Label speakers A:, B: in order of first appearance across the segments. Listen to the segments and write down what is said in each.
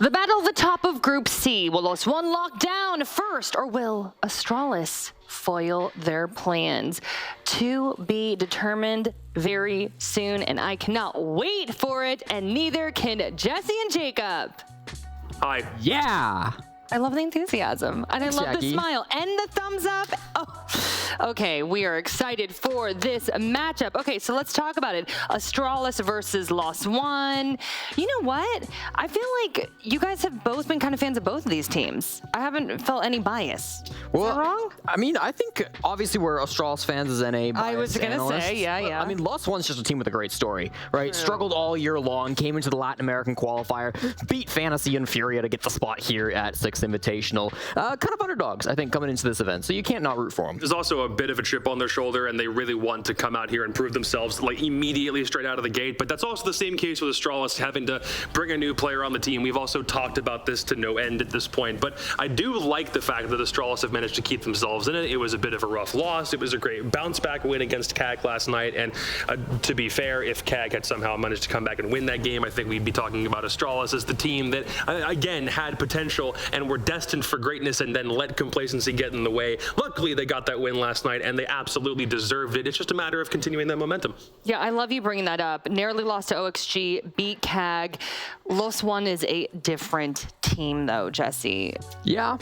A: The battle of the top of Group C. Will oNe lock down first, or will Astralis foil their plans? To be determined very soon, and I cannot wait for it, and neither can Jesse and Jacob.
B: Hi.
C: Yeah.
A: I love the enthusiasm, and I love
C: Jackie.
A: the smile and the thumbs up. Oh, okay, we are excited for this matchup. Okay, so let's talk about it. Astralis versus oNe. You know what? I feel like you guys have both been kind of fans of both of these teams. I haven't felt any bias. Is that wrong?
C: I mean, I think obviously we're Astralis fans as NA biased
A: I was gonna
C: analysts,
A: say, yeah.
C: I mean, oNe's just a team with a great story, right? Struggled all year long, came into the Latin American qualifier, beat Fantasy and Furia to get the spot here at Six Invitational. Kind of underdogs, I think, coming into this event, so you can't not root for them.
B: There's also a bit of a chip on their shoulder, and they really want to come out here and prove themselves like immediately straight out of the gate. But that's also the same case with Astralis having to bring a new player on the team. We've also talked about this to no end at this point, but I do like the fact that Astralis have managed to keep themselves in it. It was a bit of a rough loss. It was a great bounce back win against CAG last night, and to be fair, if CAG had somehow managed to come back and win that game, I think we'd be talking about Astralis as the team that again had potential and were destined for greatness, and then let complacency get in the way. Luckily, they got that win last night, and they absolutely deserved it. It's just a matter of continuing that momentum.
A: Yeah, I love you bringing that up. Narrowly lost to OXG, beat CAG. oNe is a different team, though, Jesse.
C: Yeah.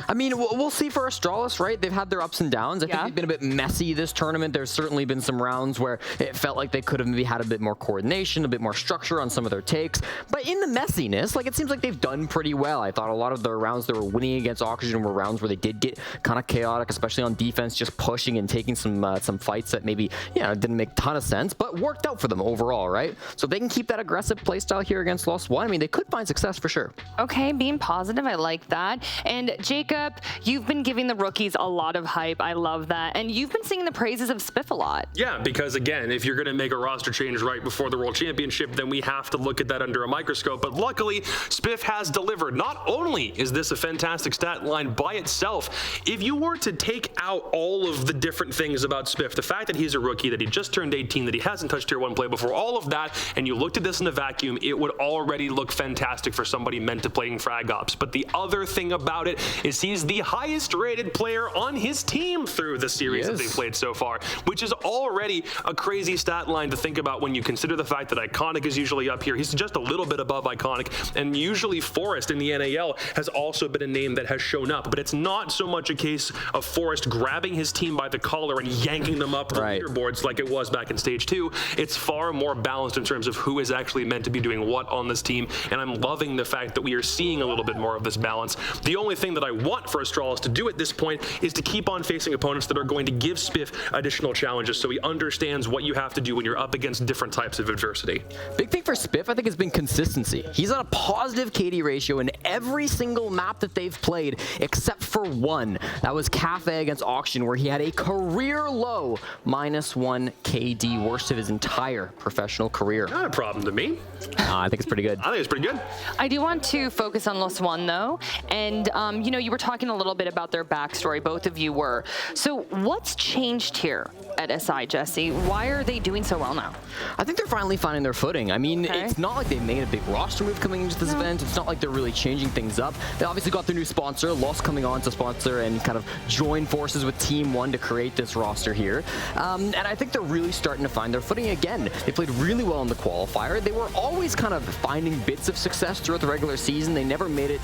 C: I mean, we'll see for Astralis, right? They've had their ups and downs. I think they've been a bit messy this tournament. There's certainly been some rounds where it felt like they could have maybe had a bit more coordination, a bit more structure on some of their takes. But in the messiness, like, it seems like they've done pretty well. I thought a lot of the rounds they were winning against Oxygen were rounds where they did get kind of chaotic, especially on defense, just pushing and taking some fights that maybe, didn't make a ton of sense, but worked out for them overall, right? So if they can keep that aggressive playstyle here against oNe, I mean, they could find success for sure.
A: Okay, being positive, I like that. And Jacob, you've been giving the rookies a lot of hype. I love that. And you've been singing the praises of Spiff a lot.
B: Yeah, because again, if you're going to make a roster change right before the World Championship, then we have to look at that under a microscope. But luckily, Spiff has delivered. Not only is this a fantastic stat line by itself, if you were to take out all of the different things about Spiff, the fact that he's a rookie, that he just turned 18, that he hasn't touched Tier 1 play before, all of that, and you looked at this in a vacuum, it would already look fantastic for somebody meant to playing Frag Ops. But the other thing about it is he's the highest rated player on his team through the series that they've played so far, which is already a crazy stat line to think about when you consider the fact that Iconic is usually up here. He's just a little bit above Iconic, and usually Forest in the NAL has also been a name that has shown up, but it's not so much a case of Forest grabbing his team by the collar and yanking them up the leaderboards like it was back in Stage 2. It's far more balanced in terms of who is actually meant to be doing what on this team, and I'm loving the fact that we are seeing a little bit more of this balance. The only thing that I want for Astralis to do at this point is to keep on facing opponents that are going to give Spiff additional challenges so he understands what you have to do when you're up against different types of adversity.
C: Big thing for Spiff, I think, has been consistency. He's on a positive KD ratio in every single map that they've played except for one. That was Cafe against Auction, where he had a career low -1 KD, worst of his entire professional career.
B: Not a problem to me.
C: I think it's pretty good.
B: I think it's pretty good.
A: I do want to focus on oNe, though. And, you were talking a little bit about their backstory. Both of you were. So what's changed here at SI, Jesse? Why are they doing so well now?
C: I think they're finally finding their footing. I mean, it's not like they made a big roster move coming into this event. It's not like they're really changing things up. They obviously got their new sponsor, Lost coming on to sponsor and kind of join forces with Team 1 to create this roster here. And I think they're really starting to find their footing again. They played really well in the qualifier. They were always kind of finding bits of success throughout the regular season. They never made it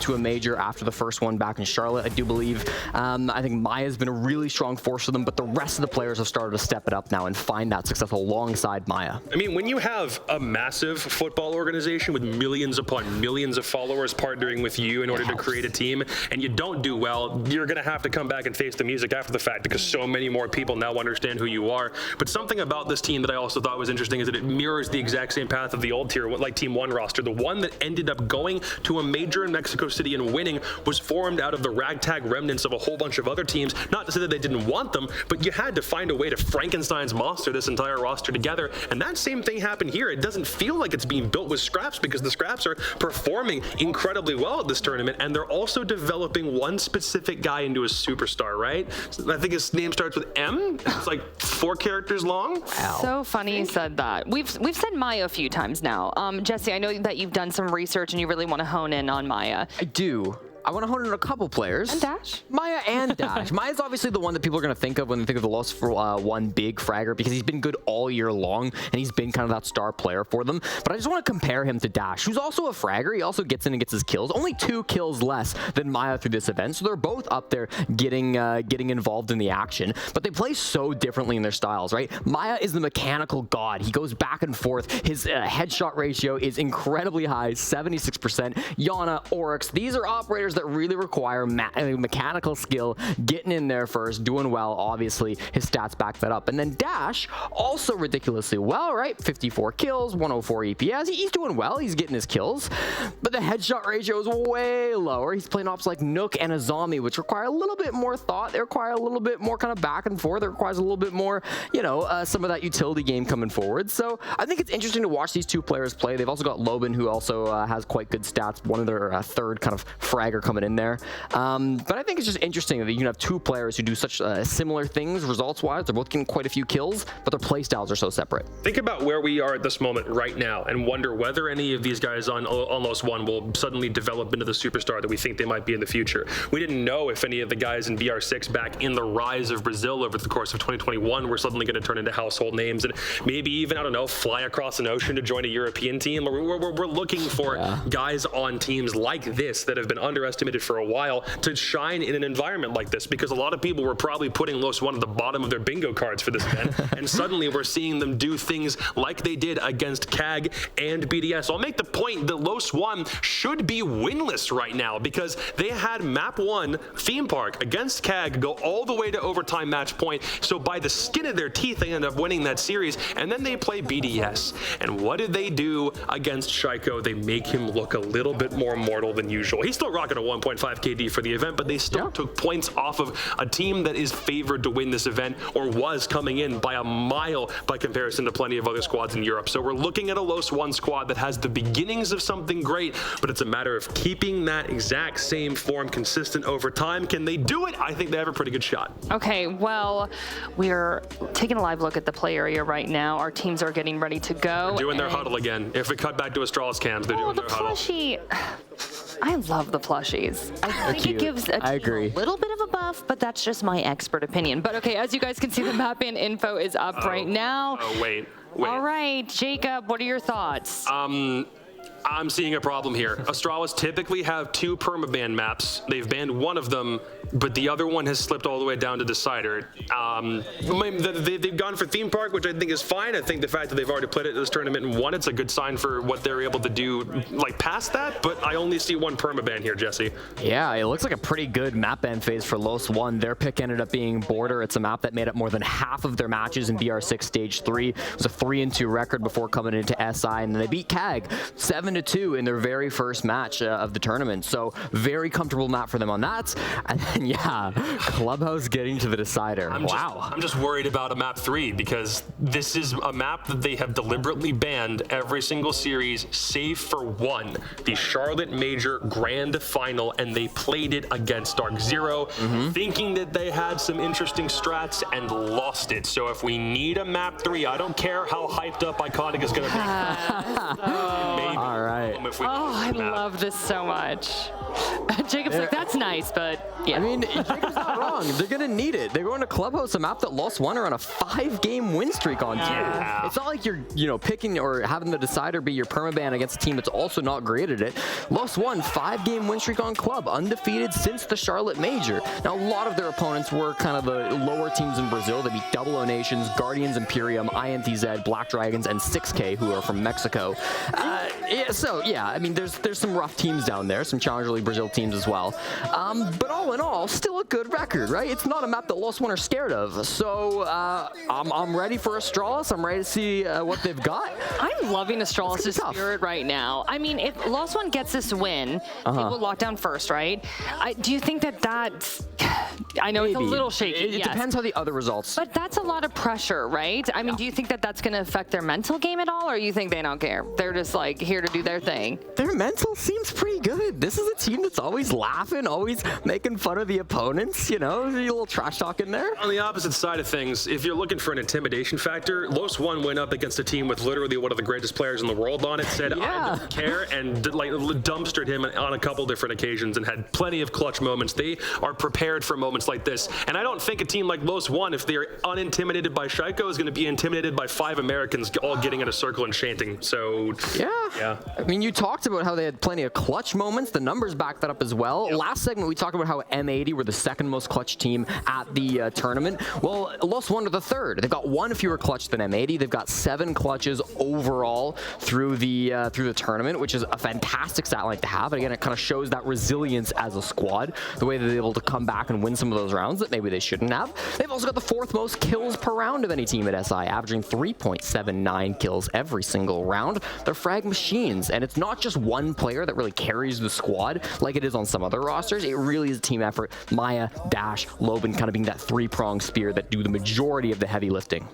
C: to a major after the first one back in Charlotte, I do believe. I think Maya's been a really strong force for them, but the rest of the players have started to step it up now and find that success alongside Maya.
B: I mean, when you have a massive football organization with millions upon millions of followers partnering with you in order to create a team, and you don't do well, you're going to have to come back and face the music after the fact because so many more people now understand who you are. But something about this team that I also thought was interesting is that it mirrors the exact same path of the old tier, like Team 1 roster. The one that ended up going to a major in Mexico City and winning was formed out of the ragtag remnants of a whole bunch of other teams. Not to say that they didn't want them, but you had to find find a way to Frankenstein's monster this entire roster together. And that same thing happened here. It doesn't feel like it's being built with scraps because the scraps are performing incredibly well at this tournament, and they're also developing one specific guy into a superstar, right? I think his name starts with M. It's like 4 characters long.
A: Wow. So funny you said that. We've said Maya a few times now. Jesse, I know that you've done some research and you really want to hone in on Maya.
C: I do. I want to hone in on a couple players.
A: And Dash?
C: Maya and Dash. Maya's obviously the one that people are going to think of when they think of the Lost for One big fragger, because he's been good all year long, and he's been kind of that star player for them. But I just want to compare him to Dash, who's also a fragger. He also gets in and gets his kills. Only 2 kills less than Maya through this event, so they're both up there getting involved in the action. But they play so differently in their styles, right? Maya is the mechanical god. He goes back and forth. His headshot ratio is incredibly high, 76%. Yana, Oryx, these are operators that really require mechanical skill, getting in there first, doing well. Obviously, his stats back that up. And then Dash, also ridiculously well, right? 54 kills, 104 EPS. He's doing well. He's getting his kills. But the headshot ratio is way lower. He's playing ops like Nook and Azami, which require a little bit more thought. They require a little bit more kind of back and forth. It requires a little bit more, you know, some of that utility game coming forward. So I think it's interesting to watch these 2 players play. They've also got Loban, who also has quite good stats. One of their third kind of fragger coming in there. But I think it's just interesting that you can have 2 players who do such similar things results-wise. They're both getting quite a few kills, but their play styles are so separate.
B: Think about where we are at this moment right now and wonder whether any of these guys on Lost One will suddenly develop into the superstar that we think they might be in the future. We didn't know if any of the guys in BR6 back in the rise of Brazil over the course of 2021 were suddenly going to turn into household names and maybe even, I don't know, fly across an ocean to join a European team. We're looking for guys on teams like this that have been underestimated for a while to shine in an environment like this, because a lot of people were probably putting Lost One at the bottom of their bingo cards for this event, and suddenly we're seeing them do things like they did against CAG and BDS. I'll make the point that Lost One should be winless right now because they had map 1 theme park against CAG go all the way to overtime match point, so by the skin of their teeth they end up winning that series, and then they play BDS. And what did they do against Shaiko? They make him look a little bit more mortal than usual. He's still rocking a 1.5 KD for the event, but they still took points off of a team that is favored to win this event, or was coming in by a mile by comparison to plenty of other squads in Europe. So we're looking at a Lost One squad that has the beginnings of something great, but it's a matter of keeping that exact same form consistent over time. Can they do it? I think they have a pretty good shot.
A: Okay, well, we're taking a live look at the play area right now. Our teams are getting ready to go.
B: They're doing their huddle again. If we cut back to Astralis cams, they're doing their huddle.
A: Plushie. I love the plushies. I think it gives a little bit of a buff, but that's just my expert opinion. But okay, as you guys can see, the map in info is up right now.
B: Oh, wait.
A: All right, Jacob, what are your thoughts?
B: I'm seeing a problem here. Astralis typically have 2 permaban maps. They've banned one of them, but the other one has slipped all the way down to Decider. They've gone for theme park, which I think is fine. I think the fact that they've already played it in this tournament and won, it's a good sign for what they're able to do, like past that, but I only see 1 permaban here, Jesse.
C: Yeah, it looks like a pretty good map ban phase for Lost One. Their pick ended up being Border. It's a map that made up more than half of their matches in BR6 Stage 3. It was a 3-2 record before coming into SI, and then they beat CAG 7-2 in their very first match of the tournament. So very comfortable map for them on that. And then, yeah, Clubhouse getting to the Decider.
B: I'm just worried about a map 3 because this is a map that they have deliberately banned every single series, save for one, the Charlotte Major Grand Final, and they played it against Dark Zero, thinking that they had some interesting strats and lost it. So if we need a map 3, I don't care how hyped up Iconic is going to be. Maybe.
C: All right.
A: I love this so much. Jacob's like, that's nice, but yeah.
C: I mean, Jacob's not wrong. They're going to need it. They're going to Clubhouse, a map that Lost One are on a 5-game win streak on too. It's not like you're, picking or having the Decider be your permaban against a team that's also not great at it. Lost One, 5-game win streak on Club, undefeated since the Charlotte Major. Now, a lot of their opponents were kind of the lower teams in Brazil. They beat Double O Nations, Guardians Imperium, INTZ, Black Dragons, and 6K, who are from Mexico. I mean, there's some rough teams down there, some Challenger League Brazil teams as well. But all in all, still a good record, right? It's not a map that Lost One are scared of. So I'm ready for Astralis. I'm ready to see what they've got.
A: I'm loving Astralis' spirit right now. I mean, if Lost One gets this win, they will lock down first, right? Do you think that I know it's a
C: Maybe.
A: little shaky.
C: It
A: yes.
C: depends how the other results.
A: But that's a lot of pressure, right? I mean, do you think that that's going to affect their mental game at all, or you think they don't care? They're just like here to do their thing.
C: Their mental seems pretty good. This is a team that's always laughing, always making fun of the opponents. You know, there's a little trash talk in there.
B: On the opposite side of things, if you're looking for an intimidation factor, Los One went up against a team with literally one of the greatest players in the world on it, said, I don't care, and like dumpstered him on a couple different occasions and had plenty of clutch moments. They are prepared for moments like this. And I don't think a team like Los One, if they're unintimidated by Shaiko, is going to be intimidated by 5 Americans all getting in a circle and chanting. So, yeah.
C: I mean, you talked about how they had plenty of clutch moments. The numbers back that up as well.
B: Yep.
C: Last segment, we talked about how M80 were the second most clutch team at the tournament. Well, Los One are the third. They've got 1 fewer clutch than M80. They've got 7 clutches overall through the tournament, which is a fantastic stat line to have. And again, it kind of shows that resilience as a squad, the way that they're able to come back and win some of those rounds that maybe they shouldn't have. They've also got the 4th most kills per round of any team at SI, averaging 3.79 kills every single round. They're frag machines, and it's not just one player that really carries the squad like it is on some other rosters. It really is a team effort. Maya, Dash, Loban kind of being that 3-pronged spear that do the majority of the heavy lifting.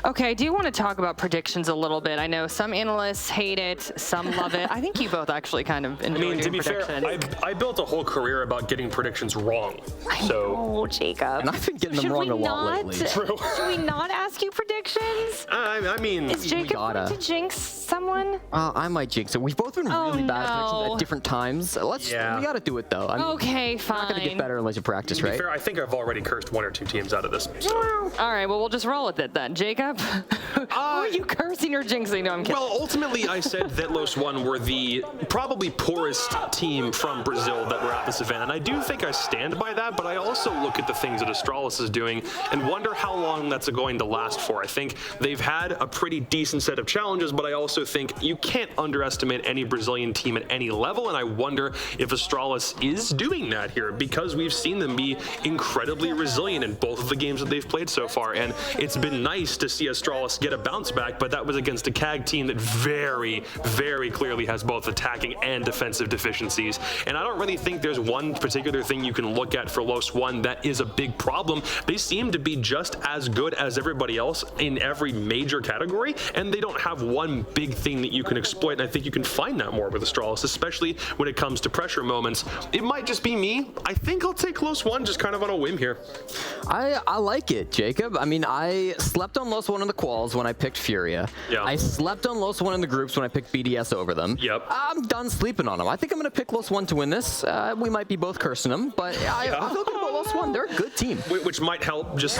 A: Okay, I do want to talk about predictions a little bit. I know some analysts hate it, some love it. I think you both actually kind of enjoy doing
B: to be
A: predictions.
B: fair, I built a whole career about getting predictions wrong. So,
A: oh, Jacob.
C: And I've been getting them wrong a lot lately.
B: True.
A: Should we not ask you predictions?
B: I mean,
A: Is Jacob
C: gotta.
A: going to jinx someone?
C: I might jinx it. We've both been really bad at predictions at different times. We got to do it, though. I mean,
A: Okay,
C: you're
A: fine.
C: not going to get better unless you practice,
B: to be
C: right?
B: fair, I think I've already cursed 1 or 2 teams out of this. So.
A: All right, well, we'll just roll with it then. Jacob, who are you cursing or jinxing? No, I'm kidding.
B: Well, ultimately, I said that Los One were the probably poorest team from Brazil that were at this event, and I do think I stand by that, but I also look at the things that Astralis is doing and wonder how long that's going to last for. I think they've had a pretty decent set of challenges, but I also think you can't underestimate any Brazilian team at any level, and I wonder if Astralis is doing that here, because we've seen them be incredibly resilient in both of the games that they've played so far, and it's been nice to see Astralis get a bounce back, but that was against a CAG team that very, very clearly has both attacking and defensive deficiencies. And I don't really think there's one particular thing you can look at for Los One that is a big problem. They seem to be just as good as everybody else in every major category, and they don't have one big thing that you can exploit, and I think you can find that more with Astralis, especially when it comes to pressure moments. It might just be me. I think I'll take Los One just kind of on a whim here.
C: I like it, Jacob. I mean, I slept on Los One in the quals when I picked Furia.
B: Yeah.
C: I slept on Los One in the groups when I picked BDS over them.
B: Yep.
C: I'm done sleeping on them. I think I'm going to pick Los One to win this. We might be both cursing them, but I feel good about Los One. They're a good team.
B: Which might help, just,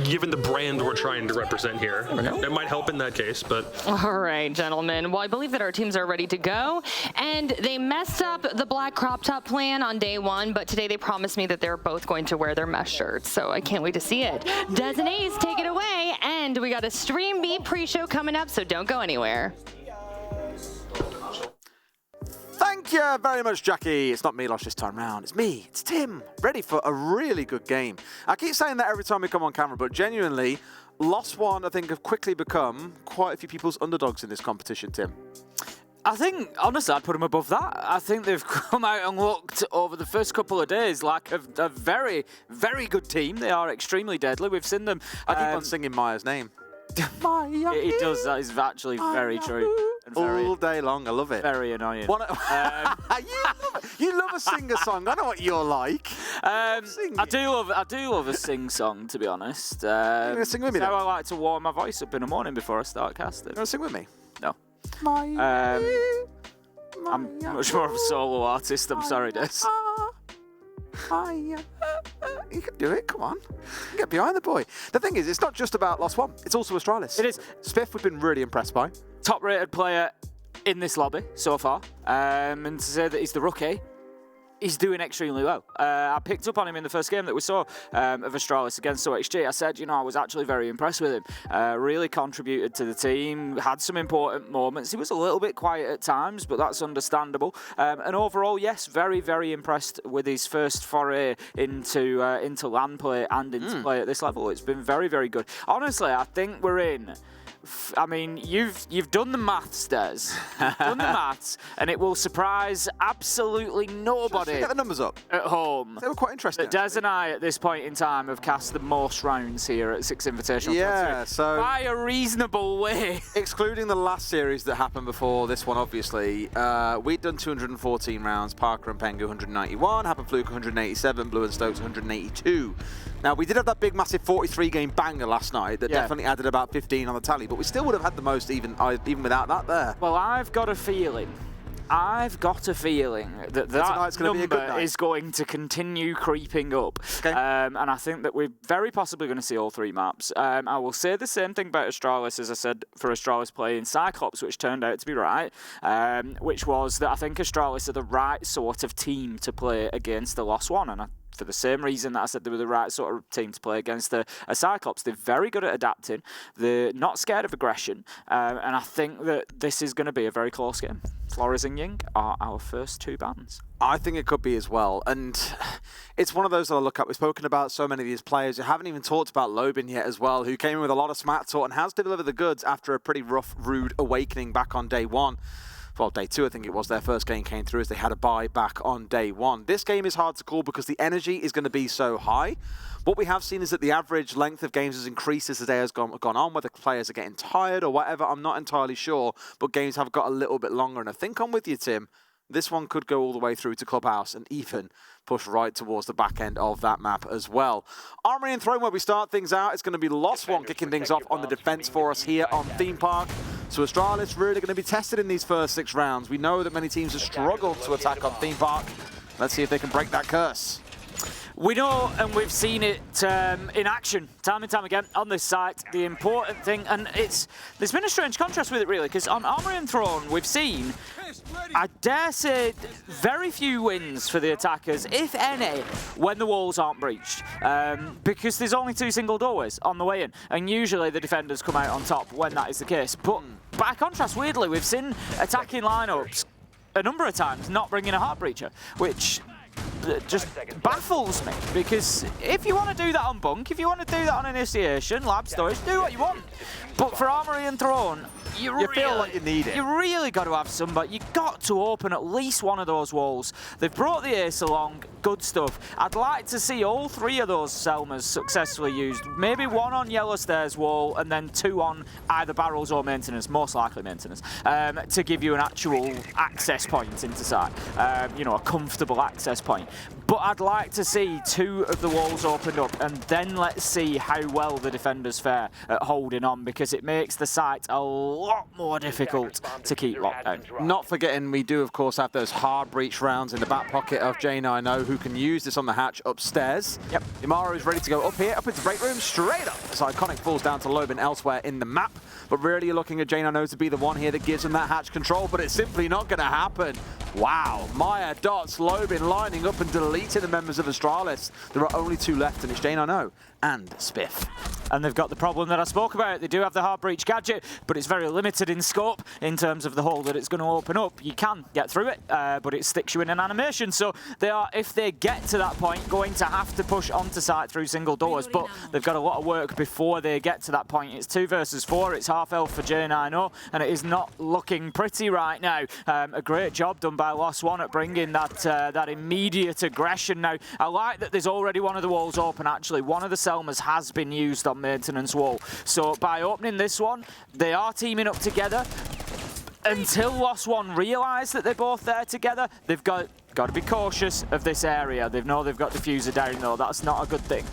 B: given the brand we're trying to represent here. It might help in that case, but...
A: All right, gentlemen. Well, I believe that our teams are ready to go, and they messed up the black crop top plan on day 1, but today they promised me that they're both going to wear their mesh shirts, so I can't wait to see it. Des and Ace, take it away, and we got a Stream B pre-show coming up, so don't go anywhere.
D: Thank you very much, Jackie. It's not Milosh this time round. It's me. It's Tim. Ready for a really good game. I keep saying that every time we come on camera, but genuinely, Los One, I think, have quickly become quite a few people's underdogs in this competition, Tim.
E: I think, honestly, I'd put them above that. I think they've come out and looked over the first couple of days like a very, very good team. They are extremely deadly. We've seen them.
D: I keep on singing Maya's name. Maya.
E: It does. That is actually very true. And very,
D: all day long. I love it.
E: very annoying.
D: You love a singer-song. I know what you're like.
E: I do love a sing-song, to be honest.
D: You gonna sing with me,
E: That's how
D: then?
E: I like to warm my voice up in the morning before I start casting.
D: You want to sing with me?
E: No.
D: Maya.
E: I'm much more of a solo artist. I'm sorry, Des.
D: You can do it, come on. Get behind the boy. The thing is, it's not just about Los One, it's also Astralis.
E: It is.
D: Spiff, we've been really impressed by.
E: Top-rated player in this lobby so far. And to say that he's the rookie, he's doing extremely well. I picked up on him in the first game that we saw of Astralis against OXG. I said, I was actually very impressed with him. Really contributed to the team, had some important moments. He was a little bit quiet at times, but that's understandable. And overall, yes, very, very impressed with his first foray into LAN play and into play at this level. It's been very, very good. Honestly, I think we're in I mean, you've done the maths, Des. You've done the maths, and it will surprise absolutely nobody.
D: Get the numbers up
E: at home.
D: They were quite interesting.
E: That Des and I, at this point in time, have cast the most rounds here at Six Invitational.
D: Yeah, so
E: by a reasonable way.
D: Excluding the last series that happened before this one, obviously, we'd done 214 rounds. Parker and Pengu 191, Happen Fluke 187, Blue and Stokes 182. Now, we did have that big, massive 43-game banger last night that definitely added about 15 on the tally, but we still would have had the most even without that there.
E: Well, I've got a feeling that number is going to continue creeping up.
D: Okay.
E: And I think that we're very possibly going to see all 3 maps. I will say the same thing about Astralis as I said for Astralis playing Cyclops, which turned out to be right, which was that I think Astralis are the right sort of team to play against the Lost One. And for the same reason that I said they were the right sort of team to play against a Cyclops. They're very good at adapting. They're not scared of aggression. And I think that this is going to be a very close game. Flores and Ying are our first 2 bans.
D: I think it could be as well. And it's one of those that I look at. We've spoken about so many of these players. We haven't even talked about Lobin yet as well, who came in with a lot of smart talk and has delivered the goods after a pretty rough, rude awakening back on day 1. Well, day 2, I think it was. Their first game came through as they had a bye back on day 1. This game is hard to call because the energy is going to be so high. What we have seen is that the average length of games has increased as the day has gone on, whether players are getting tired or whatever, I'm not entirely sure, but games have got a little bit longer. And I think I'm with you, Tim. This one could go all the way through to Clubhouse and even push right towards the back end of that map as well. Armory and Throne, where we start things out, it's going to be Lost One kicking things off on the defense for us here on Theme Park. So Astralis really going to be tested in these first 6 rounds. We know that many teams have struggled to attack on Theme Park. Let's see if they can break that curse.
E: We know, and we've seen it in action time and time again on this site. The important thing, and there's been a strange contrast with it really, because on Armory and Throne we've seen, I dare say, very few wins for the attackers, if any, when the walls aren't breached, because there's only 2 single doorways on the way in, and usually the defenders come out on top when that is the case. But by contrast, weirdly, we've seen attacking lineups a number of times not bringing a heart breacher, which just baffles me, because if you want to do that on Bunk, if you want to do that on Initiation, Lab Storage, do what you want. But for Armory and Throne, you
D: feel like you need it.
E: You really got to have somebody. You got to open at least one of those walls. They've brought the Ace along, good stuff. I'd like to see all 3 of those Selmas successfully used. Maybe 1 on Yellow Stairs wall and then 2 on either barrels or maintenance, most likely maintenance, to give you an actual access point into site. You know, a comfortable access point. But I'd like to see 2 of the walls opened up, and then let's see how well the defenders fare at holding on, because it makes the site a lot more difficult to keep locked down.
D: Not forgetting, we do, of course, have those hard breach rounds in the back pocket of J90, who can use this on the hatch upstairs.
E: Yep.
D: Imara is ready to go up here, up into break room, straight up. So Iconic falls down to Lobin elsewhere in the map. But really, you're looking at J90 to be the one here that gives him that hatch control, but it's simply not going to happen. Wow. Maya, Dots, Lobin lining up and deleting the members of Astralis. There are only 2 left, and it's J90 and Spiff.
E: And they've got the problem that I spoke about. They do have the hard breach gadget, but it's very limited in scope in terms of the hole that it's going to open up. You can get through it, but it sticks you in an animation. So they are, if they get to that point, going to have to push onto site through single doors. But they've got a lot of work before they get to that point. It's 2 versus 4. It's half health for J90, and it is not looking pretty right now. A great job done by Lost One at bringing that immediate aggression. Now, I like that there's already one of the walls open, actually. One of the Selmas has been used on maintenance wall. So by opening this one, they are teaming up together. Until Lost One realise that they're both there together, they've got to be cautious of this area. They know they've got diffuser down though. That's not a good thing.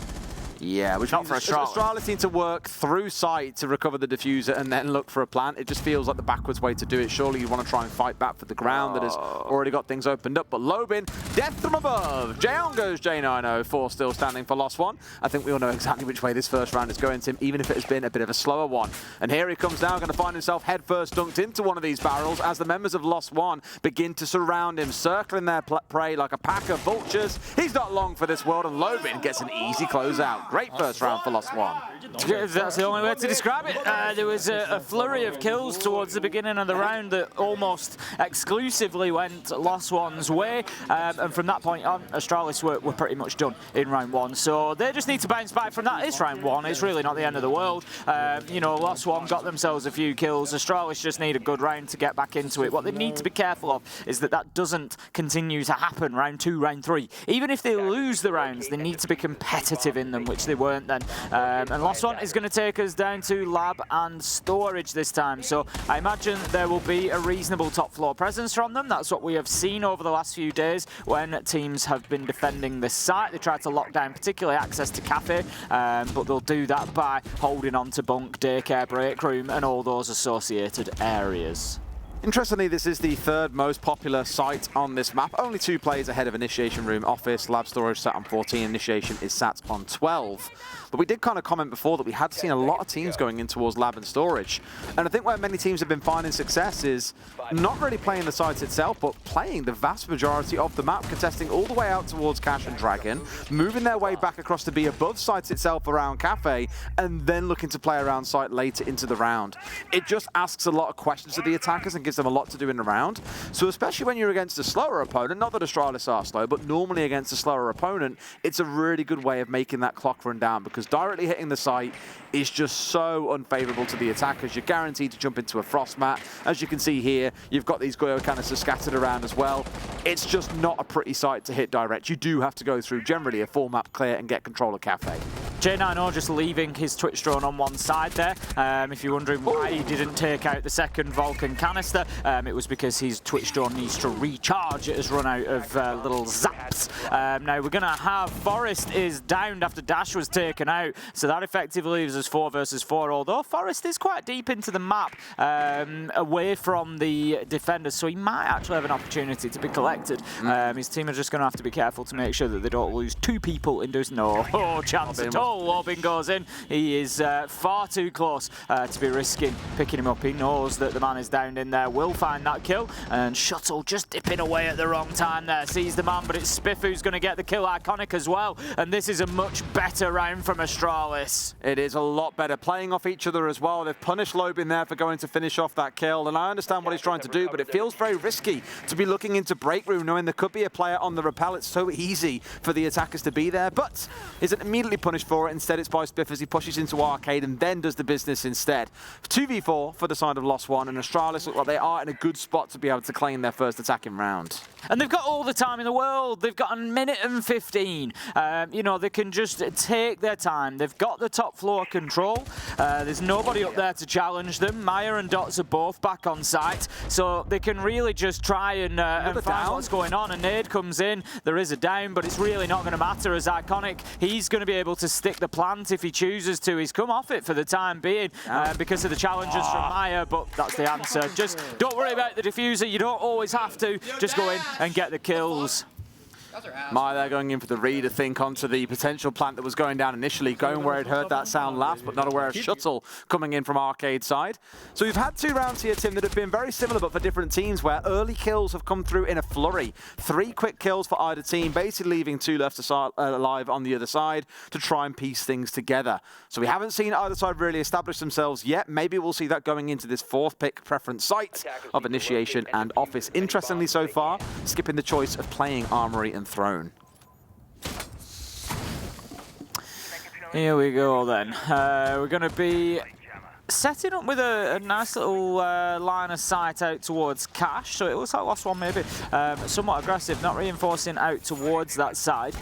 D: Yeah, which
E: not
D: means
E: for Astralis.
D: Astralis need to work through site to recover the diffuser and then look for a plant. It just feels like the backwards way to do it. Surely you want to try and fight back for the ground that has already got things opened up. But Lobin, death from above. J-on goes J90, 4 still standing for Lost One. I think we all know exactly which way this first round is going, Tim, even if it has been a bit of a slower one. And here he comes now, going to find himself head first dunked into one of these barrels as the members of Lost One begin to surround him, circling their prey like a pack of vultures. He's not long for this world, and Lobin gets an easy closeout. Great first round for Lost One.
E: That's the only way to describe it. There was a flurry of kills towards the beginning of the round that almost exclusively went Lost One's way. And from that point on, Astralis were pretty much done in round 1. So they just need to bounce back from that. It's round 1. It's really not the end of the world. You know, Lost One got themselves a few kills. Astralis just need a good round to get back into it. What they need to be careful of is that doesn't continue to happen round 2, round 3. Even if they lose the rounds, they need to be competitive in them, which they weren't then. And Lost One is going to take us down to lab and storage this time. So I imagine there will be a reasonable top floor presence from them. That's what we have seen over the last few days when teams have been defending this site. They tried to lock down particularly access to cafe, but they'll do that by holding on to bunk, daycare, break room and all those associated areas.
D: Interestingly, this is the third most popular site on this map. Only 2 players ahead of Initiation Room Office. Lab Storage sat on 14, Initiation is sat on 12. But we did kind of comment before that we had seen a lot of teams going in towards Lab and Storage. And I think where many teams have been finding success is not really playing the site itself, but playing the vast majority of the map, contesting all the way out towards Cash and Dragon, moving their way back across to be above site itself around Cafe, and then looking to play around site later into the round. It just asks a lot of questions of the attackers and gives them a lot to do in the round. So especially when you're against a slower opponent, not that Astralis are slow, but normally against a slower opponent, it's a really good way of making that clock run down, because directly hitting the site is just so unfavorable to the attackers. You're guaranteed to jump into a frost mat. As you can see here, you've got these Goyo canisters scattered around as well. It's just not a pretty site to hit direct. You do have to go through generally a full map clear and get control of Cafe.
E: J9O just leaving his Twitch drone on one side there. If you're wondering why he didn't take out the second Vulcan canister, it was because his Twitch drone needs to recharge. It has run out of little zaps. Now we're going to have Forest is downed after Dash was taken out, so that effectively leaves us 4 versus 4, although Forest is quite deep into the map, away from the defenders, so he might actually have an opportunity to be collected. His team are just going to have to be careful to make sure that they don't lose 2 people in doing no chance at all. Lobbing goes in. He is far too close to be risking picking him up. He knows that the man is down in there, will find that kill, and Shuttle just dipping away at the wrong time there. Sees the man, but it's Spiff who's going to get the kill. Iconic as well, and this is a much better round from Astralis.
D: It is a lot better, playing off each other as well. They've punished Loeb in there for going to finish off that kill, and I understand what he's trying to do, but it feels very risky to be looking into break room, knowing there could be a player on the rappel. It's so easy for the attackers to be there, but isn't immediately punished for it. Instead, it's by Spiff as he pushes into Arcade and then does the business instead. 2v4 for the side of Lost One, and Astralis look like they are in a good spot to be able to claim their first attacking round.
E: And they've got all the time in the world. They've got 1 minute and 15. You know, they can just take their time. They've got the top floor control. There's nobody up there to challenge them. Maya and Dots are both back on site, so they can really just try and find what's going on. A nade comes in. There is a down, but it's really not going to matter as Iconic. He's going to be able to stick the plant if he chooses to. He's come off it for the time being because of the challenges from Maya, but that's the answer. Just don't worry about the diffuser. You don't always have to. Just go in and get the kills.
D: Maya there going in for the read, I think, onto the potential plant that was going down initially, going where it heard that sound last, but not aware of Shuttle coming in from Arcade side. So we've had 2 rounds here, Tim, that have been very similar, but for different teams, where early kills have come through in a flurry. 3 quick kills for either team, basically leaving 2 left alive on the other side to try and piece things together. So we haven't seen either side really establish themselves yet. Maybe we'll see that going into this 4th pick preference site of Initiation and Office. Interestingly so far, skipping the choice of playing Armory and Throne.
E: Here we go then. We're going to be setting up with a nice little line of sight out towards Cash, so it looks like Lost One maybe somewhat aggressive, not reinforcing out towards that side,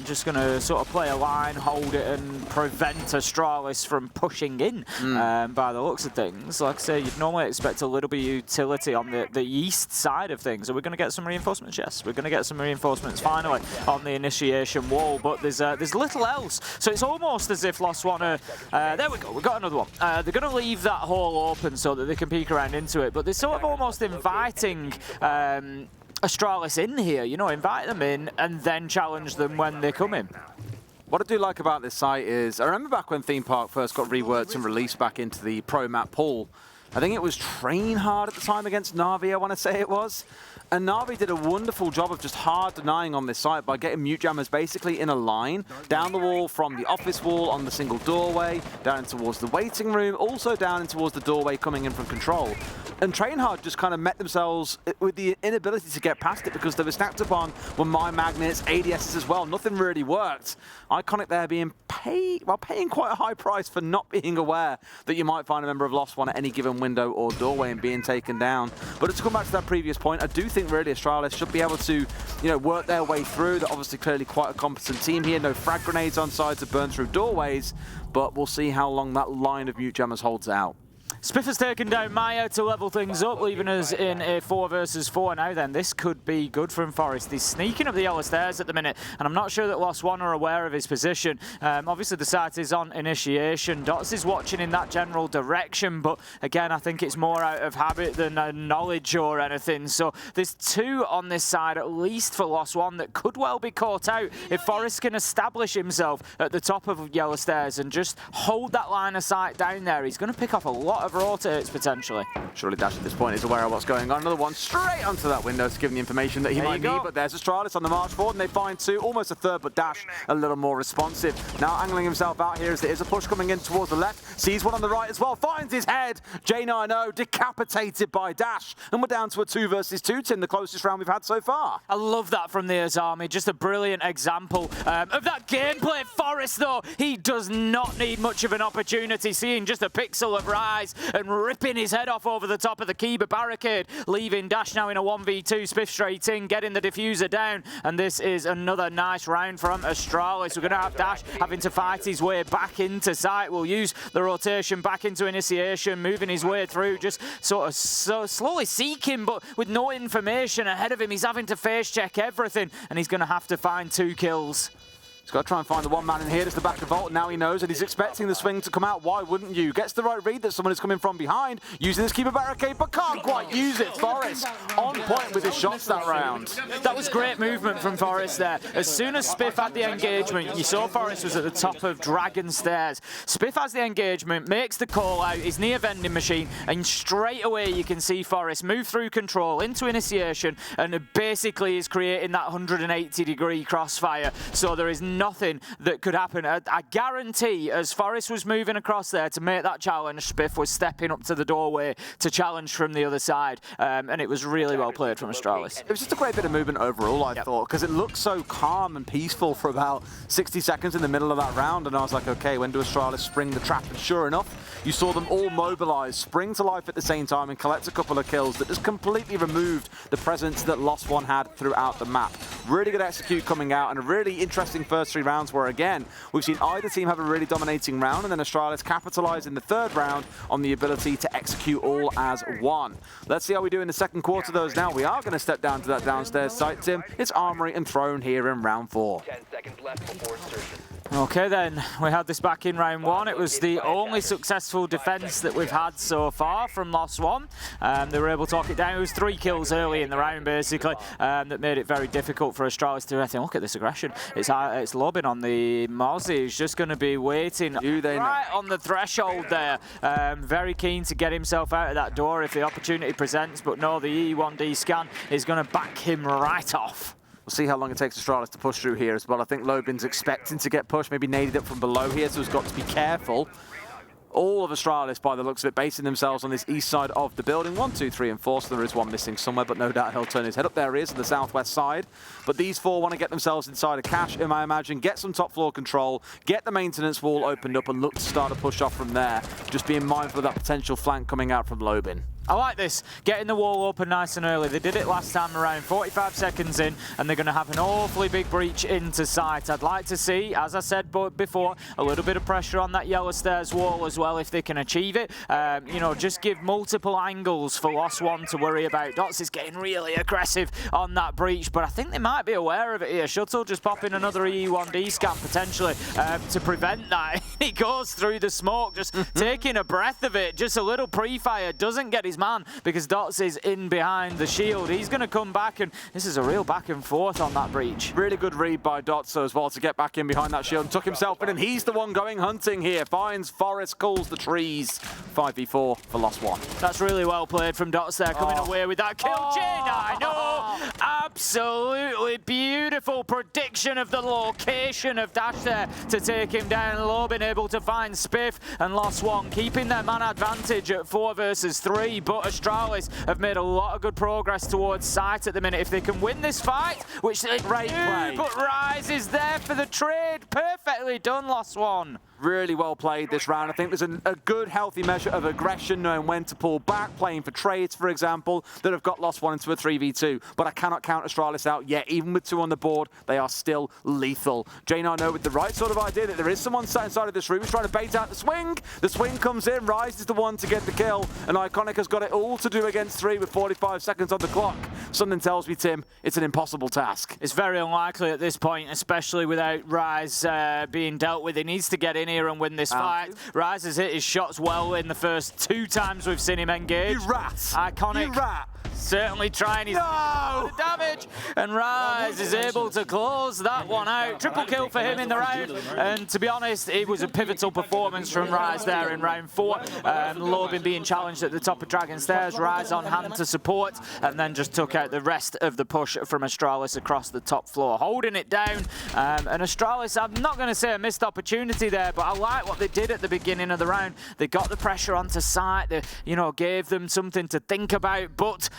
E: just going to sort of play a line, hold it and prevent Astralis from pushing in by the looks of things. Like I say, you'd normally expect a little bit of utility on the east side of things. Are we going to get some reinforcements? Yes, we're going to get some reinforcements finally on the initiation wall, but there's little else, so it's almost as if Lost One are, there we go, we've got another one. They're going to leave that hole open so that they can peek around into it, but they're sort of almost inviting Astralis in here, you know, invite them in and then challenge them when they come in.
D: What I do like about this site is, I remember back when Theme Park first got reworked and released back into the pro map pool, I think it was Train Hard at the time against Na'Vi, I want to say it was. And Na'Vi did a wonderful job of just hard denying on this site by getting mute jammers basically in a line, down the wall from the office wall on the single doorway, down towards the waiting room, also down in towards the doorway coming in from control. And Trainhard just kind of met themselves with the inability to get past it because they were stacked upon with mine magnets, ADSs as well. Nothing really worked. Iconic there being paying quite a high price for not being aware that you might find a member of Lost One at any given window or doorway and being taken down. But to come back to that previous point, I do think really Astralis should be able to, work their way through. They're obviously clearly quite a competent team here. No frag grenades on side to burn through doorways, but we'll see how long that line of mute jammers holds out.
E: Spiff has taken down Maya to level things up, leaving us in a 4 versus 4 now then. This could be good from Forest. He's sneaking up the yellow stairs at the minute, and I'm not sure that Lost One are aware of his position. Obviously the site is on initiation. Dots is watching in that general direction, but again, I think it's more out of habit than knowledge or anything. So there's 2 on this side, at least for Lost One, that could well be caught out if Forest can establish himself at the top of yellow stairs and just hold that line of sight down there. He's going to pick off a lot of rotates potentially.
D: Surely Dash at this point is aware of what's going on. Another one straight onto that window to give him the information that he might need, but there's Astralis on the march forward, and they find 2, almost a third, but Dash a little more responsive. Now angling himself out here as there is a push coming in towards the left, sees one on the right as well, finds his head. J90 decapitated by Dash, and we're down to a 2 versus 2, Tim, the closest round we've had so far.
E: I love that from the Azami, just a brilliant example of that gameplay. Forest though, he does not need much of an opportunity, seeing just a pixel of Rise and ripping his head off over the top of the Kiba barricade, leaving Dash now in a 1v2. Spiff straight in, getting the diffuser down, and this is another nice round from Astralis. We're going to have Dash having to fight his way back into sight. We'll use the rotation back into initiation, moving his way through, just sort of slowly seeking, but with no information ahead of him. He's having to face check everything, and he's going to have to find 2 kills.
D: He's got to try and find the one man in here. That's the back of Vault. Now he knows, and he's expecting the swing to come out. Why wouldn't you? Gets the right read that someone is coming from behind, using this keeper barricade, but can't quite use it. Forest on point with his shots that round.
E: That was great movement from Forest there. As soon as Spiff had the engagement, you saw Forest was at the top of Dragon Stairs. Spiff has the engagement, makes the call out, is near vending machine, and straight away you can see Forest move through control into initiation, and basically is creating that 180-degree crossfire. So there is nothing that could happen. I guarantee as Forest was moving across there to make that challenge, Spiff was stepping up to the doorway to challenge from the other side, and it was really well played from Astralis.
D: It was just a great bit of movement overall, I thought, because it looked so calm and peaceful for about 60 seconds in the middle of that round, and I was like, okay, when do Astralis spring the trap? And sure enough, you saw them all mobilize, spring to life at the same time, and collect a couple of kills that just completely removed the presence that Lost One had throughout the map. Really good execute coming out, and a really interesting first 3 rounds where, again, we've seen either team have a really dominating round, and then Astralis capitalize in the 3rd round on the ability to execute all as one. Let's see how we do in the 2nd quarter, though. Now we are going to step down to that downstairs site, Tim. It's Armory and Throne here in round 4.
F: 10 seconds left before insertion.
E: Okay then, we had this back in round 1. It was the only successful defense that we've had so far from Lost One. They were able to lock it down. It was 3 kills early in the round, basically, that made it very difficult for Astralis to do anything. Look at this aggression. It's Lobin on the Mozzie. He's just going to be waiting right on the threshold there. Very keen to get himself out of that door if the opportunity presents, but no, the E1D scan is going to back him right off.
D: We'll see how long it takes Astralis to push through here as well. I think Lobin's expecting to get pushed, maybe naded up from below here, so he's got to be careful. All of Astralis, by the looks of it, basing themselves on this east side of the building. 1, 2, 3, and 4, so there is one missing somewhere, but no doubt he'll turn his head up. There he is on the southwest side. But these 4 want to get themselves inside a cache, I imagine, get some top floor control, get the maintenance wall opened up, and look to start a push off from there. Just being mindful of that potential flank coming out from Lobin.
E: I like this, getting the wall open nice and early. They did it last time around, 45 seconds in, and they're going to have an awfully big breach into sight. I'd like to see, as I said before, a little bit of pressure on that yellow stairs wall as well if they can achieve it. Just give multiple angles for Lost One to worry about. Dots is getting really aggressive on that breach, but I think they might be aware of it here. Shuttle just popping another E1D scan potentially to prevent that. He goes through the smoke, just taking a breath of it. Just a little pre-fire, doesn't get his his man because Dots is in behind the shield. He's going to come back, and this is a real back and forth on that breach.
D: Really good read by Dotso as well to get back in behind that shield and tuck himself in, and he's the one going hunting here. Finds Forest, calls the trees. 5v4 for Lost One.
E: That's really well played from Dots there, coming away with that kill. J9, no! Absolutely beautiful prediction of the location of Dash there to take him down. Lobin able to find Spiff, and Lost One keeping their man advantage at 4 versus 3, but Astralis have made a lot of good progress towards site at the minute. If they can win this fight, which they do, but Rise is there for the trade. Perfectly done, Lost One.
D: Really well played this round. I think there's a good, healthy measure of aggression, knowing when to pull back, playing for trades, for example, that have got Lost One into a 3v2. But I cannot count Astralis out yet. Even with 2 on the board, they are still lethal. J9 know with the right sort of idea that there is someone sat inside of this room who's trying to bait out the swing. The swing comes in. Rise is the one to get the kill. And Iconic has got it all to do against 3 with 45 seconds on the clock. Something tells me, Tim, it's an impossible task.
E: It's very unlikely at this point, especially without Rise being dealt with. He needs to get in here and win this fight. Rise has hit his shots well in the first 2 times we've seen him engage.
D: You rat!
E: Iconic.
D: You rat!
E: Certainly trying his damage, and Rise is able to close that one out. Triple kill for him in the round, and to be honest, it was a pivotal performance from Rise there in round 4. Lobin being challenged at the top of Dragon Stairs, Rise on hand to support, and then just took out the rest of the push from Astralis across the top floor, holding it down. And Astralis, I'm not going to say a missed opportunity there, but I like what they did at the beginning of the round. They got the pressure onto site, they, gave them something to think about, but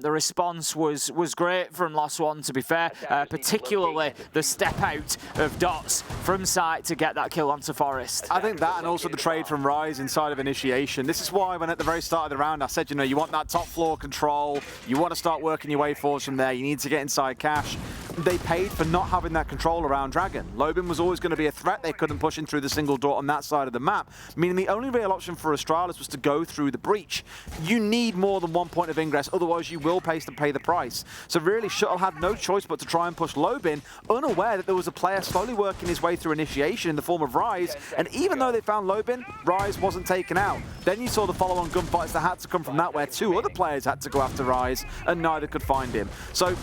E: the response was great from Lost One, to be fair, particularly the step out of Dots from site to get that kill onto Forest.
D: I think that, and also the trade from Rise inside of Initiation. This is why when at the very start of the round I said, you want that top floor control, you want to start working your way forwards from there, you need to get inside cash. They paid for not having that control around Dragon. Lobin was always going to be a threat. They couldn't push in through the single door on that side of the map, meaning the only real option for Astralis was to go through the breach. You need more than 1 point of ingress, otherwise you will pay the price. So really, Shuttle had no choice but to try and push Lobin, unaware that there was a player slowly working his way through Initiation in the form of Rise, and even though they found Lobin, Rise wasn't taken out. Then you saw the follow-on gunfights that had to come from that, where 2 other players had to go after Rise, and neither could find him. So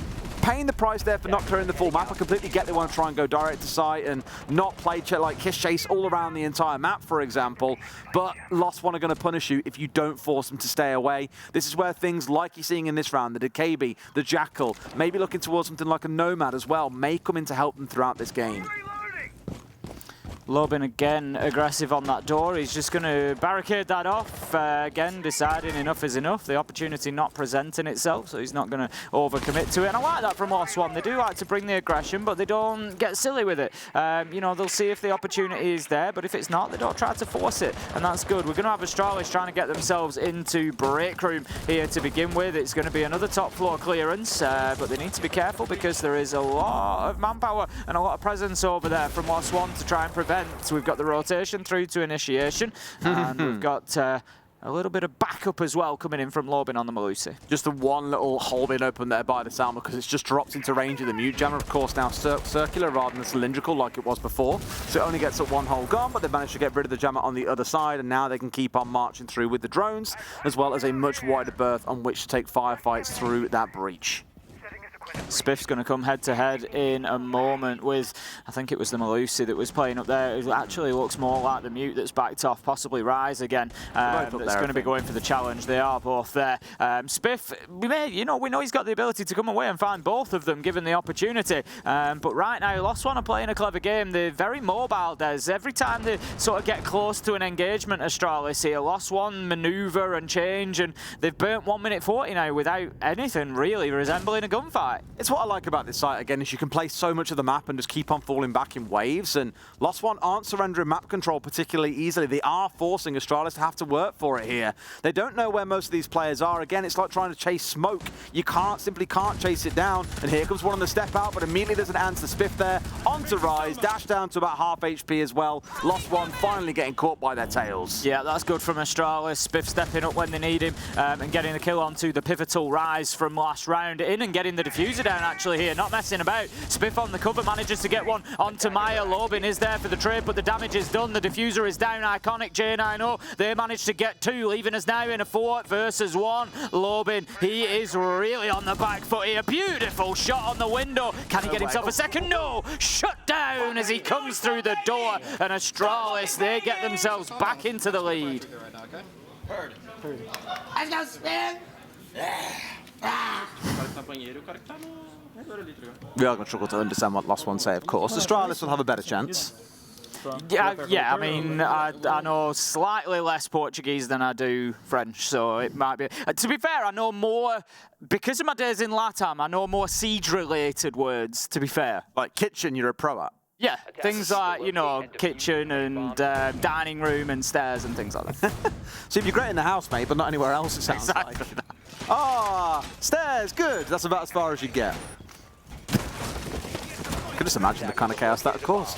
D: paying the price there for not clearing the full map. I completely get they want to try and go direct to site and not play like Kiss Chase all around the entire map, for example, but Lost One are going to punish you if you don't force them to stay away. This is where things like you're seeing in this round, the Dakabi, the Jackal, maybe looking towards something like a Nomad as well, may come in to help them throughout this game.
E: Lobin again aggressive on that door. He's just going to barricade that off. Again, deciding enough is enough. The opportunity not presenting itself, so he's not going to overcommit to it. And I like that from Lost One. They do like to bring the aggression, but they don't get silly with it. They'll see if the opportunity is there, but if it's not, they don't try to force it, and that's good. We're going to have Astralis trying to get themselves into break room here to begin with. It's going to be another top floor clearance, but they need to be careful because there is a lot of manpower and a lot of presence over there from Lost One to try and prevent. So we've got the rotation through to Initiation, and we've got a little bit of backup as well coming in from Lobin on the Malusi.
D: Just the one little hole being opened there by the Salma because it's just dropped into range of the mute jammer. Of course, now circular rather than cylindrical like it was before. So it only gets up one hole gone, but they've managed to get rid of the jammer on the other side, and now they can keep on marching through with the drones, as well as a much wider berth on which to take firefights through that breach.
E: Spiff's going to come head-to-head in a moment with, I think it was the Malusi that was playing up there. It actually looks more like the mute that's backed off, possibly Rise again. That's going to be going for the challenge. They are both there. Spiff, we know he's got the ability to come away and find both of them given the opportunity. But right now, Lost One are playing a clever game. They're very mobile, Des. Every time they sort of get close to an engagement, Astralis here, Lost One maneuver and change, and they've burnt 1 minute 40 now without anything really resembling a gunfight.
D: It's what I like about this site, again, is you can play so much of the map and just keep on falling back in waves, and Lost One aren't surrendering map control particularly easily. They are forcing Astralis to have to work for it here. They don't know where most of these players are. Again, it's like trying to chase smoke. You simply can't chase it down, and here comes one on the step out, but immediately there's an answer. Spiff there, onto Rise, dash down to about half HP as well. Lost One finally getting caught by their tails.
E: Yeah, that's good from Astralis. Spiff stepping up when they need him, and getting the kill onto the pivotal Rise from last round, in and getting the defuse diffuser down actually here, not messing about. Spiff on the cover, manages to get one onto Maya. Lobin is there for the trade, but the damage is done. The diffuser is down. Iconic J9O, they managed to get 2, leaving us now in a 4 versus 1. Lobin, he is really on the back foot here. Beautiful shot on the window. Can he get himself a second? No! Shut down as he comes through the door. And Astralis, they get themselves back into the lead.
G: Let's go, spin!
D: We are going to struggle to understand what Lost One say, of course. Astralis will have a better chance.
E: Yeah, I mean, I know slightly less Portuguese than I do French, so it might be... to be fair, I know more, because of my days in LATAM, I know more siege-related words, to be fair.
D: Like kitchen, you're a pro at.
E: Yeah, things like, you know, kitchen and dining room and stairs and things like that.
D: So you'd be great in the house, mate, but not anywhere else, it sounds like. Ah, stairs, good. That's about as far as you get. I can just imagine the kind of chaos that would cause.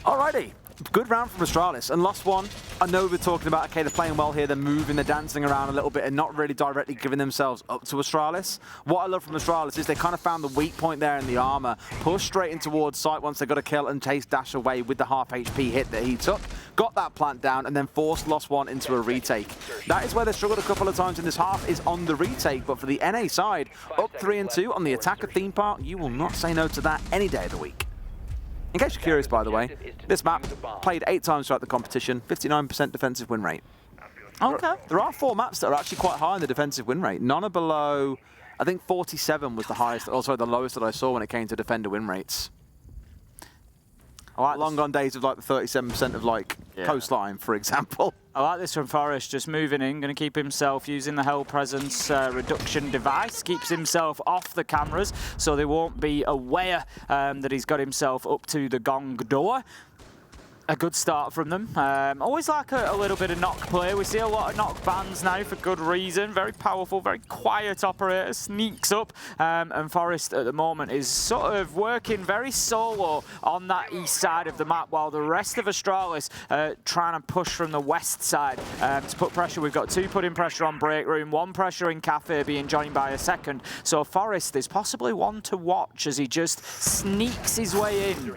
D: Alrighty, good round from Astralis. And Lost One, I know we're talking about, okay, they're playing well here, they're moving, they're dancing around a little bit and not really directly giving themselves up to Astralis. What I love from Astralis is they kind of found the weak point there in the armor, pushed straight in towards site once they got a kill and chased Dash away with the half HP hit that he took, got that plant down and then forced Lost One into a retake. That is where they struggled a couple of times in this half, is on the retake, but for the NA side, up 3-2 on the attacker theme park, you will not say no to that any day of the week. In case you're curious, by the way, this map played 8 times throughout the competition, 59% defensive win rate.
E: Okay.
D: There are 4 maps that are actually quite high in the defensive win rate. None are below, I think 47 was the highest, also the lowest that I saw when it came to defender win rates. I like long gone days of like the 37% of like coastline, for example.
E: I like this from Forrest, just moving in, going to keep himself using the Hell Presence reduction device, keeps himself off the cameras so they won't be aware that he's got himself up to the gong door. A good start from them. Always like a little bit of knock play. We see a lot of knock bans now for good reason. Very powerful, very quiet operator. Sneaks up. And Forrest at the moment is sort of working very solo on that east side of the map while the rest of Astralis trying to push from the west side to put pressure. We've got 2 putting pressure on Break Room, 1 pressure in Cafe being joined by a second. So Forrest is possibly one to watch as he just sneaks his way in.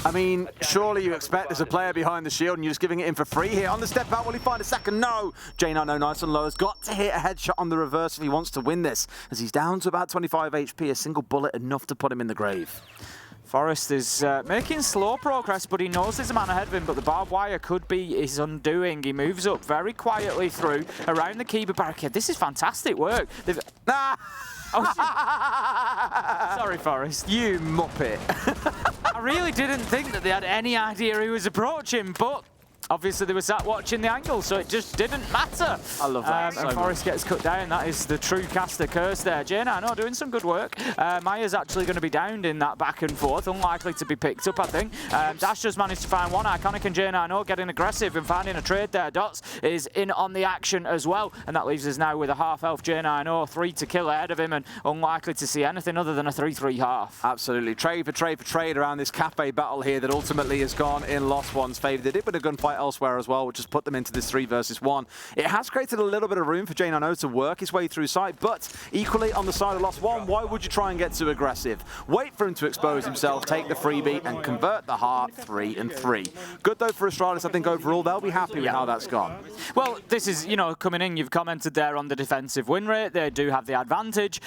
D: I mean, surely you expect there's a player behind the shield and you're just giving it in for free here. On the step out, will he find a second? No! J9O nice and low has got to hit a headshot on the reverse if he wants to win this, as he's down to about 25 HP, a single bullet enough to put him in the grave.
E: Forrest is making slow progress, but he knows there's a man ahead of him, but the barbed wire could be his undoing. He moves up very quietly through, around the Kiba barricade. This is fantastic work. They've... Oh, sorry, Forrest.
D: You muppet.
E: I really didn't think that they had any idea he was approaching, but obviously they were sat watching the angle, so it just didn't matter.
D: I love that so
E: and Forrest gets cut down. That is the true caster curse there. J9O doing some good work. Maya's actually going to be downed in that back and forth, unlikely to be picked up, I think. Dash just managed to find one. Iconic and J9O getting aggressive and finding a trade there. Dots is in on the action as well, and that leaves us now with a half-health J9O, 3 to kill ahead of him, and unlikely to see anything other than a 3-3 half.
D: Absolutely. Trade for trade for trade around this cafe battle here that ultimately has gone in Lost One's favour. They did win a gunfight elsewhere as well, which has put them into this 3 versus 1. It has created a little bit of room for J9O to work his way through sight, but equally on the side of Lost One, why would you try and get too aggressive? Wait for him to expose himself, take the freebie, and convert the heart 3-3. Good though for Astralis, I think overall they'll be happy with how that's gone.
E: Well, this is, you know, coming in, you've commented there on the defensive win rate. They do have the advantage,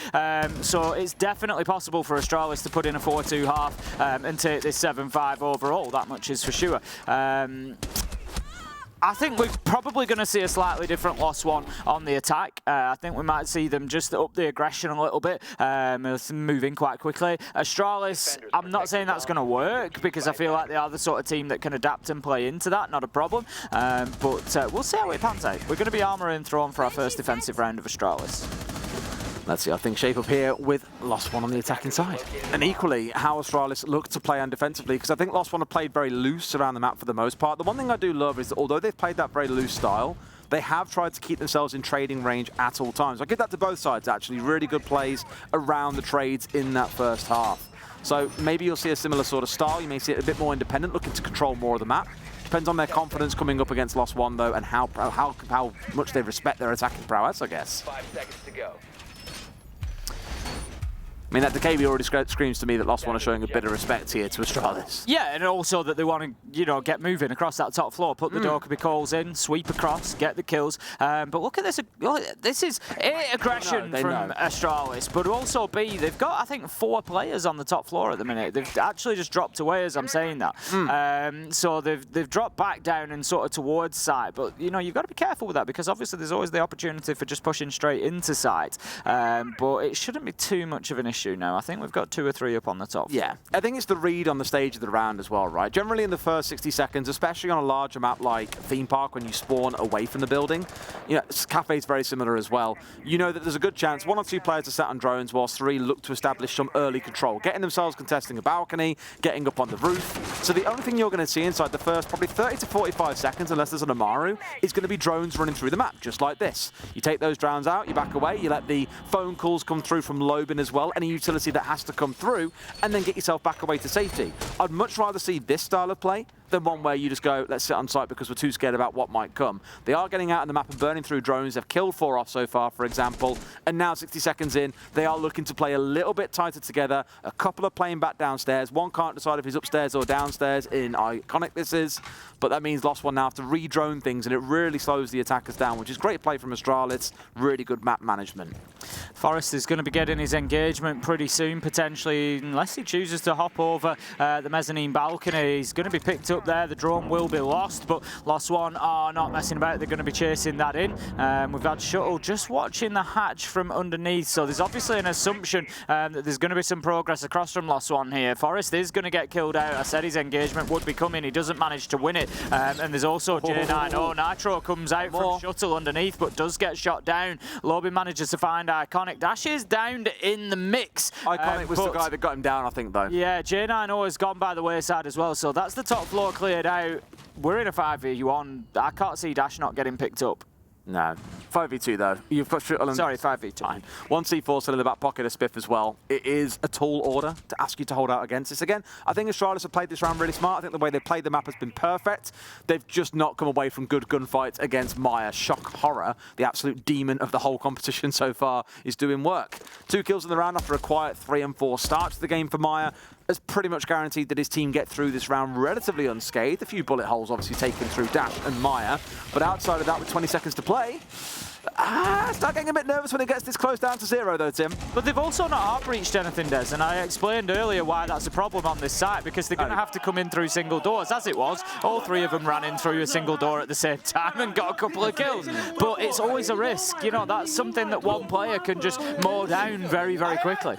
E: so it's definitely possible for Astralis to put in a 4-2 half and take this 7-5 overall. That much is for sure. I think we're probably going to see a slightly different Lost One on the attack. I think we might see them just up the aggression a little bit, moving quite quickly. Astralis, I'm not saying that's going to work because I feel like they are the sort of team that can adapt and play into that, not a problem. But we'll see how it pans out. We're going to be armor and thrown for our first defensive round of Astralis.
D: Let's see how things shape up here with Lost One on the attacking side. And equally, how Astralis look to play undefensively, because I think Lost One have played very loose around the map for the most part. The one thing I do love is that although they've played that very loose style, they have tried to keep themselves in trading range at all times. I give that to both sides, actually. Really good plays around the trades in that first half. So maybe you'll see a similar sort of style. You may see it a bit more independent, looking to control more of the map. Depends on their confidence coming up against Lost One, though, and how much they respect their attacking prowess, I guess.
F: 5 seconds to go.
D: I mean, that DKB already screams to me that Lost One are showing a bit of respect here to Astralis.
E: Yeah, and also that they want to, get moving across that top floor, put the Dokkaebi calls in, sweep across, get the kills. But look at this. This is A, aggression from Astralis, but also B, they've got, I think, 4 players on the top floor at the minute. They've actually just dropped away as I'm saying that. So they've dropped back down and sort of towards site. But, you've got to be careful with that because obviously there's always the opportunity for just pushing straight into site. But it shouldn't be too much of an issue now. I think we've got 2 or 3 up on the top.
D: Yeah, I think it's the read on the stage of the round as well, right? Generally in the first 60 seconds, especially on a larger map like Theme Park when you spawn away from the building, Cafe's very similar as well. You know that there's a good chance 1 or 2 players are sat on drones whilst 3 look to establish some early control, getting themselves contesting a balcony, getting up on the roof. So the only thing you're going to see inside the first probably 30 to 45 seconds, unless there's an Amaru, is going to be drones running through the map, just like this. You take those drones out, you back away, you let the phone calls come through from Lobin as well, any utility that has to come through, and then get yourself back away to safety. I'd much rather see this style of play than one where you just go, let's sit on site because we're too scared about what might come. They are getting out on the map and burning through drones. They've killed 4 off so far, for example, and now 60 seconds in, they are looking to play a little bit tighter together. A couple are playing back downstairs. One can't decide if he's upstairs or downstairs in Iconic this is, but that means Lost One now have to re-drone things, and it really slows the attackers down, which is great play from Astralis. Really good map management.
E: Forrest is going to be getting his engagement pretty soon, potentially, unless he chooses to hop over the mezzanine balcony. He's going to be picked up there. The drone will be lost, but Lost One are not messing about. They're going to be chasing that in. We've had Shuttle just watching the hatch from underneath, so there's obviously an assumption that there's going to be some progress across from Lost One here. Forrest is going to get killed out. I said his engagement would be coming. He doesn't manage to win it. And there's also J9. Nitro comes out from Shuttle underneath, but does get shot down. Lobby manages to find Iconic. Dashes down in the mix.
D: Iconic was the guy that got him down, I think, though.
E: Yeah, J9 has gone by the wayside as well, so that's the top floor cleared out. We're in a 5v1. I can't see Dash not getting picked up.
D: No. 5v2 though. You've got Shuttle.
E: Sorry, 5v2.
D: Fine. 1 C4 still in the back pocket of Spiff as well. It is a tall order to ask you to hold out against this again. I think Astralis have played this round really smart. I think the way they played the map has been perfect. They've just not come away from good gunfights against Maya. Shock Horror, the absolute demon of the whole competition so far, is doing work. 2 kills in the round after a quiet 3 and 4 start to the game for Maya. Has pretty much guaranteed that his team get through this round relatively unscathed. A few bullet holes obviously taken through Dash and Maya, but outside of that with 20 seconds to play, start getting a bit nervous when it gets this close down to 0 though, Tim.
E: But they've also not hard-breached anything, Des, and I explained earlier why that's a problem on this site, because they're going to have to come in through single doors. As it was, all 3 of them ran in through a single door at the same time and got a couple of kills. But it's always a risk. That's something that one player can just mow down very, very quickly.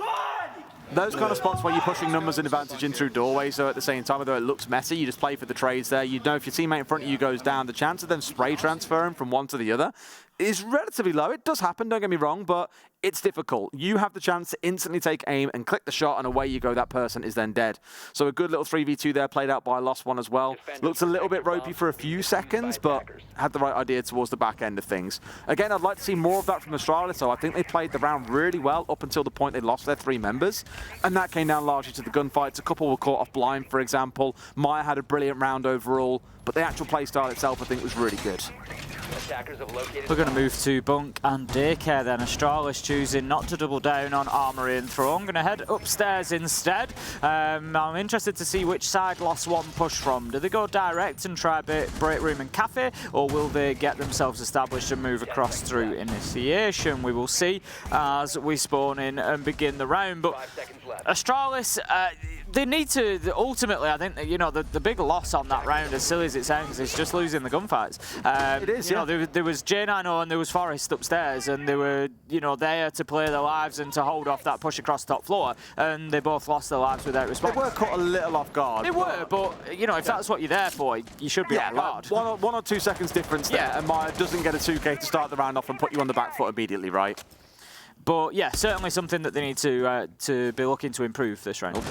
D: Those kind of spots where you're pushing numbers and advantage in through doorways, so at the same time, although it looks messy, you just play for the trades there. You know if your teammate in front of you goes down, the chance of them spray transferring from one to the other is relatively low. It does happen, don't get me wrong, but it's difficult. You have the chance to instantly take aim and click the shot, and away you go. That person is then dead. So a good little 3v2 there played out by Lost One as well. Looked a little bit ropey for a few seconds, but had the right idea towards the back end of things. Again, I'd like to see more of that from Astralis, so I think they played the round really well up until the point they lost their 3 members, and that came down largely to the gunfights. A couple were caught off blind, for example. Maya had a brilliant round overall, but the actual playstyle itself, I think, was really good.
E: We're going to move to Bunk and Daycare then. Astralis choosing not to double down on Armory and Throw. I'm going to head upstairs instead. I'm interested to see which side Lost One push from. Do they go direct and try Break Room and Cafe, or will they get themselves established and move across through Initiation? We will see as we spawn in and begin the round. But Astralis, they need to, ultimately, I think, the big loss on that round, as silly as it sounds, is just losing the gunfights.
D: It is, yeah.
E: There was J9 and there was Forrest upstairs, and they were, there to play their lives and to hold off that push across top floor, and they both lost their lives without response.
D: They were caught a little off guard.
E: They were, but, if that's what you're there for, you should be on guard.
D: One or 2 seconds difference there, and Maya doesn't get a 2K to start the round off and put you on the back foot immediately, right?
E: But, yeah, certainly something that they need to be looking to improve this round.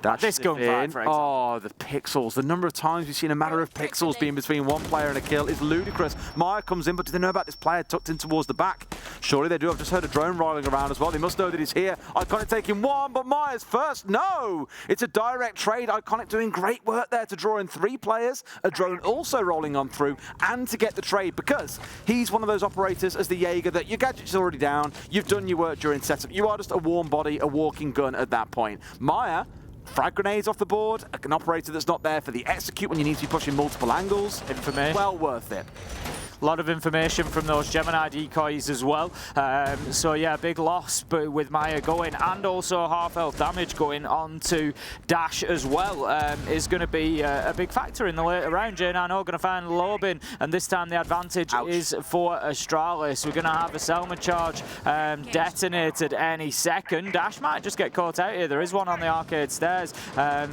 E: This gunfight, for example.
D: Oh, the pixels. The number of times we've seen a matter of pixels being between one player and a kill is ludicrous. Maya comes in, but do they know about this player tucked in towards the back? Surely they do. I've just heard a drone rolling around as well. They must know that he's here. Iconic taking one, but Maya's first. No! It's a direct trade. Iconic doing great work there to draw in 3 players. A drone also rolling on through, and to get the trade, because he's one of those operators as the Jaeger that your gadget's already down. You've done your work during setup. You are just a warm body, a walking gun at that point. Maya, frag grenades off the board, an operator that's not there for the execute when you need to be pushing multiple angles.
E: Information.
D: Well worth it.
E: A lot of information from those Gemini decoys as well. So yeah, big loss, but with Maya going, and also half health damage going on to Dash as well, is going to be a big factor in the later round. J9 going to find Lobin, and this time the advantage is for Astralis. We're going to have a Selma charge detonated any second. Dash might just get caught out here. There is one on the arcade stairs.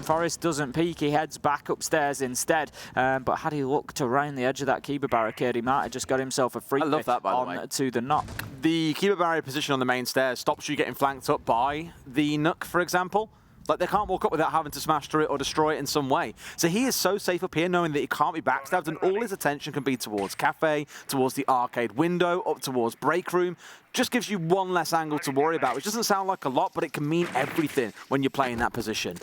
E: Forrest doesn't peek, he heads back upstairs instead. But had he looked around the edge of that Kiba barricade, he might have just got himself a free hit on to the knock.
D: The Kiba barrier position on the main stairs stops you getting flanked up by the Nook, for example. Like, they can't walk up without having to smash through it or destroy it in some way. So he is so safe up here knowing that he can't be backstabbed, and all his attention can be towards Cafe, towards the arcade window, up towards Break Room. Just gives you one less angle to worry about, which doesn't sound like a lot, but it can mean everything when you're playing that position.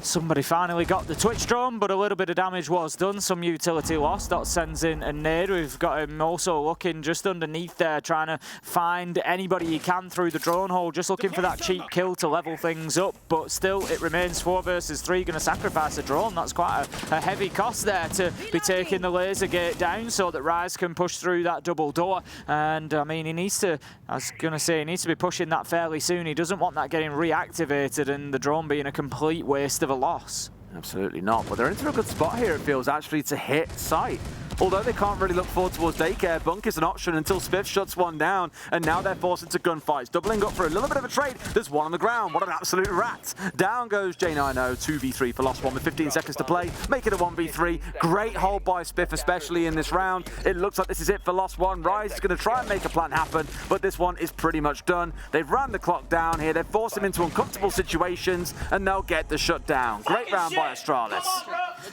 E: Somebody finally got the Twitch drone, but a little bit of damage was done. Some utility lost. That sends in a nade. We've got him also looking just underneath there, trying to find anybody he can through the drone hole, just looking for that cheap kill to level things up. But still, it remains 4 versus 3. Going to sacrifice a drone. That's quite a heavy cost there to be taking the laser gate down so that Rise can push through that double door. And I mean, he needs to, I was going to say, he needs to be pushing that fairly soon. He doesn't want that getting reactivated and the drone being a complete waste of a loss.
D: Absolutely not, but they're into a good spot here, it feels, actually, to hit site. Although they can't really look forward towards daycare, Bunk is an option until Spiff shuts one down, and now they're forced into gunfights. Doubling up for a little bit of a trade. There's one on the ground. What an absolute rat. Down goes J90, 2v3 for Lost One with 15 seconds to play. Make it a 1v3. Great hold by Spiff, especially in this round. It looks like this is it for Lost One. Rise is going to try and make a plan happen, but this one is pretty much done. They've ran the clock down here. They've forced him into uncomfortable situations, and they'll get the shutdown. Great round by Astralis.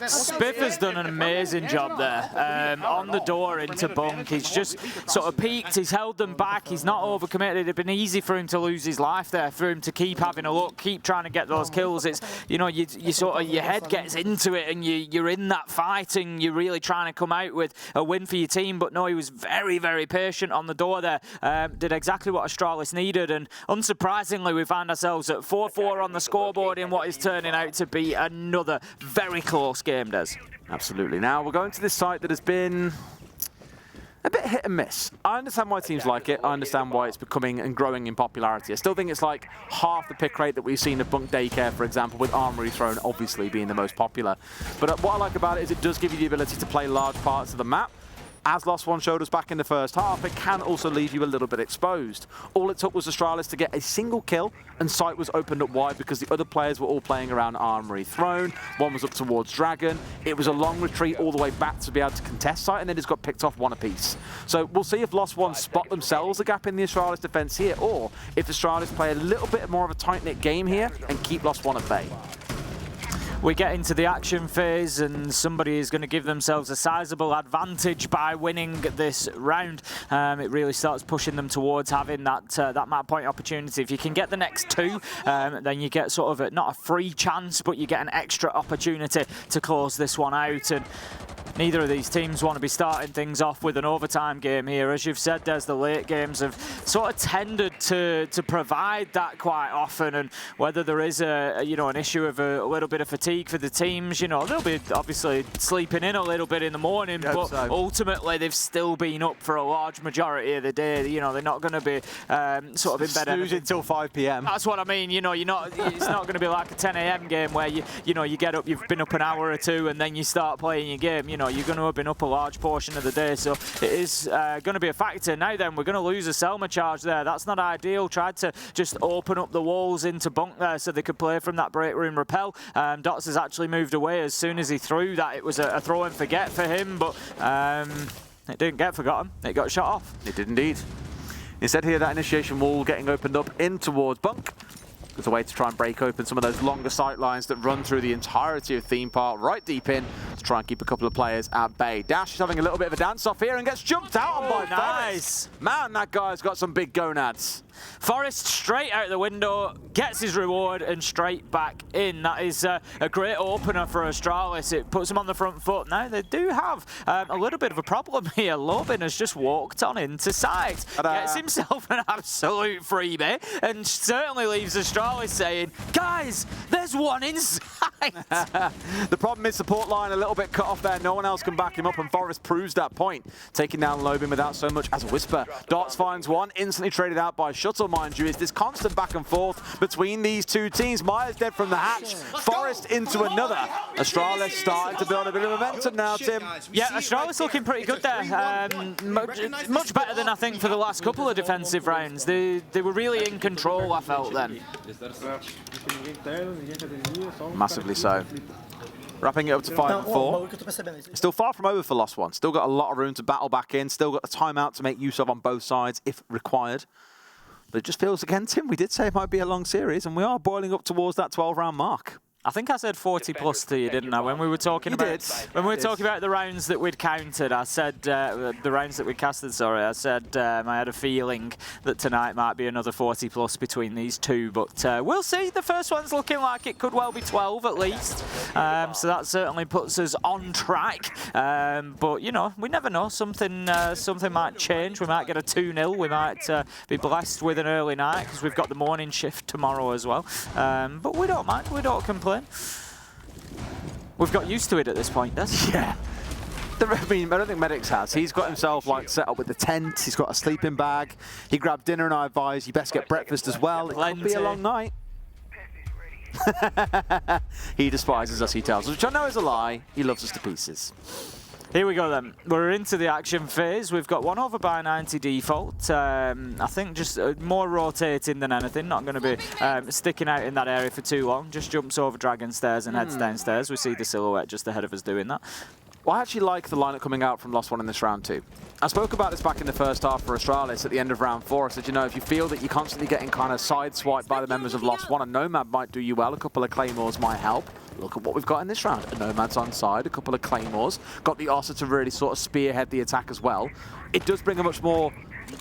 E: Spiff has done an amazing job there. On the door into Bunk, he's just sort of peeked, he's held them back, he's not overcommitted. It'd have been easy for him to lose his life there, for him to keep having a look, keep trying to get those kills. It's, you know, you sort of, your head gets into it and you're in that fight and you're really trying to come out with a win for your team. But no, he was very, very patient on the door there. Did exactly what Astralis needed, and unsurprisingly, we found ourselves at 4-4 on the scoreboard in what is turning out to be another very close game, Des.
D: Absolutely. Now, we're going to this site that has been a bit hit and miss. I understand why teams like it. I understand why it's becoming and growing in popularity. I still think it's like half the pick rate that we've seen of Bunk Daycare, for example, with Armory Throne obviously being the most popular. But what I like about it is it does give you the ability to play large parts of the map. As Lost One showed us back in the first half, it can also leave you a little bit exposed. All it took was Astralis to get a single kill, and site was opened up wide because the other players were all playing around Armory Throne. One was up towards Dragon. It was a long retreat all the way back to be able to contest site, and then it's got picked off one apiece. So we'll see if Lost One spot themselves a gap in the Astralis defense here, or if Astralis play a little bit more of a tight-knit game here and keep Lost One at bay.
E: We get into the action phase, and somebody is going to give themselves a sizable advantage by winning this round. It really starts pushing them towards having that map point opportunity. If you can get the next 2, then you get sort of not a free chance, but you get an extra opportunity to close this one out. And neither of these teams want to be starting things off with an overtime game here. As you've said, there's the late games have sort of tended to provide that quite often, and whether there is an issue of a little bit of fatigue for the teams, they'll be obviously sleeping in a little bit in the morning, but ultimately they've still been up for a large majority of the day. They're not going to be sort of in bed
D: until 5 p.m.
E: That's what I mean. You're not. It's not going to be like a 10 a.m. game where you get up, you've been up an hour or 2, and then you start playing your game. You're going to have been up a large portion of the day, so it is going to be a factor. Now then, we're going to lose a Selma charge there. That's not ideal. Tried to just open up the walls into Bunk there so they could play from that break room rappel. Dots has actually moved away as soon as he threw that. It was a throw and forget for him, but it didn't get forgotten. It got shot off.
D: It did indeed. Instead here, that initiation wall getting opened up in towards Bunk. It's a way to try and break open some of those longer sight lines that run through the entirety of Theme Park, right deep in, to try and keep a couple of players at bay. Dash is having a little bit of a dance-off here and gets jumped out on by
E: nice.
D: Forest. Man, that guy's got some big gonads.
E: Forest straight out the window, gets his reward and straight back in. That is a great opener for Astralis. It puts them on the front foot. Now they do have a little bit of a problem here. Lobin has just walked on into sight. Gets himself an absolute freebie and certainly leaves Astralis saying, guys, there's one inside.
D: The problem is support line a little bit cut off there. No one else can back him up, and Forest proves that point. Taking down Lobin without so much as a whisper. Dots finds one, instantly traded out by Shuttle, mind you. Is this constant back and forth between these two teams. Myers dead from the hatch. Forest into another. Astralis starting to build a bit of momentum now, Tim.
E: Yeah, Astralis looking pretty good there. Much better than I think for the last couple of defensive rounds. They were really in control, I felt then.
D: Massively so. Wrapping it up to 5-4. Still far from over for Lost One. Still got a lot of room to battle back in. Still got the timeout to make use of on both sides if required. But it just feels, again, Tim, we did say it might be a long series, and we are boiling up towards that 12-round mark.
E: I think I said 40 plus to you, didn't I? When we were talking about the rounds that we'd counted, I said the rounds that we casted. Sorry, I said I had a feeling that tonight might be another 40 plus between these two, but we'll see. The first one's looking like it could well be 12 at least, so that certainly puts us on track. But you know, we never know. Something might change. We might get a 2-0. We might be blessed with an early night because we've got the morning shift tomorrow as well. But we don't mind. We don't complain. We've got used to it at this point, Des.
D: Yeah. I mean, I don't think Medics has. He's got himself like set up with the tent. He's got a sleeping bag. He grabbed dinner, and I advise you best get breakfast as well. It could be a long night. He despises us, he tells us, which I know is a lie. He loves us to pieces.
E: Here we go then. We're into the action phase. We've got 1 over by 90 default. I think just more rotating than anything. Not going to be sticking out in that area for too long. Just jumps over Dragon Stairs and heads downstairs. We see the silhouette just ahead of us doing that.
D: Well, I actually like the lineup coming out from Lost One in this round too. I spoke about this back in the first half for Astralis at the end of round 4. I said, you know, if you feel that you're constantly getting kind of sideswiped by the members of Lost One, a Nomad might do you well. A couple of Claymores might help. Look at what we've got in this round. A Nomad's on side, a couple of Claymores. Got the Ossa to really sort of spearhead the attack as well. It does bring a much more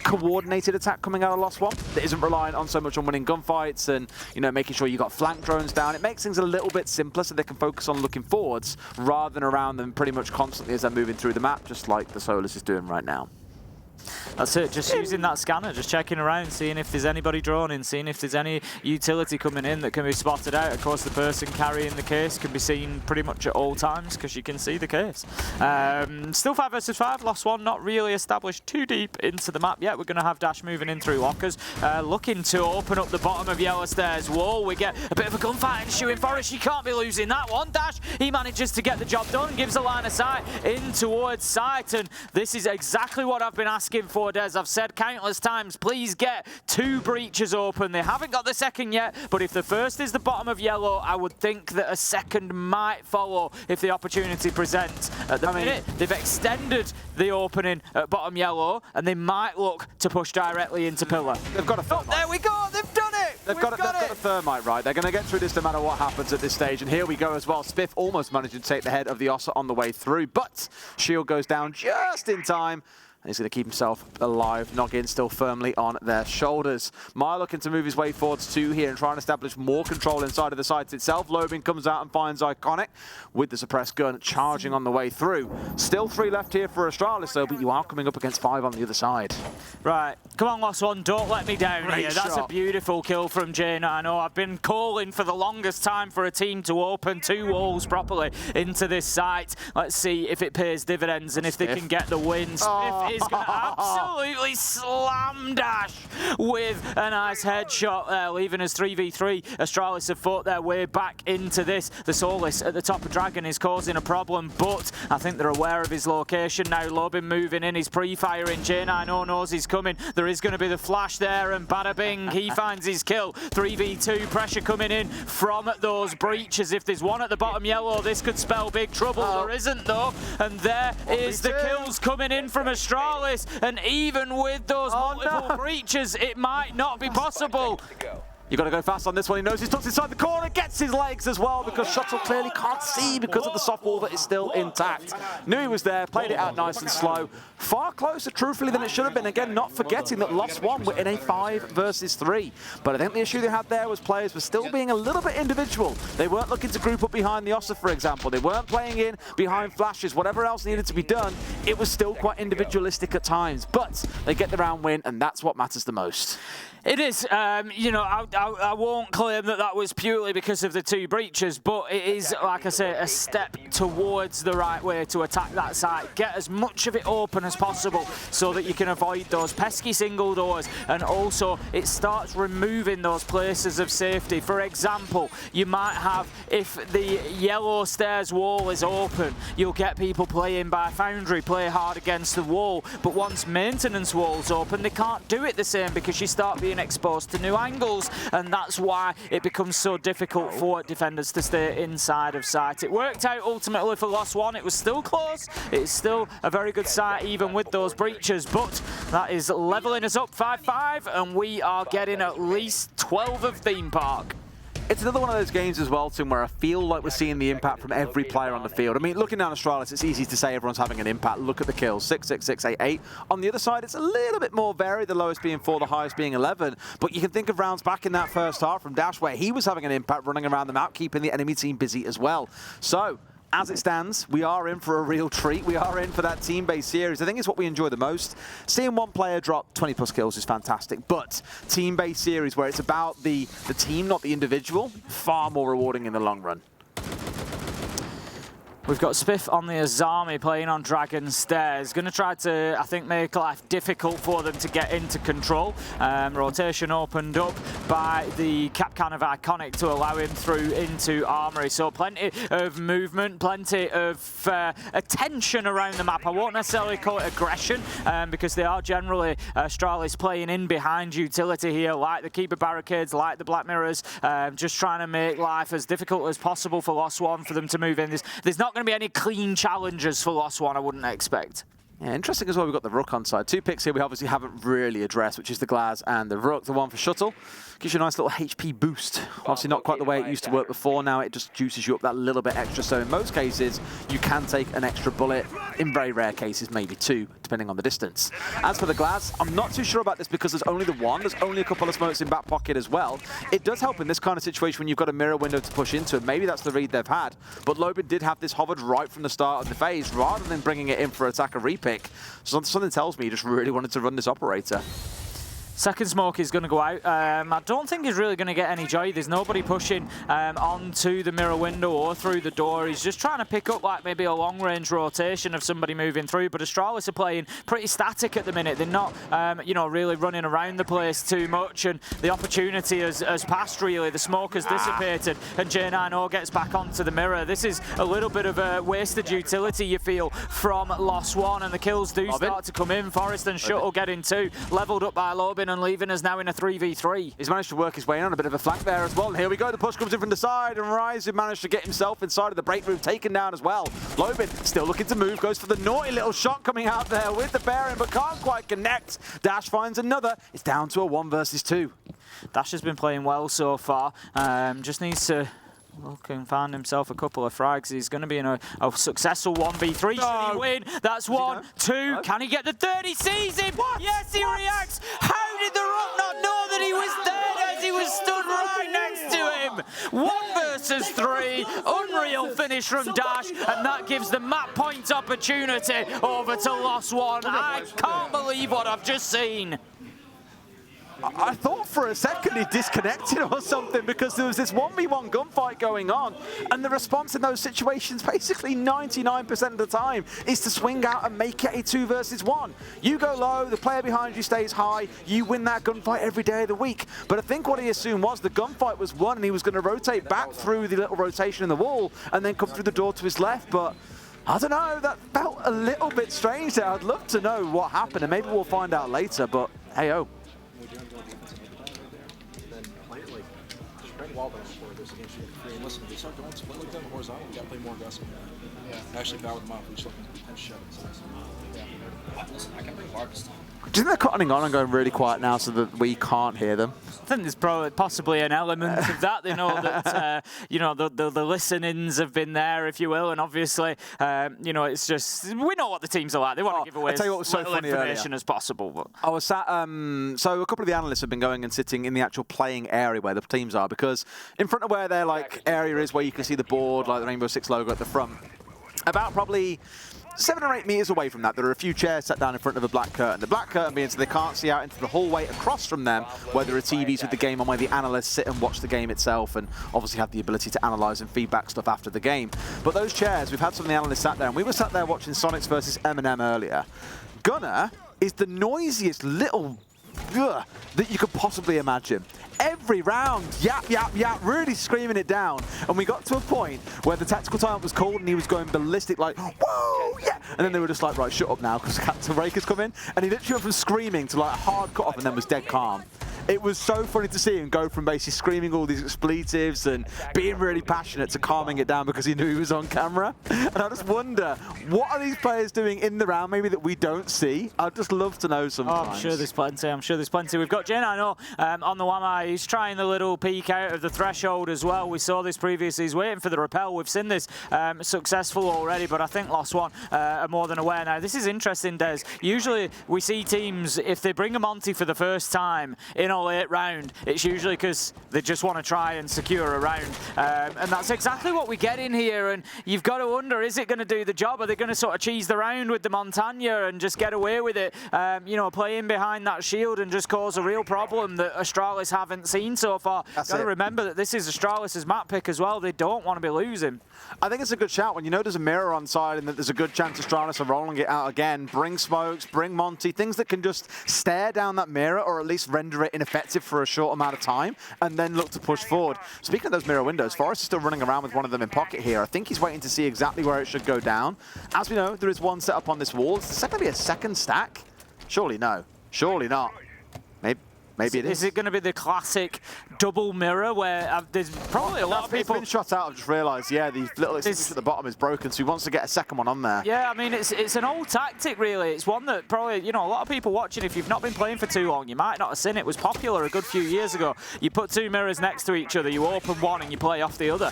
D: coordinated attack coming out of Lost One that isn't relying on so much on winning gunfights and, you know, making sure you got flank drones down. It makes things a little bit simpler so they can focus on looking forwards rather than around them pretty much constantly as they're moving through the map, just like the Solus is doing right now.
E: That's it, just using that scanner, just checking around, seeing if there's anybody droning, seeing if there's any utility coming in that can be spotted out. Of course, the person carrying the case can be seen pretty much at all times because you can see the case. Still 5 versus 5, Lost One, not really established too deep into the map yet. We're going to have Dash moving in through lockers, looking to open up the bottom of Yellow Stairs wall. We get a bit of a gunfight ensuing. Forest, you can't be losing that one. Dash, he manages to get the job done, gives a line of sight in towards sight, and this is exactly what I've been asking for, Des. I've said countless times, please get 2 breaches open. They haven't got the second yet, but if the first is the bottom of Yellow, I would think that a second might follow if the opportunity presents. At the minute, they've extended the opening at bottom Yellow, and they might look to push directly into Pillar.
D: They've got a thermite.
E: Oh, there we go, they've done it!
D: They've got a thermite, right? They're going to get through this no matter what happens at this stage, and here we go as well. Spiff almost managed to take the head of the Ossa on the way through, but shield goes down just in time. And he's going to keep himself alive. Noggin still firmly on their shoulders. Maya looking to move his way forwards 2 here and try and establish more control inside of the site itself. Lobin comes out and finds Iconic with the suppressed gun charging on the way through. Still 3 left here for Astralis though, but you are coming up against 5 on the other side.
E: Right, come on Lost One, don't let me down
D: Great
E: here.
D: shot.
E: That's a beautiful kill from Jaina. I know I've been calling for the longest time for a team to open 2 walls properly into this site. Let's see if it pays dividends and if they can get the win. Spiff is going to absolutely slam Dash with a nice headshot there, leaving us 3v3. Astralis have fought their way back into this. The Solus at the top of Dragon is causing a problem, but I think they're aware of his location now. Lobin moving in, he's pre-firing. J9 knows he's coming. There is going to be the flash there, and bada bing, he finds his kill. 3v2, pressure coming in from those breaches. If there's one at the bottom Yellow, this could spell big trouble. There isn't though, and there is the kills coming in from Astralis. And even with those multiple breaches, it might not be possible.
D: You got to go fast on this one. He knows he's tucked inside the corner, gets his legs as well because Shuttle clearly can't see because of the soft wall that is still intact. Knew he was there, played it out nice and slow. Far closer, truthfully, than it should have been. Again, not forgetting that Lost One were in a 5 versus 3. But I think the issue they had there was players were still being a little bit individual. They weren't looking to group up behind the Ossa, for example. They weren't playing in behind flashes. Whatever else needed to be done, it was still quite individualistic at times. But they get the round win, and that's what matters the most.
E: It is. You know, I won't claim that that was purely because of the 2 breaches, but it is, like I say, a step towards the right way to attack that site. Get as much of it open as possible so that you can avoid those pesky single doors, and also it starts removing those places of safety. For example, you might have, if the yellow stairs wall is open, you'll get people playing by Foundry, play hard against the wall, but once maintenance wall's open, they can't do it the same because you start being exposed to new angles, and that's why it becomes so difficult for defenders to stay inside of sight. It worked out ultimately for Lost One. It was still close. It's still a very good sight even with those breaches, but that is leveling us up 5-5, and we are getting at least 12 of Theme Park.
D: It's another one of those games as well, Tim, where I feel like we're seeing the impact from every player on the field. I mean, looking down Astralis, it's easy to say everyone's having an impact. Look at the kills, 6, 6, 6, 8, 8. On the other side, it's a little bit more varied, the lowest being 4, the highest being 11. But you can think of rounds back in that first half from Dash where he was having an impact running around the map, keeping the enemy team busy as well. So, as it stands, we are in for a real treat. We are in for that team-based series. I think it's what we enjoy the most. Seeing one player drop 20+ kills is fantastic, but team-based series where it's about the team, not the individual, far more rewarding in the long run.
E: We've got Spiff on the Azami playing on Dragon Stairs. Going to try to, I think, make life difficult for them to get into control. Rotation opened up by the Capcan of Iconic to allow him through into Armory. So plenty of movement, plenty of attention around the map. I won't necessarily call it aggression because they are generally Astralis playing in behind utility here, like the Keeper Barricades, like the Black Mirrors, just trying to make life as difficult as possible for Lost One for them to move in. There's not going to be any clean challenges for Lost One, I wouldn't expect.
D: Yeah, interesting as well, we've got the Rook on side. 2 picks here we obviously haven't really addressed, which is the Glaz and the Rook. The one for Shuttle gives you a nice little HP boost. Obviously not quite the way it used to work before. Now it just juices you up that little bit extra. So in most cases, you can take an extra bullet. In very rare cases, maybe 2, depending on the distance. As for the Glaz, I'm not too sure about this because there's only the one. There's only a couple of smokes in back pocket as well. It does help in this kind of situation when you've got a mirror window to push into. And maybe that's the read they've had. But Lobin did have this hovered right from the start of the phase rather than bringing it in for attacker repick. So something tells me he just really wanted to run this operator.
E: Second smoke is going to go out. I don't think he's really going to get any joy. There's nobody pushing onto the mirror window or through the door. He's just trying to pick up like maybe a long-range rotation of somebody moving through. But Astralis are playing pretty static at the minute. They're not, you know, really running around the place too much. And the opportunity has passed, really. The smoke has dissipated. And J9O gets back onto the mirror. This is a little bit of a wasted utility, you feel, from Lost One. And the kills do start to come in. Forest and Shuttle getting 2. Leveled up by Lobin and leaving us now in a 3v3.
D: He's managed to work his way in on a bit of a flank there as well. And here we go, the push comes in from the side, and Ryze managed to get himself inside of the break room, taken down as well. Lobin still looking to move, goes for the naughty little shot coming out there with the bearing, but can't quite connect. Dash finds another. It's down to a 1 versus 2.
E: Dash has been playing well so far. Just needs to look and find himself a couple of frags. He's going to be in a successful 1v3. Should he win? That's 1, 2. Can he get the 30? He sees him. What? Yes, he reacts. How did the Rook not know that he was there as he was stood right next to him? 1 versus 3. Unreal finish from Dash, and that gives the map point opportunity over to Lost One. I can't believe what I've just seen.
D: I thought for a second he disconnected or something because there was this 1v1 gunfight going on, and the response in those situations basically 99% of the time is to swing out and make it a 2 versus 1. You go low, the player behind you stays high, you win that gunfight every day of the week. But I think what he assumed was the gunfight was won and he was going to rotate back through the little rotation in the wall and then come through the door to his left, but I don't know, that felt a little bit strange there. I'd love to know what happened, and maybe we'll find out later, but hey-oh.
G: Listen, they start going split like that horizontal, we gotta play more aggressive. Yeah. Actually, power them up, we just looking at 10 shots. Yeah. Listen, I can bring Marcus down.
D: Do you think they're cutting on and going really quiet now so that we can't hear them?
E: I think there's probably possibly an element of that. They know that the listenings have been there, if you will, and obviously it's just we know what the teams are like. They want to give away as little information as possible. But.
D: I was sat. So a couple of the analysts have been going and sitting in the actual playing area where the teams are, because in front of where their area is, where you can see the board, like the Rainbow Six logo at the front, about probably 7 or 8 meters away from that, there are a few chairs set down in front of a black curtain. The black curtain being so they can't see out into the hallway across from them, where there are TVs with the game on, where the analysts sit and watch the game itself and obviously have the ability to analyze and feedback stuff after the game. But those chairs, we've had some of the analysts sat there, and we were sat there watching Sonics versus M&M earlier. Gunnar is the noisiest little that you could possibly imagine. Every round, yap, yap, yap, really screaming it down. And we got to a point where the tactical timeout was called and he was going ballistic, like, whoa, yeah. And then they were just like, right, shut up now, because Captain Raker's come in. And he literally went from screaming to like a hard cut off and then was dead calm. It was so funny to see him go from basically screaming all these expletives and being really passionate to calming it down because he knew he was on camera. And I just wonder, what are these players doing in the round maybe that we don't see? I'd just love to know sometimes.
E: Oh, I'm sure there's plenty. We've got Jane, I know, on the oNe. He's trying the little peek out of the threshold as well. We saw this previously. He's waiting for the rappel. We've seen this successful already, but I think Lost One are more than aware. Now, this is interesting, Des. Usually we see teams, if they bring a Monty for the first time in a late round, it's usually because they just want to try and secure a round. And that's exactly what we get in here. And you've got to wonder, is it going to do the job? Are they going to sort of cheese the round with the Montagna and just get away with it? Playing behind that shield and just cause a real problem that Astralis haven't seen so far. Got to remember that this is Astralis' map pick as well. They don't want to be losing.
D: I think it's a good shout when you know there's a mirror on side and that there's a good chance Astralis are rolling it out again. Bring smokes, bring Monty, things that can just stare down that mirror or at least render it ineffective for a short amount of time and then look to push forward. Speaking of those mirror windows, Forrest is still running around with one of them in pocket here. I think he's waiting to see exactly where it should go down. As we know, there is one set up on this wall. Is there going to be a second stack? Surely no. Surely not. Maybe it is.
E: Is it going to be the classic double mirror where there's probably a lot of people...
D: It's been shot out. I've just realised, yeah, the little extinguisher at the bottom is broken, so he wants to get a second one on there.
E: Yeah, I mean, it's an old tactic, really. It's one that probably, a lot of people watching, if you've not been playing for too long, you might not have seen it. It was popular a good few years ago. You put 2 mirrors next to each other, you open one and you play off the other.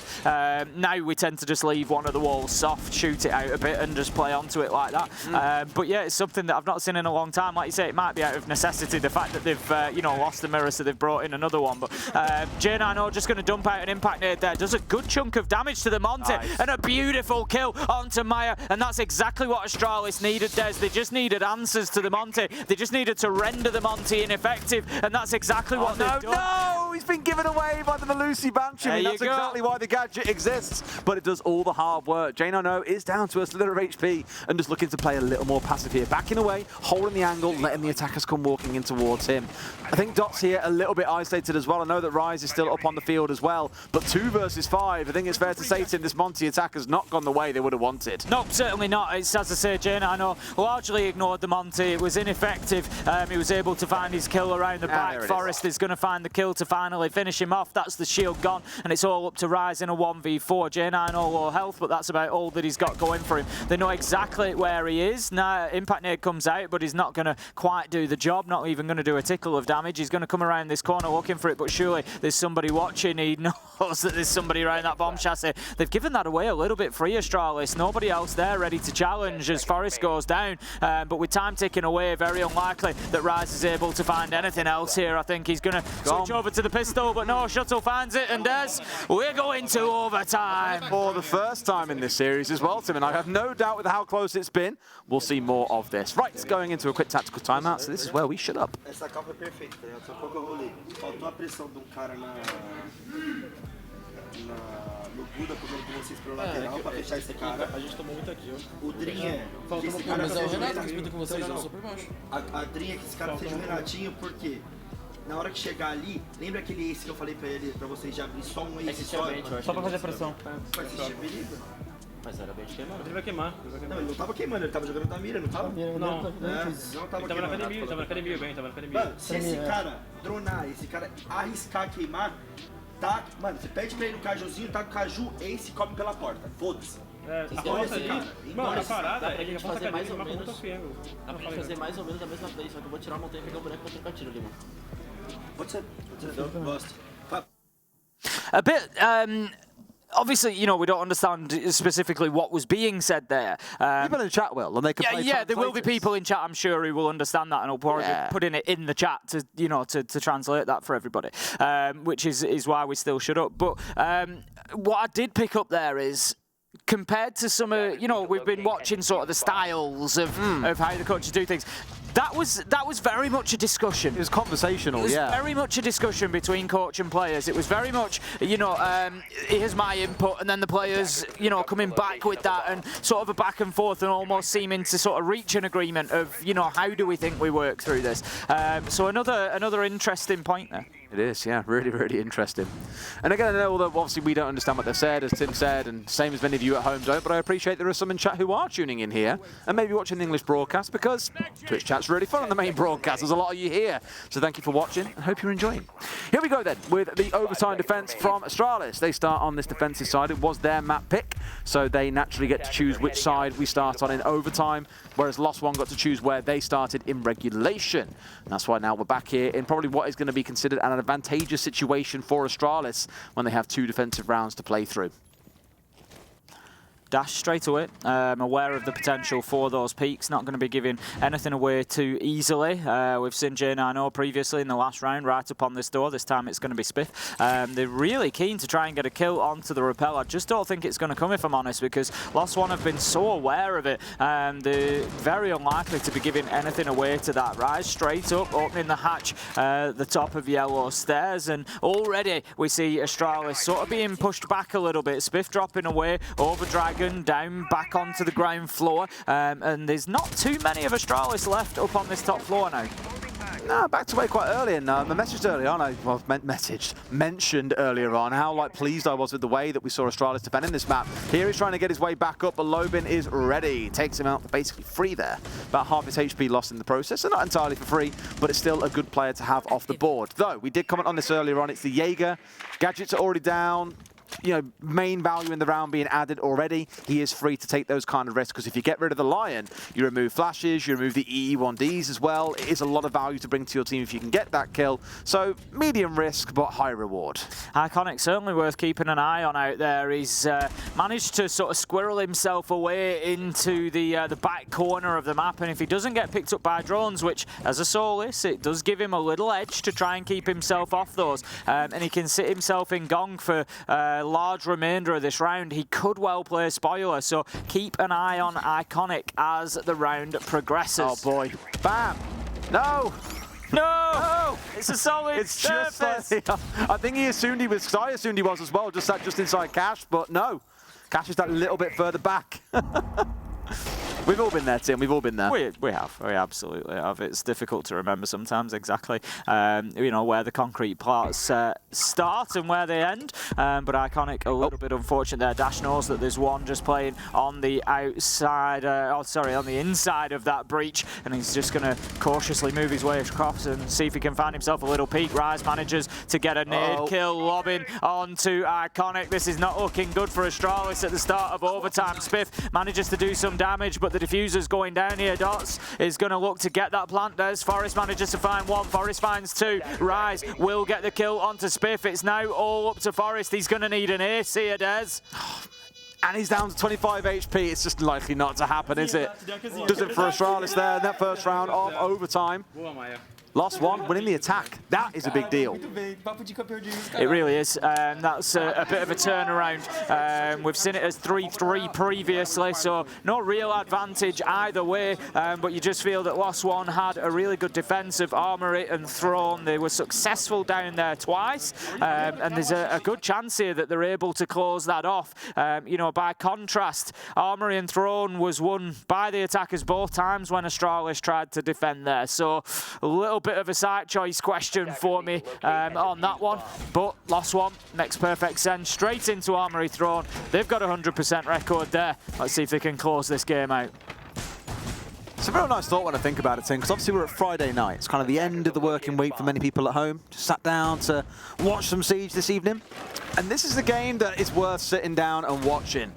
E: Now we tend to just leave one of the walls soft, shoot it out a bit and just play onto it like that. But yeah, it's something that I've not seen in a long time. Like you say, it might be out of necessity, the fact that they've, lost the mirror, so they've brought in another one. But Jane, I know, just going to dump out an impact nade there. Does a good chunk of damage to the Monty. Nice. And a beautiful kill onto Maya. And that's exactly what Astralis needed, Des. They just needed answers to the Monty. They just needed to render the Monty ineffective. And that's exactly what they've done.
D: No! He's been given away by the Malusi Banshee. And that's exactly why the gadget exists. But it does all the hard work. Jane, I know, is down to a slither of HP and just looking to play a little more passive here. Backing away, holding the angle, letting the attackers come walking in towards him. I think Dot's here a little bit isolated as well. I know that Rise is still up on the field as well, but 2 versus 5, I think it's fair to say, Tim, this Monty attack has not gone the way they would have wanted.
E: No, certainly not. It's, as I say, Jane, I know, largely ignored the Monty. It was ineffective. He was able to find his kill around the back. Forrest is going to find the kill to finally finish him off. That's the shield gone, and it's all up to Rise in a 1v4. Jane, I know, low health, but that's about all that he's got going for him. They know exactly where he is. Now, Impact Nade comes out, but he's not going to quite do the job, not even going to do a tickle of damage. He's going to come around this corner looking for it, but surely there's somebody watching. He knows that there's somebody around that bomb chassis. They've given that away a little bit free, Astralis. Nobody else there ready to challenge as Forrest goes down. But with time ticking away, very unlikely that Rise is able to find anything else here. I think he's going to switch over to the pistol, but no, Shuttle finds it, and we're going to overtime.
D: For the first time in this series as well, Tim, and I have no doubt with how close it's been, we'll see more of this. Right, it's going into a quick tactical timeout, so this is where we shut up.
H: Essa capa é perfeita, só pouco eu rolei. Faltou a pressão de cara no Buda comendo com vocês pelo lateral pra fechar esse cara.
G: A gente tomou muito aqui, ó.
H: O Drinha,
G: esse cara fez o Renatinho. Com vocês, super baixo.
H: A Drinha que esse cara fez o Renatinho, por quê? Na hora que chegar ali, lembra aquele ace que eu falei pra vocês de abrir só um ace
E: Só pra fazer pressão.
H: Vai assistir perigo?
I: Mas era bem de queimar.
G: Ele vai queimar.
H: Não, ele não tava queimando, ele tava jogando da mira, não tava?
G: Não,
H: não tava
G: ele tava na academia, tava na academia.
H: Mano, se esse cara dronar, esse cara arriscar queimar, tá? Mano, você pede pra ele no cajuzinho, tá com o caju, ace, come pela porta. Foda-se.
I: A parada é que a gente fazer mais ou menos. Dá pra gente fazer mais ou menos a mesma play, só que eu vou tirar a montanha e pegar o boneco pra trocar tiro ali, mano.
H: Pode ser. Gosto.
E: A bit, obviously, you know, we don't understand specifically what was being said there.
D: People in the chat will, and they can
E: Yeah, there will be people in chat, I'm sure, who will understand that and will probably put in it in the chat to, you know, to translate that for everybody, which is why we still shut up. But what I did pick up there is, compared to some of, you know, we've been watching sort of the styles of how the coaches do things. That was very much a discussion.
D: It was conversational,
E: It was very much a discussion between coach and players. It was very much, you know, here's my input, and then the players, you know, coming back with that, and sort of a back and forth, and almost seeming to sort of reach an agreement of, you know, how do we think we work through this? So another interesting point there.
D: It is, yeah, really, really interesting. And again, I know that obviously we don't understand what they've said, as Tim said, and same as many of you at home don't, but I appreciate there are some in chat who are tuning in here and maybe watching the English broadcast, because Twitch chat's really fun on the main broadcast. There's a lot of you here. So thank you for watching, and hope you're enjoying. Here we go then, with the overtime defense from Astralis. They start on this defensive side. It was their map pick, so they naturally get to choose which side we start on in overtime, whereas Lost One got to choose where they started in regulation. And that's why now we're back here in probably what is going to be considered an advantageous situation for Astralis when they have 2 defensive rounds to play through.
E: Dash straight away, aware of the potential for those peaks, not going to be giving anything away too easily. We've seen J9O previously in the last round, right up on this door. This time it's going to be Spiff. They're really keen to try and get a kill onto the rappel. I just don't think it's going to come, if I'm honest, because Lost One have been so aware of it. They're very unlikely to be giving anything away to that. Rise straight up, opening the hatch, the top of yellow stairs, and already we see Astralis sort of being pushed back a little bit. Spiff dropping away, over Dragon, down back onto the ground floor, and there's not too many of Astralis left up on this top floor now.
D: No, backed away quite early, and I mentioned earlier on how pleased I was with the way that we saw Astralis defending this map. Here he's trying to get his way back up, but Lobin is ready. Takes him out for basically free there. About half his HP lost in the process, so not entirely for free, but it's still a good player to have off the board. Though, we did comment on this earlier on, it's the Jaeger. Gadgets are already down. You know, main value in the round being added already. He is free to take those kind of risks, because if you get rid of the Lion, you remove flashes, you remove the EE1Ds as well. It is a lot of value to bring to your team if you can get that kill. So medium risk, but high reward.
E: Iconic, certainly worth keeping an eye on out there. He's managed to sort of squirrel himself away into the back corner of the map, and if he doesn't get picked up by drones, which as a soloist, it does give him a little edge to try and keep himself off those, and he can sit himself in gong for large remainder of this round. He could well play spoiler, so keep an eye on Iconic as the round progresses.
D: Oh boy. Bam! No!
E: No! It's a solid
D: surface.
E: surface.
D: I think he assumed he was, because I assumed he was as well, just inside Cash, but no. Cash is that little bit further back. We've all been there, Tim. We've all been there.
E: We have. We absolutely have. It's difficult to remember sometimes exactly, you know, where the concrete parts start and where they end. But Iconic, a little bit unfortunate there. Dash knows that there's one just playing on the outside, on the inside of that breach, and he's just going to cautiously move his way across and see if he can find himself a little peek. Rise manages to get a nade kill, lobbing onto Iconic. This is not looking good for Astralis at the start of overtime. Spiff manages to do some damage, but the diffuser's going down here. Dots is going to look to get that plant. There's Forest manages to find one. Forest finds two. Rise will get the kill onto Spiff. It's now all up to Forest. He's going to need an ace here, Des.
D: And he's down to 25 HP. It's just likely not to happen, is it? Does it for Astralis there in that first round of overtime. Lost One, winning the attack. That is a big deal.
E: It really is. That's a bit of a turnaround. We've seen it as 3-3 previously, so no real advantage either way. But you just feel that Lost One had a really good defense of Armory and Throne. They were successful down there twice. And there's a good chance here that they're able to close that off. You know, by contrast, Armory and Throne was won by the attackers both times when Astralis tried to defend there. So a little bit of a side choice question for me on that one, but Lost One makes perfect sense. Straight into Armory Throne. They've got a 100% record there. Let's see if they can close this game out.
D: It's a real nice thought when I think about it, Tim, because obviously we're at Friday night. It's kind of the end of the working week for many people at home. Just sat down to watch some Siege this evening. And this is a game that is worth sitting down and watching.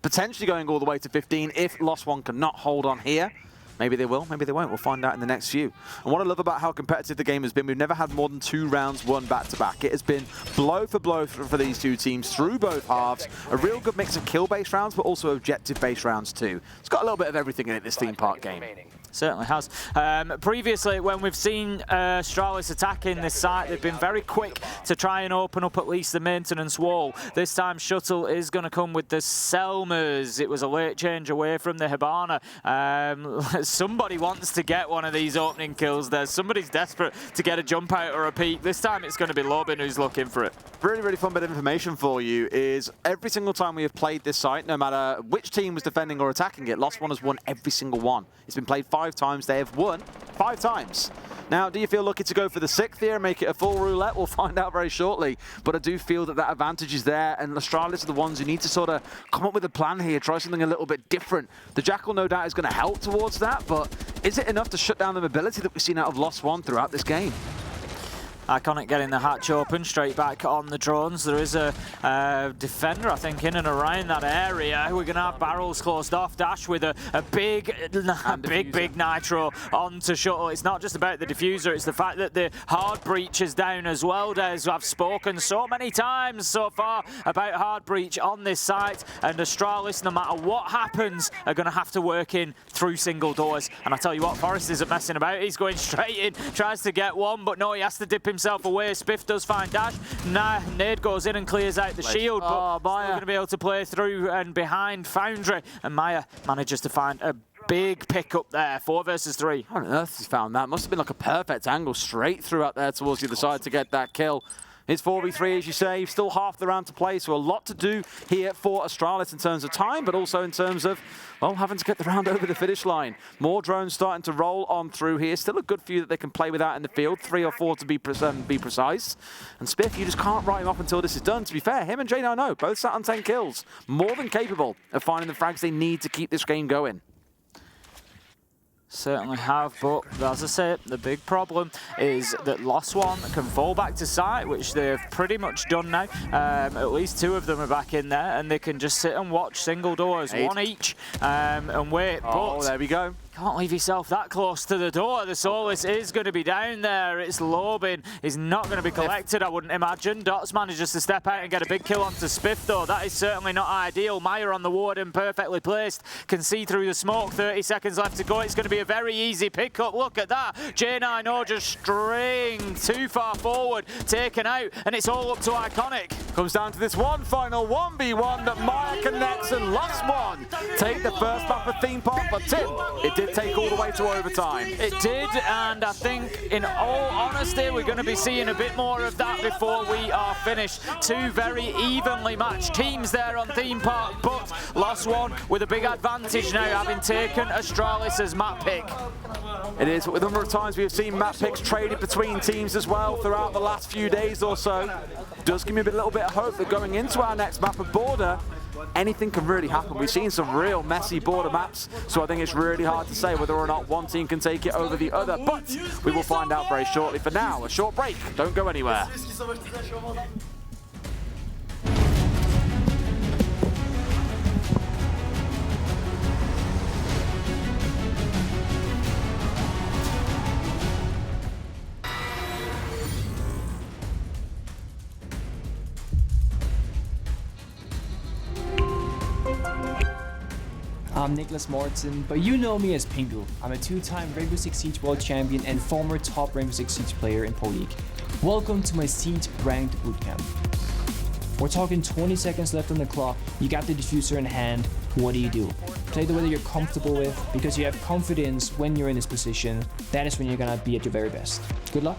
D: potentially going all the way to 15 if Lost One cannot hold on here. Maybe they will, maybe they won't. We'll find out in the next few. And what I love about how competitive the game has been, we've never had more than 2 rounds won back-to-back. It has been blow for blow for these two teams through both halves. A real good mix of kill-based rounds, but also objective-based rounds too. It's got a little bit of everything in it, this theme park game.
E: Certainly has. Previously, when we've seen Astralis attacking this site, they've been very quick to try and open up at least the maintenance wall. This time, Shuttle is going to come with the Selmers. It was a late change away from the Hibana. Somebody wants to get one of these opening kills there. Somebody's desperate to get a jump out or a peek. This time, it's going to be Lobin who's looking for it.
D: Really, really fun bit of information for you is every single time we have played this site, no matter which team was defending or attacking it, Lost One has won every single one. It's been played 5 times. They have won 5 times. Now, do you feel lucky to go for the 6th here and make it a full roulette? We'll find out very shortly. But I do feel that that advantage is there, and Astralis are the ones who need to sort of come up with a plan here, try something a little bit different. The Jackal, no doubt, is going to help towards that, but is it enough to shut down the mobility that we've seen out of Lost One throughout this game?
E: Iconic getting the hatch open, straight back on the drones. There is a defender, I think, in and around that area. We're going to have barrels closed off. Dash with a big nitro onto Shuttle. It's not just about the diffuser, it's the fact that the hard breach is down as well, Des. I've spoken so many times so far about hard breach on this site, and Astralis, no matter what happens, are going to have to work in through single doors. And I tell you what, Forrest isn't messing about. He's going straight in, tries to get one, but no, he has to dip himself away. Spiff does find Dash. Nade goes in and clears out the shield, but still going to be able to play through and behind Foundry. And Maya manages to find a big pickup there, 4 versus 3.
D: How on earth he found that? Must have been like a perfect angle straight through up there towards the other side to get that kill. It's 4v3, as you say, still half the round to play, so a lot to do here for Astralis in terms of time, but also in terms of, well, having to get the round over the finish line. More drones starting to roll on through here. Still a good few that they can play without in the field, 3 or 4 to be precise. And Spiff, you just can't write him off until this is done. To be fair, him and J9O both sat on 10 kills. More than capable of finding the frags they need to keep this game going.
E: Certainly have, but as I say, the big problem is that Lost One can fall back to site, which they've pretty much done now. At least 2 of them are back in there, and they can just sit and watch single doors, 1 each, and wait.
D: Oh, there we go.
E: Can't leave yourself that close to the door. The Solus is going to be down there. It's Lobin. He's not going to be collected, I wouldn't imagine. Dots manages to step out and get a big kill onto Spiff, though. That is certainly not ideal. Maya on the warden, perfectly placed. Can see through the smoke. 30 seconds left to go. It's going to be a very easy pickup. Look at that. J9O just straying too far forward. Taken out, and it's all up to Iconic.
D: Comes down to this one final 1v1 that Maya connects, and Lost One take the first map of Theme Park, but Tim, it did take all the way to overtime.
E: It did, and I think, in all honesty, we're going to be seeing a bit more of that before we are finished. 2 very evenly matched teams there on Theme Park, but Lost One with a big advantage now, having taken Astralis as map pick.
D: It is, with a number of times we have seen map picks traded between teams as well throughout the last few days or so. Does give me a little bit of hope that going into our next map of Border, anything can really happen. We've seen some real messy border maps, so I think it's really hard to say whether or not one team can take it over the other, but we will find out very shortly. For now, a short break. Don't go anywhere.
J: I'm Nicholas Mortensen, but you know me as Pingu. I'm a 2-time Rainbow Six Siege World Champion and former top Rainbow Six Siege player in Pro League. Welcome to my Siege Ranked Bootcamp. We're talking 20 seconds left on the clock, you got the diffuser in hand, what do? Play the way that you're comfortable with, because you have confidence when you're in this position. That is when you're gonna be at your very best. Good luck.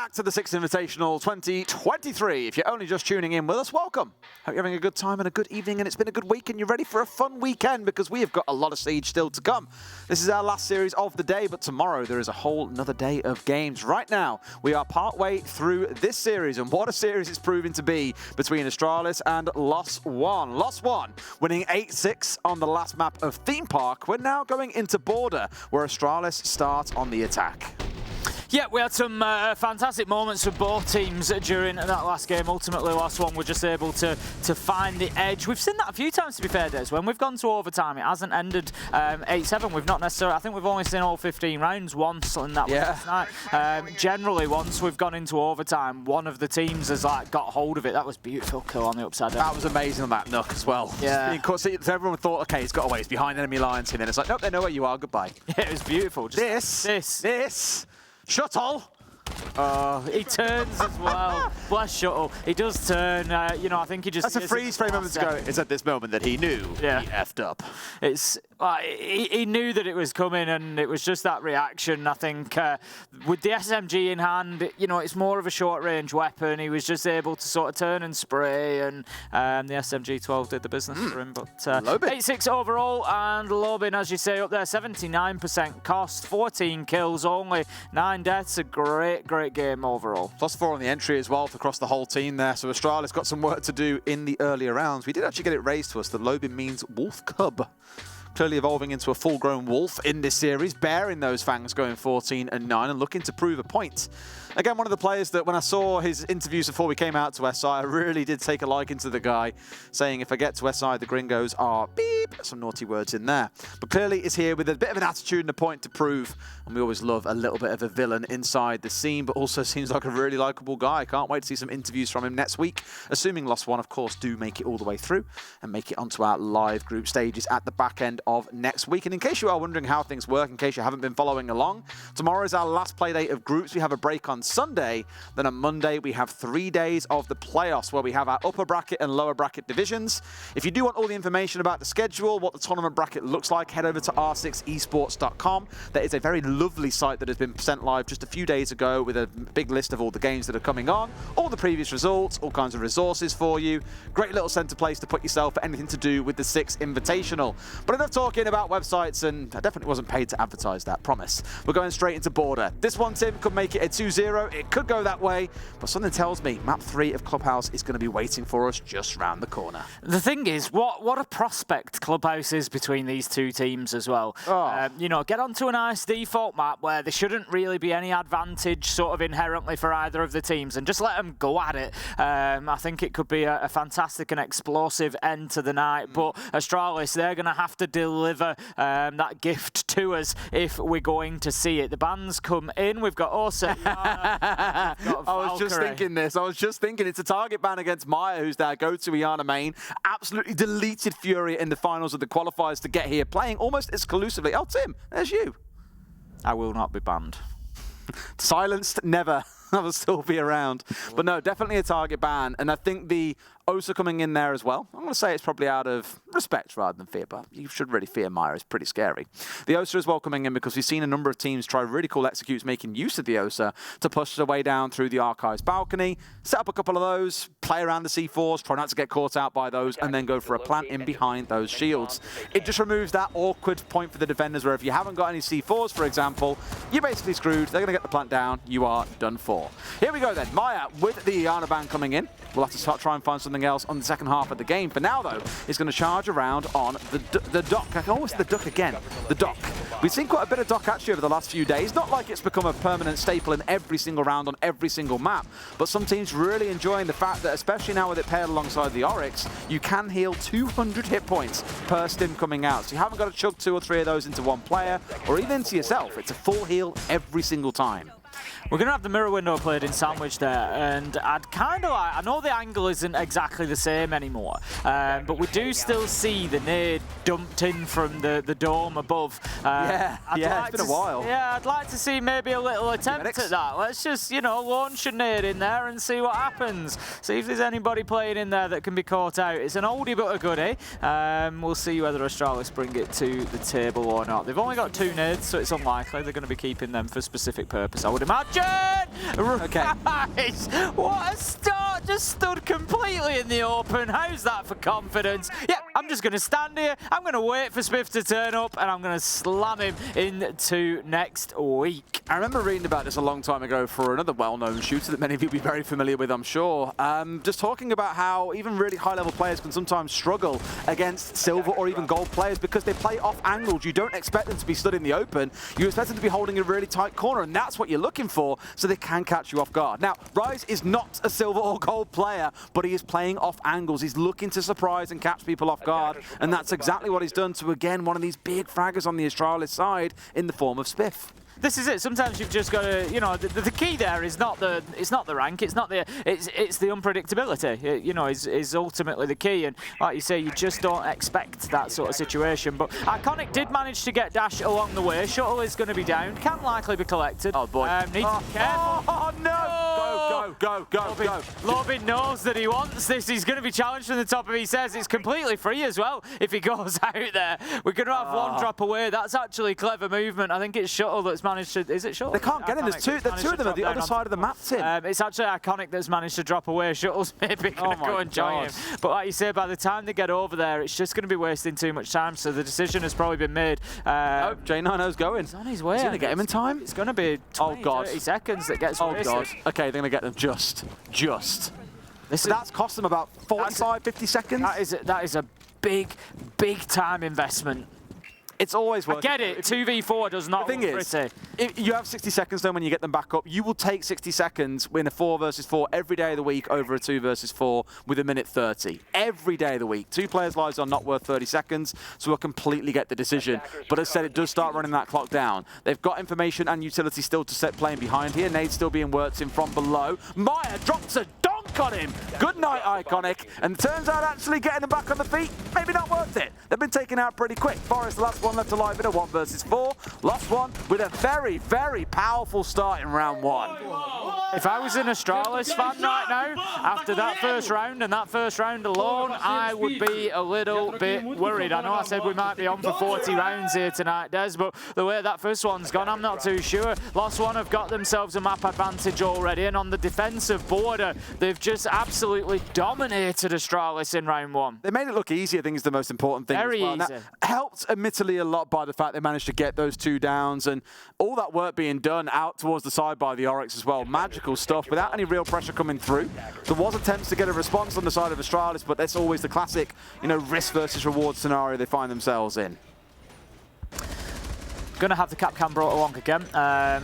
D: back to the Six Invitational 2023. If you're only just tuning in with us, welcome. Hope you're having a good time and a good evening, and it's been a good week, and you're ready for a fun weekend because we have got a lot of Siege still to come. This is our last series of the day, but tomorrow there is a whole another day of games. Right now, we are partway through this series, and what a series it's proving to be between Astralis and oNe. oNe winning 8-6 on the last map of Theme Park. We're now going into Border, where Astralis start on the attack.
E: Yeah, we had some fantastic moments for both teams during that last game. Ultimately, oNe were just able to find the edge. We've seen that a few times, to be fair, Des. When we've gone to overtime, it hasn't ended 8-7. We've not necessarily... I think we've only seen all 15 rounds once, and that was last night. Generally, once we've gone into overtime, one of the teams has got hold of it. That was beautiful kill on the upside down.
D: That was amazing on that Nook as well.
E: Yeah.
D: Because everyone thought, okay, he's got away. He's behind enemy lines. And then it's like, nope, they know where you are. Goodbye.
E: Yeah, it was beautiful. Just
D: This. Shuttle.
E: He turns as well. Bless Shuttle. He does turn. You know, I think he just...
D: That's a freeze frame moments ago. It's at this moment that he knew he effed up.
E: It's... he knew that it was coming, and it was just that reaction. I think with the SMG in hand, you know, it's more of a short-range weapon. He was just able to sort of turn and spray, and the SMG-12 did the business for him. But 8-6 overall, and Lobin, as you say, up there, 79% cost, 14 kills, only 9 deaths. A great game overall.
D: +4 on the entry as well across the whole team there. So Astralis got some work to do in the earlier rounds. We did actually get it raised to us that Lobin means wolf cub. Clearly evolving into a full-grown wolf in this series, bearing those fangs, going 14-9 and looking to prove a point. Again, one of the players that when I saw his interviews before we came out to SI, I really did take a liking to the guy, saying if I get to SI, the gringos are beep, some naughty words in there. But clearly is here with a bit of an attitude and a point to prove, and we always love a little bit of a villain inside the scene, but also seems like a really likeable guy. Can't wait to see some interviews from him next week, assuming oNe, of course, do make it all the way through and make it onto our live group stages at the back end of next week. And in case you are wondering how things work, in case you haven't been following along, tomorrow is our last play day of groups. We have a break on Sunday. Then on Monday, we have 3 days of the playoffs where we have our upper bracket and lower bracket divisions. If you do want all the information about the schedule, what the tournament bracket looks like, head over to r6esports.com. That is a very lovely site that has been sent live just a few days ago with a big list of all the games that are coming on, all the previous results, all kinds of resources for you. Great little center place to put yourself for anything to do with the Six Invitational. But enough talking about websites, and I definitely wasn't paid to advertise that, promise. We're going straight into Border. This one, Tim, could make it a 2-0. It could go that way, but something tells me map 3 of Clubhouse is going to be waiting for us just round the corner.
E: The thing is, what a prospect Clubhouse is between these two teams as well. You know, get onto a nice default map where there shouldn't really be any advantage sort of inherently for either of the teams, and just let them go at it. I think it could be a fantastic and explosive end to the night, but Astralis, they're going to have to deliver that gift to us if we're going to see it. The bans come in. We've got Osa.
D: I was just thinking this. I was just thinking it's a target ban against Maya, who's their go-to Iana main. Absolutely deleted Fury in the finals of the qualifiers to get here, playing almost exclusively. Oh, Tim, there's you.
E: I will not be banned.
D: Silenced, never. I will still be around. But no, definitely a target ban. And I think the Osa coming in there as well. I'm going to say it's probably out of respect rather than fear, but you should really fear Maya. It's pretty scary. The Osa as well coming in because we've seen a number of teams try really cool executes making use of the Osa to push their way down through the Archives balcony, set up a couple of those, play around the C4s, try not to get caught out by those, and then go for a plant in behind those shields. It just removes that awkward point for the defenders where if you haven't got any C4s, for example, you're basically screwed. They're going to get the plant down. You are done for. Here we go then. Maya with the Iana ban coming in. We'll have to try and find something else on the second half of the game. For now, though, he's going to charge around on the dock. Oh, it's the duck again. The dock. We've seen quite a bit of dock actually over the last few days. Not like it's become a permanent staple in every single round on every single map, but some teams really enjoying the fact that, especially now with it paired alongside the Oryx, you can heal 200 hit points per stim coming out. So you haven't got to chug 2 or 3 of those into one player, or even into yourself. It's a full heal every single time.
E: We're going to have the mirror window played in sandwich there, and I'd kind of like, I know the angle isn't exactly the same anymore, but we do still see the nade dumped in from the dome above.
D: It's been a while.
E: Yeah, I'd like to see maybe a little attempt at that. Let's just, you know, launch a nade in there and see what happens. See if there's anybody playing in there that can be caught out. It's an oldie but a goodie. We'll see whether Astralis bring it to the table or not. They've only got 2 nades, so it's unlikely they're going to be keeping them for specific purpose, I would imagine. Okay. Right. What a start. Just stood completely in the open. How's that for confidence? Yep, I'm just going to stand here. I'm going to wait for Spiff to turn up, and I'm going to slam him into next week.
D: I remember reading about this a long time ago for another well-known shooter that many of you will be very familiar with, I'm sure. Just talking about how even really high-level players can sometimes struggle against silver or even gold players because they play off angles. You don't expect them to be stood in the open. You expect them to be holding a really tight corner, and that's what you're looking for, so they can catch you off guard. Now, Rise is not a silver or gold player, but he is playing off angles. He's looking to surprise and catch people off guard, and that's exactly what he's done to, again, one of these big fraggers on the Astralis side in the form of Spiff.
E: This is it. Sometimes you've just got to, you know, the key there is not the rank, it's the unpredictability. You know, is ultimately the key. And like you say, you just don't expect that sort of situation. But Iconic did manage to get Dash along the way. Shuttle is going to be down, can likely be collected.
D: Oh boy!
E: Need to be careful.
D: Oh no! Go!
E: Lobin knows that he wants this. He's going to be challenged from the top of. He says it's completely free as well if he goes out there. We're going to have one drop away. That's actually clever movement. I think it's Shuttle that's managed to. Is it Shuttle?
D: They can't get him. There's two of them at the other side of the map, Tim.
E: It's actually Iconic that's managed to drop away. Shuttle's maybe going to go and join him. But like you say, by the time they get over there, it's just going to be wasting too much time. So the decision has probably been made.
D: Oh, J9O's going.
E: He's on his way.
D: He's going to get him in time.
E: It's going to be 20, 30 seconds that gets wasted.
D: Oh, God. Okay, they're going to get them just. That's cost them about 45, 50 seconds.
E: That is a big time investment.
D: It's always worth it.
E: I get it. 2v4 does not look pretty.
D: If you have 60 seconds then when you get them back up, you will take 60 seconds in a 4 versus 4 every day of the week over a 2 versus 4 with a minute 30. Every day of the week. 2 players' lives are not worth 30 seconds, so we'll completely get the decision. But as I said, it does start running that clock down. They've got information and utility still to set playing behind here. Nade's still being worked in from below. Maya drops a donk on him. Good night, Iconic. And turns out actually getting them back on the feet, maybe not worth it. They've been taken out pretty quick. Forest, the last one left alive in a 1 versus 4. Lost one with a very, very powerful start in round 1.
E: If I was an Astralis fan right now, after that first round and that first round alone, I would be a little bit worried. I know I said we might be on for 40 rounds here tonight, Des, but the way that first one's gone, I'm not too sure. Lost one have got themselves a map advantage already, and on the defensive border, they've just absolutely dominated Astralis in round 1.
D: They made it look easy, I think is the most important thing.
E: Very easy.
D: That helped admittedly a lot by the fact they managed to get those 2 downs and all that work being done out towards the side by the Oryx as well. Magical stuff without any real pressure coming through. There was attempts to get a response on the side of Astralis, but that's always the classic, you know, risk versus reward scenario they find themselves in.
E: Going to have the Capcan brought along again. I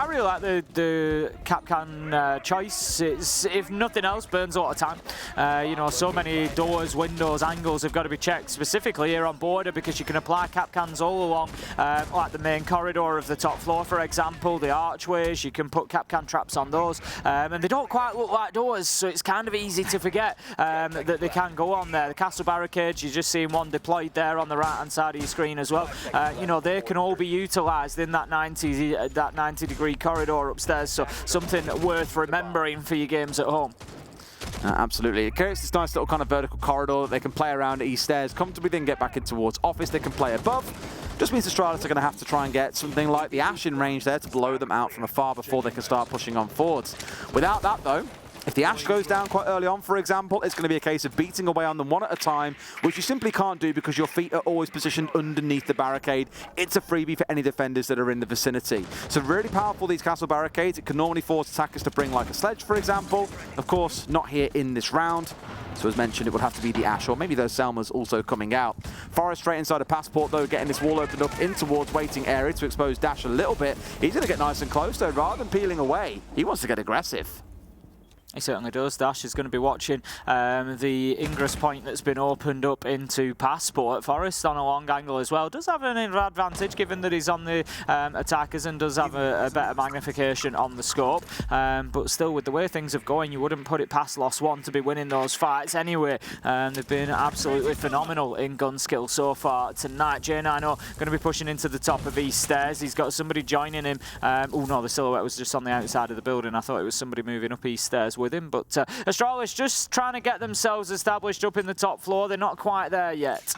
E: really like the Capcan choice. It's, if nothing else, burns a lot of time. You know, so many doors, windows, angles have got to be checked specifically here on border because you can apply Capcans all along, like the main corridor of the top floor, for example, the archways. You can put Capcan traps on those, and they don't quite look like doors, so it's kind of easy to forget that they can go on there. The castle barricades, you're just seeing one deployed there on the right-hand side of your screen as well. You know, they can all be utilised in that 90-degree corridor upstairs, so something worth remembering for your games at home.
D: Absolutely. It creates this nice little kind of vertical corridor that they can play around east stairs, comfortably then get back in towards office. They can play above. Just means Astralis are going to have to try and get something like the Ash in range there to blow them out from afar before they can start pushing on forwards. Without that, though, if the Ash goes down quite early on, for example, it's going to be a case of beating away on them one at a time, which you simply can't do because your feet are always positioned underneath the barricade. It's a freebie for any defenders that are in the vicinity. So really powerful, these castle barricades. It can normally force attackers to bring like a sledge, for example. Of course, not here in this round. So as mentioned, it would have to be the Ash, or maybe those Selmas also coming out. Forest straight inside a passport, though, getting this wall opened up in towards waiting area to expose Dash a little bit. He's going to get nice and close, though, rather than peeling away. He wants to get aggressive.
E: He certainly does. Dash is going to be watching the ingress point that's been opened up into Passport. Forest on a long angle as well. Does have an advantage given that he's on the attackers and does have a better magnification on the scope. But still, with the way things have going, you wouldn't put it past Lost One to be winning those fights anyway. They've been absolutely phenomenal in gun skill so far tonight. J9O going to be pushing into the top of East Stairs. He's got somebody joining him. Oh no, the silhouette was just on the outside of the building. I thought it was somebody moving up East Stairs with him, but Astralis just trying to get themselves established up in the top floor. They're not quite there yet.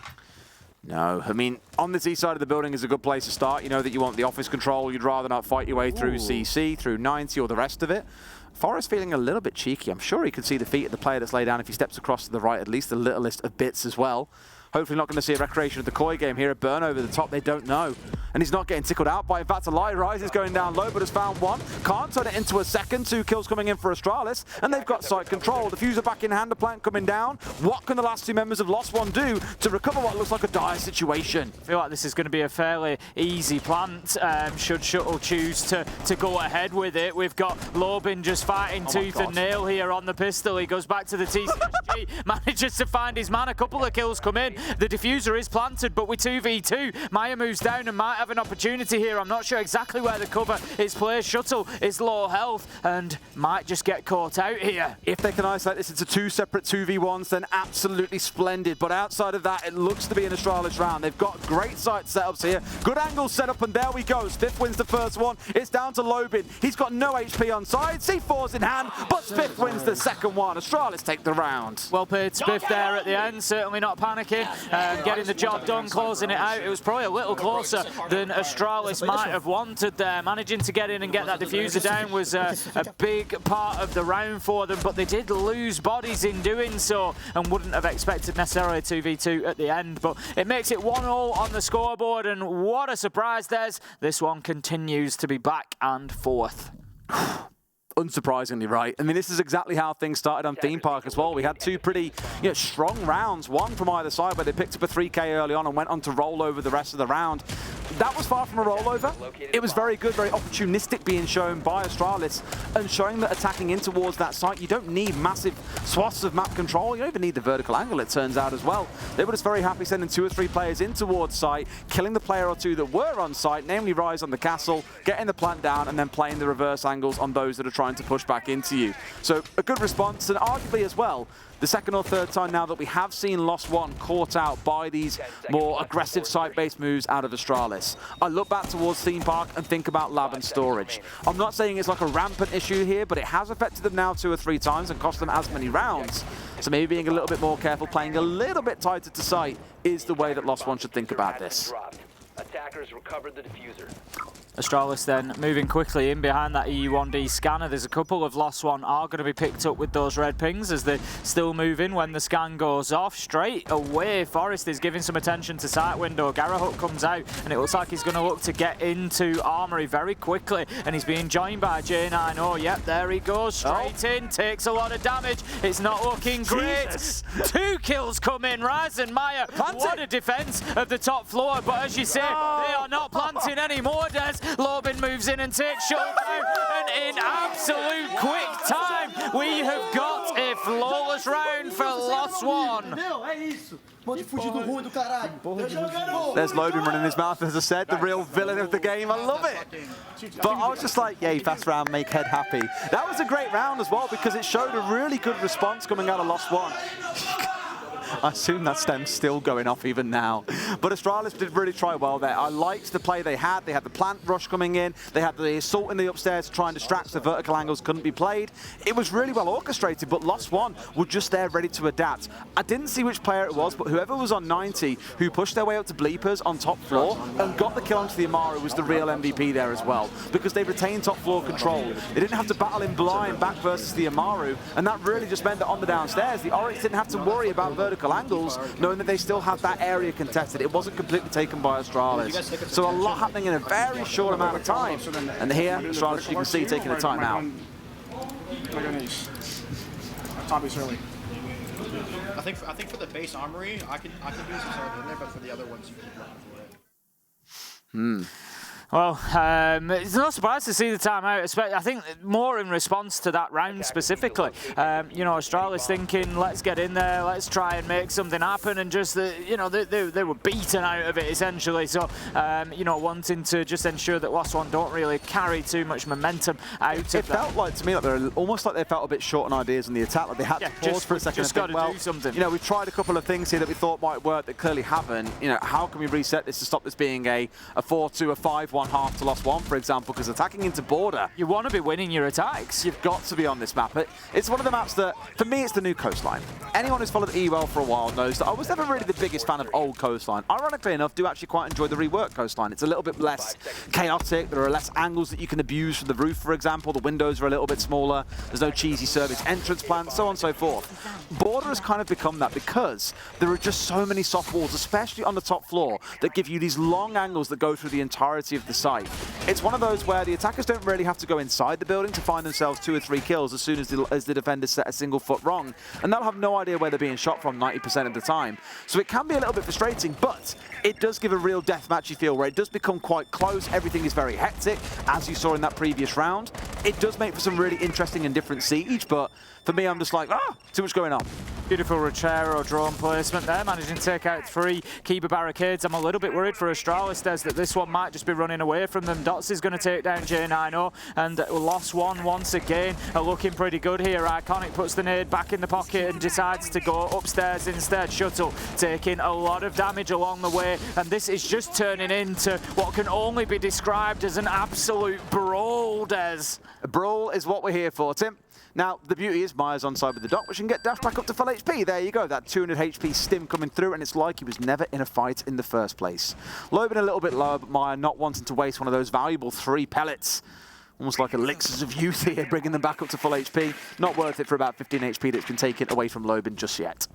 D: No, I mean, on this east side of the building is a good place to start. You know that you want the office control. You'd rather not fight your way through CC, through 90, or the rest of it. Forrest feeling a little bit cheeky. I'm sure he could see the feet of the player that's laid down if he steps across to the right, at least the littlest of bits as well. Hopefully not going to see a recreation of the Koi game here. A burn over the top, they don't know. And he's not getting tickled out by Vatalai. Rise is going down low, but has found one. Can't turn it into a second. 2 kills coming in for Astralis, and they've got site control. Diffuser back in hand, the plant coming down. What can the last 2 members of Lost One do to recover what looks like a dire situation?
E: I feel like this is going to be a fairly easy plant, should Shuttle choose to go ahead with it. We've got Lobin just fighting tooth and nail here on the pistol. He goes back to the TCSG, manages to find his man. A couple of kills come in. The diffuser is planted, but with 2v2, Maya moves down and might have an opportunity here. I'm not sure exactly where the cover is placed. Shuttle is low health and might just get caught out here.
D: If they can isolate this into 2 separate 2v1s, then absolutely splendid. But outside of that, it looks to be an Astralis round. They've got great site setups here. Good angles set up, and there we go. Spiff wins the first one. It's down to Lobin. He's got no HP on side. C4's in hand, but Spiff wins the second one. Astralis take the round.
E: Well played Spiff there at the end. Certainly not panicking. Getting the job done, closing it out. It was probably a little closer than Astralis might have wanted there. Managing to get in and get that diffuser down was a big part of the round for them, but they did lose bodies in doing so and wouldn't have expected necessarily 2v2 at the end. But it makes it 1-0 on the scoreboard, and what a surprise, Des. This one continues to be back and forth.
D: Unsurprisingly, right? I mean, this is exactly how things started on Theme Park as well. We had 2 pretty strong rounds, one from either side, where they picked up a 3K early on and went on to roll over the rest of the round. That was far from a rollover. It was very good, very opportunistic being shown by Astralis, and showing that attacking in towards that site, you don't need massive swaths of map control. You don't even need the vertical angle, it turns out, as well. They were just very happy sending 2 or 3 players in towards site, killing the player or 2 that were on site, namely Rise on the castle, getting the plant down, and then playing the reverse angles on those that are trying to push back into you. So a good response, and arguably as well, the second or third time now that we have seen Lost One caught out by these more aggressive site-based moves out of Astralis. I look back towards Theme Park and think about lab and storage. I'm not saying it's like a rampant issue here, but it has affected them now 2 or 3 times and cost them as many rounds. So maybe being a little bit more careful, playing a little bit tighter to site is the way that Lost One should think about this.
F: Attackers recovered the diffuser.
E: Astralis then moving quickly in behind that EU1D scanner. There's a couple of Lost One are going to be picked up with those red pings as they still move in when the scan goes off. Straight away, Forrest is giving some attention to site window. Garahut comes out and it looks like he's going to look to get into Armory very quickly, and he's being joined by J9O. Yep, there he goes, straight in, takes a lot of damage. It's not looking great. 2 kills come in, Rise and Maya. What a defense of the top floor, but as you say, they are not planting anymore, Des. Lobin moves in and takes Shuttle down, and in absolute quick time, we have got a flawless round for Lost One.
D: There's Lobin running his mouth, as I said, the real villain of the game. I love it. But I was just like, yay, fast round, make head happy. That was a great round as well, because it showed a really good response coming out of Lost One. I assume that stem's still going off even now. But Astralis did really try well there. I liked the play they had. They had the plant rush coming in. They had the assault in the upstairs to try and distract so vertical angles couldn't be played. It was really well orchestrated, but Lost One were just there ready to adapt. I didn't see which player it was, but whoever was on 90 who pushed their way up to Bleepers on top floor and got the kill onto the Amaru was the real MVP there as well, because they retained top floor control. They didn't have to battle in blind back versus the Amaru, and that really just meant that on the downstairs, the Oryx didn't have to worry about vertical angles, knowing that they still had that area contested. It wasn't completely taken by Astralis. So a lot happening in a very short amount of time. And here, Astralis, you can see, taking a timeout.
G: Early. I think for the base armory, I could use this all in there, but for the other ones, you keep running for it.
E: Well, it's no surprise to see the timeout. I think more in response to that round specifically. You know, Astralis thinking, let's get in there, let's try and make something happen, and just, you know, they were beaten out of it essentially. So, you know, wanting to just ensure that Lost One don't really carry too much momentum out of that.
D: It felt like, to me, like they're almost like they felt a bit short on ideas in the attack. Like they had to pause for a second and think, well,
E: do something.
D: You know, we've tried a couple of things here that we thought might work that clearly haven't. You know, how can we reset this to stop this being a 4-2, a 5-1? one half to Lost One, for example, because attacking into border,
E: you want to be winning your attacks.
D: You've got to be on this map. It's one of the maps that, for me, it's the new Coastline. Anyone who's followed EUL for a while knows that I was never really the biggest fan of old Coastline. Ironically enough, do actually quite enjoy the reworked Coastline. It's a little bit less chaotic. There are less angles that you can abuse from the roof, for example. The windows are a little bit smaller. There's no cheesy service entrance plan, so on and so forth. Border has kind of become that because there are just so many soft walls, especially on the top floor, that give you these long angles that go through the entirety of the site. It's one of those where the attackers don't really have to go inside the building to find themselves 2 or 3 kills as soon as the defenders set a single foot wrong, and they'll have no idea where they're being shot from 90% of the time. So it can be a little bit frustrating, but it does give a real deathmatchy feel where it does become quite close. Everything is very hectic, as you saw in that previous round. It does make for some really interesting and different siege, but for me, I'm just like, too much going on.
E: Beautiful Rachero drone placement there, managing to take out 3 keeper barricades. I'm a little bit worried for Astralis, Des, that this one might just be running away from them. Dots is going to take down J90, and Lost One once again are looking pretty good here. Iconic puts the nade back in the pocket and decides to go upstairs instead. Shuttle taking a lot of damage along the way, and this is just turning into what can only be described as an absolute brawl, Des.
D: A brawl is what we're here for, Tim. Now, the beauty is Maya's on side with the dock, which can get dashed back up to full HP. There you go, that 200 HP stim coming through, and it's like he was never in a fight in the first place. Loban a little bit lower, but Maya not wanting to waste one of those valuable 3 pellets. Almost like elixirs of youth here, bringing them back up to full HP. Not worth it for about 15 HP that's been taken away from Loban just yet.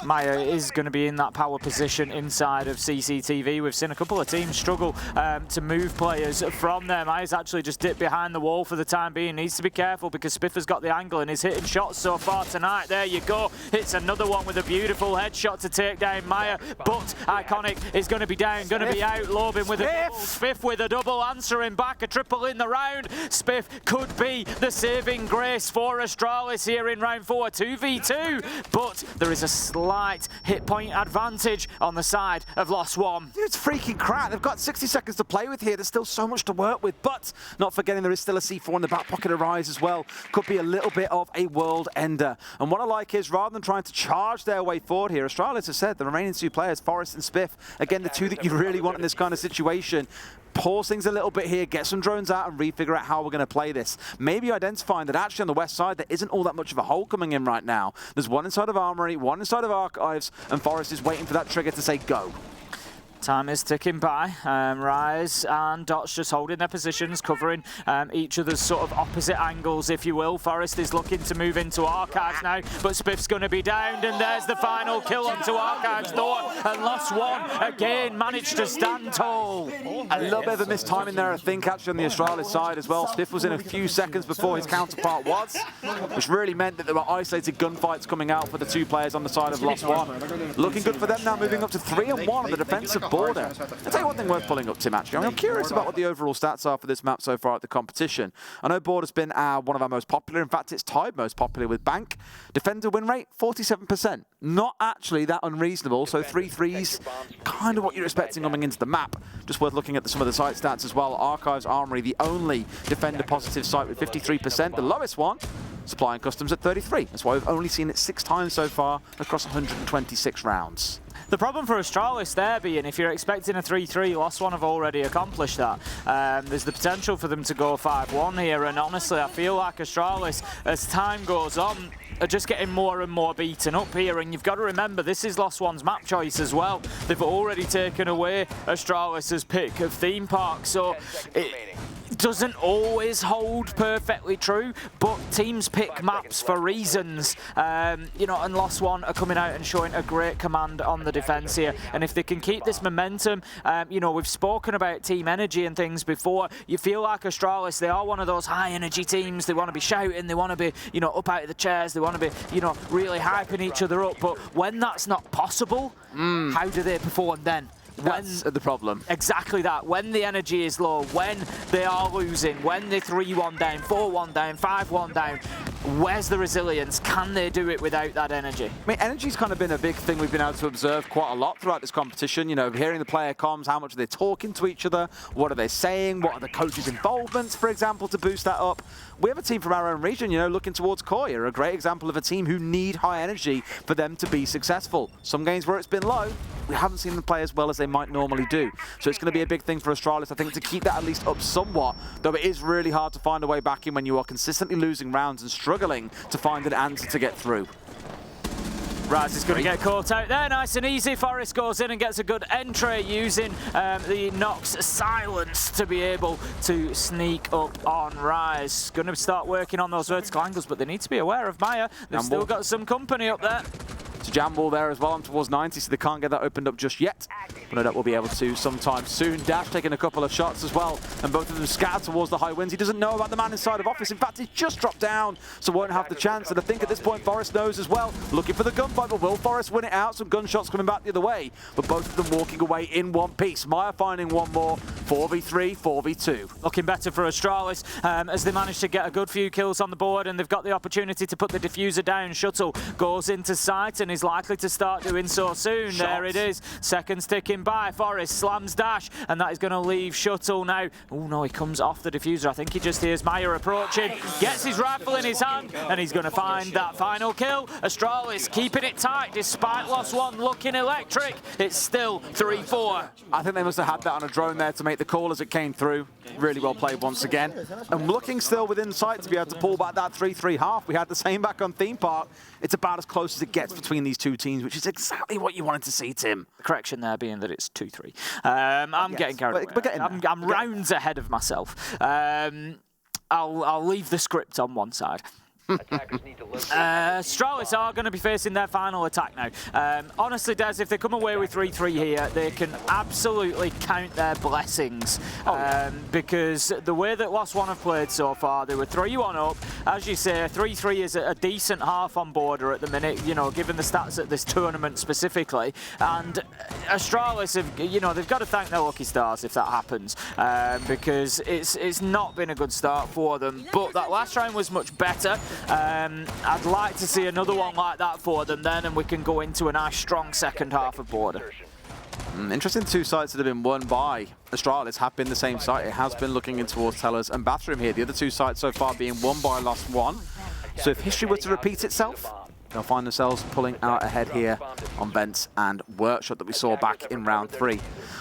E: Maya is going to be in that power position inside of CCTV. We've seen a couple of teams struggle to move players from there. Maya's actually just dipped behind the wall for the time being. Needs to be careful because Spiffer's got the angle and is hitting shots so far tonight. There you go. Hits another one with a beautiful headshot to take down Maya. But Iconic is going to be down, going to be out. Loban with a double. Spiff with a double, answering back. A triple in the round. Spiff could be the saving grace for Astralis here in round 4. 2v2. But there is a slight hit point advantage on the side of Lost One.
D: Dude, it's freaking crap. They've got 60 seconds to play with here. There's still so much to work with, but not forgetting there is still a C4 in the back pocket of Rise as well. Could be a little bit of a world ender. And what I like is, rather than trying to charge their way forward here, Astralis has said the remaining 2 players, Forest and Spiff, again, the 2 that you really want in this kind of situation, pause things a little bit here, get some drones out and refigure out how we're going to play this. Maybe identifying that actually on the west side there isn't all that much of a hole coming in right now. There's one inside of Armory, one inside of Archives, and Forest is waiting for that trigger to say go.
E: Time is ticking by. Rise and Dots just holding their positions, covering each other's sort of opposite angles, if you will. Forest is looking to move into Archives now, but Spiff's going to be downed, and there's the final kill onto Archives door, and Lost One again managed to stand tall.
D: A little bit of a mistiming there, I think, actually on the Astralis side as well. Spiff was in a few seconds before his counterpart was, which really meant that there were isolated gunfights coming out for the 2 players on the side of Lost One. Looking good for them now, moving up to 3-1 on the defensive border. I'll tell you one thing worth pulling up, Tim, actually. I'm curious about what the overall stats are for this map so far at the competition. I know border's been one of our most popular. In fact, it's tied most popular with Bank. Defender win rate, 47%. Not actually that unreasonable, so 3 threes, kind of what you're expecting coming into the map. Just worth looking at some of the site stats as well. Archives Armory, the only defender positive site with 53%. The lowest one, Supply and Customs at 33. That's why we've only seen it 6 times so far across 126 rounds.
E: The problem for Astralis there being, if you're expecting a 3-3, Lost One have already accomplished that. There's the potential for them to go 5-1 here, and honestly, I feel like Astralis, as time goes on, are just getting more and more beaten up here, and you've got to remember, this is Lost One's map choice as well. They've already taken away Astralis's pick of theme park, so it doesn't always hold perfectly true, but teams pick maps for reasons, you know, and Lost One are coming out and showing a great command on the defense here, and if they can keep this momentum, you know, we've spoken about team energy and things before. You feel like Astralis, they are one of those high energy teams. They want to be shouting, they want to be, you know, up out of the chairs, they want to be, you know, really hyping each other up, but when that's not possible, how do they perform then?
D: That's the problem.
E: Exactly that. When the energy is low, when they are losing, when they're 3-1 down, 4-1 down, 5-1 down, where's the resilience? Can they do it without that energy?
D: I mean, energy's kind of been a big thing we've been able to observe quite a lot throughout this competition. You know, hearing the player comms, how much are they talking to each other? What are they saying? What are the coaches' involvements, for example, to boost that up? we have a team from our own region, you know, looking towards Korea, a great example of a team who need high energy for them to be successful. Some games where it's been low, we haven't seen them play as well as they might normally do. So it's going to be a big thing for Astralis, I think, to keep that at least up somewhat, though it is really hard to find a way back in when you are consistently losing rounds and struggling to find an answer to get through.
E: Raz is going to get caught out there, nice and easy. Forest goes in and gets a good entry using the Nox silence to be able to sneak up on Rise. Going to start working on those vertical angles, but they need to be aware of Maya. They've still got some company up there.
D: It's a jam ball there as well. I'm towards 90, so they can't get that opened up just yet. But no doubt we'll be able to sometime soon. Dash taking a couple of shots as well, and both of them scatter towards the high winds. He doesn't know about the man inside of office. In fact, he's just dropped down, so won't have the chance. And I think at this point, Forest knows as well. Looking for the gunfight, but will Forest win it out? Some gunshots coming back the other way, but both of them walking away in one piece. Maya finding one more. 4v3, 4v2.
E: Looking better for Astralis as they managed to get a good few kills on the board, and they've got the opportunity to put the diffuser down. Shuttle goes into sight and is likely to start doing so soon.
D: Shots.
E: There it is. Seconds ticking by. Forest slams Dash, and that is going to leave Shuttle now. Oh no, he comes off the diffuser. I think he just hears Maya approaching. Gets his rifle in his hand, and he's going to find that final kill. Astralis keeping it tight despite loss one looking electric. It's still 3-4.
D: I think they must have had that on a drone there to make the call as it came through. Really well played once again. And looking still within sight to be able to pull back that 3-3 half. We had the same back on Theme Park. It's about as close as it gets between these two teams, which is exactly what you wanted to see, Tim.
E: The correction there being that it's 2-3. I'm getting carried away. I'm rounds ahead of myself. I'll leave the script on one side. Astralis are going to be facing their final attack now. Honestly, Des, if they come away with 3-3 here, they can absolutely count their blessings. Because the way that Lost One have played so far, they were 3-1 up. As you say, 3-3 is a decent half on border at the minute, you know, given the stats at this tournament specifically. And Astralis have, you know, they've got to thank their lucky stars if that happens. Because it's not been a good start for them. But that last round was much better. I'd like to see another one like that for them then, and we can go into a nice strong second half of border.
D: Interesting, two sites that have been won by Astralis have been the same site. It has been looking in towards Tellers and Bathroom here. The other two sites so far being won by Lost One. So if history were to repeat itself, they'll find themselves pulling out ahead here on Vents and Workshop that we saw back in round 3.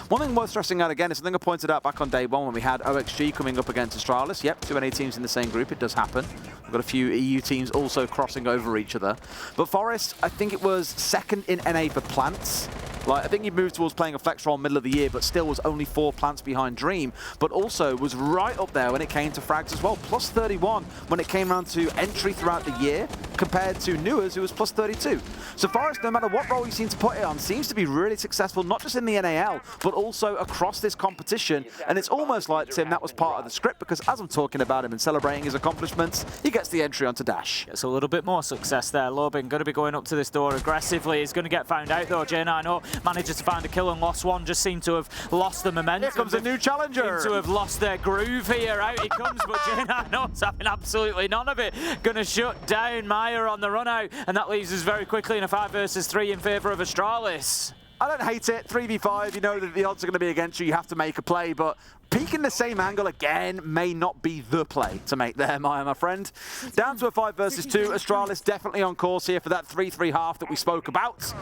D: One thing worth stressing out again is something I pointed out back on day 1 when we had OXG coming up against Astralis. Yep, 2 NA teams in the same group, it does happen. We've got a few EU teams also crossing over each other. But Forest, I think it was second in NA for plants. Like, I think he moved towards playing a flex role middle of the year, but still was only 4 plants behind Dream, but also was right up there when it came to frags as well. Plus 31 when it came around to entry throughout the year, compared to Newers, who was plus 32. So Forest, no matter what role you seem to put it on, seems to be really successful, not just in the NAL, but also across this competition. And it's almost like, Tim, that was part of the script, because as I'm talking about him and celebrating his accomplishments, he gets the entry onto Dash.
E: Gets a little bit more success there. Lobin going to be going up to this door aggressively. He's going to get found out though. J9 manages to find a kill, and Lost One just seem to have lost the momentum.
D: Here comes a new challenger.
E: Seem to have lost their groove here. Out he comes, but J9's having absolutely none of it. Going to shut down Maya on the run out, and that leaves us very quickly in a 5 versus 3 in favour of Astralis.
D: I don't hate it. 3v5, you know that the odds are going to be against you. You have to make a play, but peeking the same angle again may not be the play to make there, Maya, my friend. Down to a 5 versus 2. Astralis definitely on course here for that 3-3 half that we spoke about.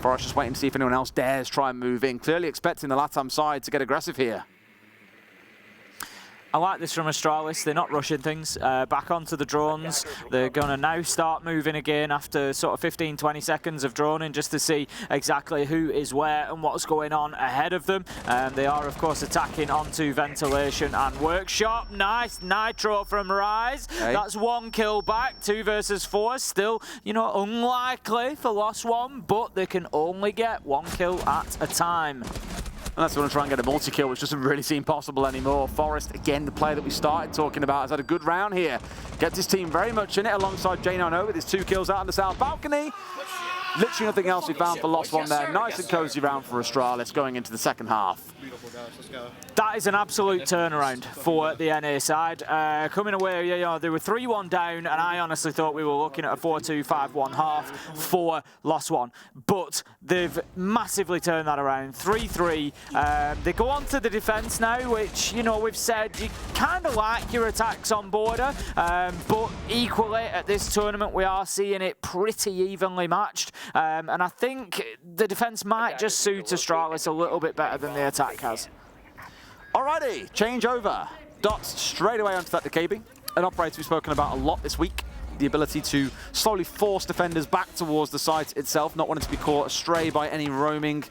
D: Forest just waiting to see if anyone else dares try and move in. Clearly expecting the LATAM side to get aggressive here.
E: I like this from Astralis. They're not rushing things. Back onto the drones. They're going to now start moving again after sort of 15-20 seconds of droning, just to see exactly who is where and what's going on ahead of them. They are, of course, attacking onto Ventilation and Workshop. Nice Nitro from Rise. Okay. That's 1 kill back. 2 versus 4. Still, you know, unlikely for Lost One, but they can only get 1 kill at a time.
D: And that's going to try and get a multi-kill, which doesn't really seem possible anymore. Forest, again, the player that we started talking about, has had a good round here. Gets his team very much in it alongside J9 with his 2 kills out on the south balcony. Literally nothing else we found for Lost One there. Nice and cozy round for Astralis going into the second half.
E: That is an absolute turnaround for the NA side. Coming away, you know, they were 3-1 down, and I honestly thought we were looking at a 4-2-5-1 half for Lost One. But they've massively turned that around. 3-3. They go on to the defence now, which, you know, we've said you kind of like your attacks on border, but equally at this tournament we are seeing it pretty evenly matched. And I think the defence might just suit Astralis a little bit better than the attack has.
D: Alrighty, change over. Dots straight away onto that DKB. An operator we've spoken about a lot this week. The ability to slowly force defenders back towards the site itself, not wanting to be caught astray by any roaming,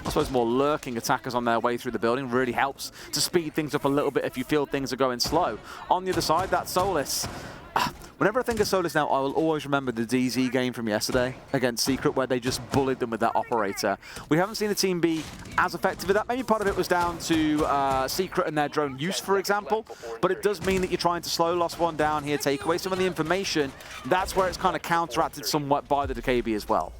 D: I suppose more lurking attackers on their way through the building. Really helps to speed things up a little bit if you feel things are going slow. On the other side, that's Solis. Whenever I think of Solis now, I will always remember the DZ game from yesterday against Secret, where they just bullied them with that operator. We haven't seen the team be as effective with that. Maybe part of it was down to Secret and their drone use, for example, but it does mean that you're trying to slow Lost One down here, take away some of the information. That's where it's kind of counteracted somewhat by the DKB as well.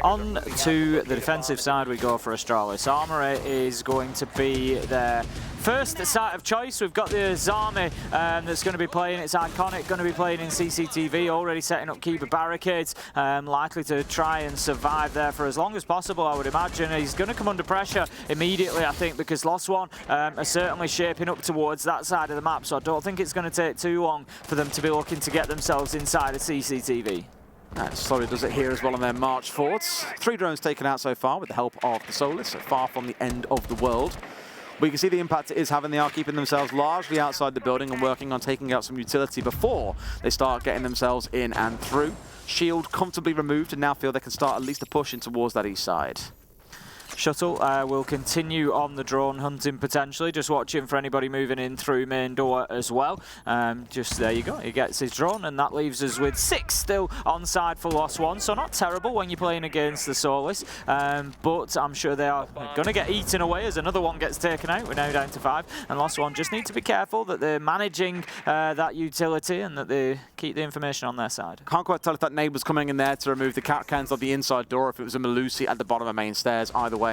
E: On to the defensive side we go for Astralis. Armory is going to be their first site of choice. We've got the Zami that's going to be playing. It's iconic, going to be playing in CCTV, already setting up keeper barricades, likely to try and survive there for as long as possible, I would imagine. He's going to come under pressure immediately, I think, because Lost One are certainly shaping up towards that side of the map, so I don't think it's going to take too long for them to be looking to get themselves inside of CCTV.
D: Slowly does it here as well on their march forwards. 3 drones taken out so far with the help of the Solis, so far from the end of the world. We can see the impact it is having. They are keeping themselves largely outside the building and working on taking out some utility before they start getting themselves in and through. Shield comfortably removed and now feel they can start at least a push in towards that east side.
E: Shuttle will continue on the drone hunting potentially, just watching for anybody moving in through main door as well. Just there you go, he gets his drone, and that leaves us with 6 still on side for Lost One, so not terrible when you're playing against the Solis, but I'm sure they are going to get eaten away as another one gets taken out. We're now down to 5, and Lost One just need to be careful that they're managing that utility and that they keep the information on their side.
D: Can't quite tell if that nade was coming in there to remove the cat cans on the inside door, if it was a Malusi at the bottom of main stairs. Either way,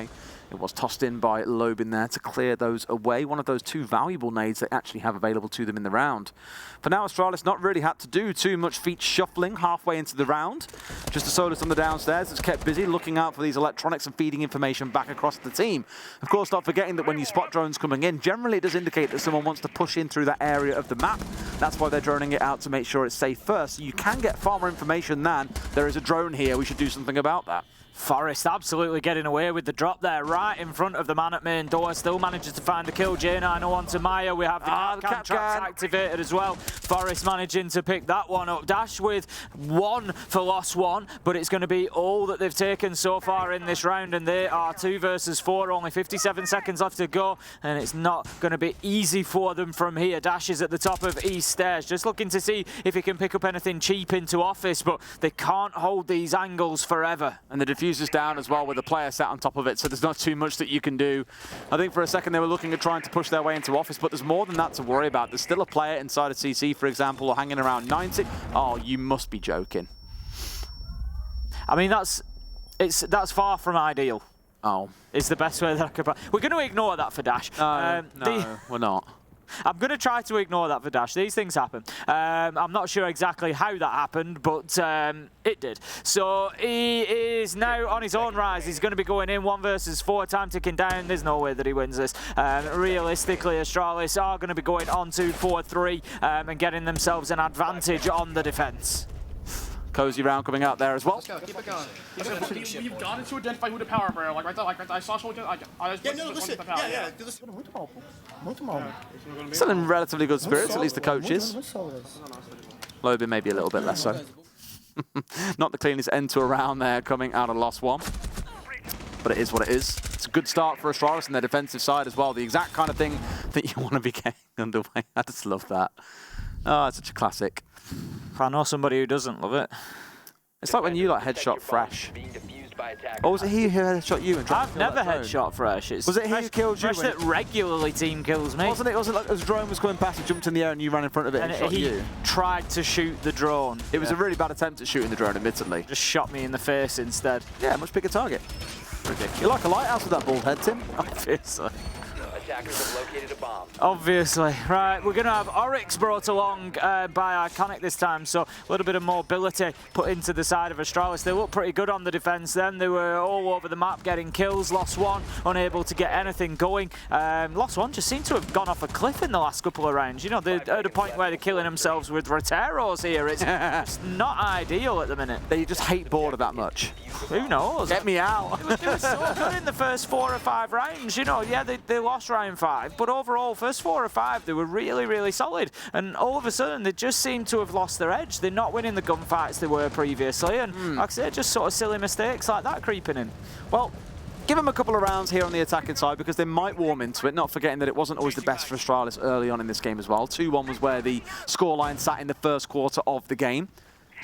D: it was tossed in by Loeb in there to clear those away. One of those 2 valuable nades they actually have available to them in the round. For now, Astralis not really had to do too much feet shuffling halfway into the round. Just a Solis on the downstairs that's kept busy looking out for these electronics and feeding information back across the team. Of course, not forgetting that when you spot drones coming in, generally it does indicate that someone wants to push in through that area of the map. That's why they're droning it out to make sure it's safe first. So you can get far more information than there is a drone here, we should do something about that.
E: Forest absolutely getting away with the drop there, right in front of the man at main door. Still manages to find the kill. J9 onto Maya. We have the cat traps activated as well. Forest managing to pick that one up. Dash with 1 for Lost One, but it's going to be all that they've taken so far in this round, and they are 2 versus 4. Only 57 seconds left to go, and it's not going to be easy for them from here. Dash is at the top of east stairs, just looking to see if he can pick up anything cheap into office, but they can't hold these angles forever.
D: And the diffuser's down as well with the player sat on top of it, so there's not too much that you can do. I think for a second they were looking at trying to push their way into office, but there's more than that to worry about. There's still a player inside of CC, for example, or hanging around 90. Oh, you must be joking.
E: I mean, that's far from ideal.
D: Oh.
E: It's the best way that I could... We're going to ignore that for Dash.
D: No, we're not.
E: I'm going to try to ignore that for Dash. These things happen. I'm not sure exactly how that happened, but it did. So he is now on his own rise. He's going to be going in 1 versus 4, time ticking down. There's no way that he wins this. Realistically, Astralis are going to be going on to 4-3 and getting themselves an advantage on the defense.
D: Cozy round coming out there as well.
G: Let's go, keep it going. You've got to identify who the power player, like right there, like I saw someone. Do this.
D: Still in relatively good spirits, at least the coaches. Lobe maybe a little bit less so. Not the cleanest end to a round there coming out of Lost One. But it is what it is. It's a good start for Astralis and their defensive side as well. The exact kind of thing that you want to be getting underway. I just love that. Oh, it's such a classic.
E: I know somebody who doesn't love it.
D: It's like when you like headshot fresh.
F: by attackers.
D: Or was it he who headshot you and tried to
E: I've
D: kill
E: never
D: that drone?
E: headshot Fresh. It's
D: Was it he who killed you?
E: Fresh that regularly team kills me.
D: Wasn't it like as a drone was coming past, he jumped in the air and you ran in front of it and shot
E: he
D: you?
E: tried to shoot the drone.
D: It was a really bad attempt at shooting the drone, admittedly.
E: Just shot me in the face instead.
D: Yeah, much bigger target. Ridiculous. You're like a lighthouse with that bald head, Tim.
E: Obviously.
F: Attackers have located a bomb.
E: Obviously. Right, we're going to have Oryx brought along by Iconic this time, so a little bit of mobility put into the side of Astralis. They looked pretty good on the defense then. They were all over the map getting kills. Lost one, unable to get anything going. Lost one just seemed to have gone off a cliff in the last couple of rounds. You know, they're at a point where they're killing themselves with Roteros here. It's not ideal at the minute.
D: They just hate border that much.
E: Who knows?
D: Get me out.
E: They were so good in the first 4 or 5 rounds. You know, yeah, they lost round 5, but overall, first 4 or 5, they were really, really solid. And all of a sudden, they just seem to have lost their edge. They're not winning the gunfights they were previously. And like I said, just sort of silly mistakes like that creeping in.
D: Well, give them a couple of rounds here on the attacking side because they might warm into it, not forgetting that it wasn't always the best for Astralis early on in this game as well. 2-1 was where the scoreline sat in the first quarter of the game.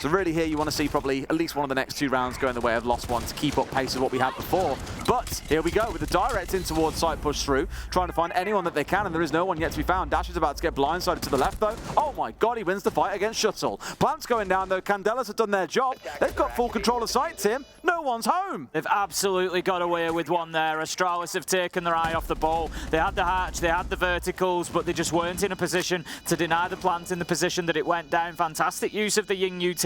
D: So really here you want to see probably at least one of the next 2 rounds go in the way of Lost One to keep up pace of what we had before. But here we go with the direct in towards site push through, trying to find anyone that they can, and there is no one yet to be found. Dash is about to get blindsided to the left though. Oh my god, he wins the fight against Shuttle. Plant's going down though, Candelas have done their job. They've got full control of site, Tim. No one's home.
E: They've absolutely got away with one there. Astralis have taken their eye off the ball. They had the hatch, they had the verticals, but they just weren't in a position to deny the plant in the position that it went down. Fantastic use of the Ying utility.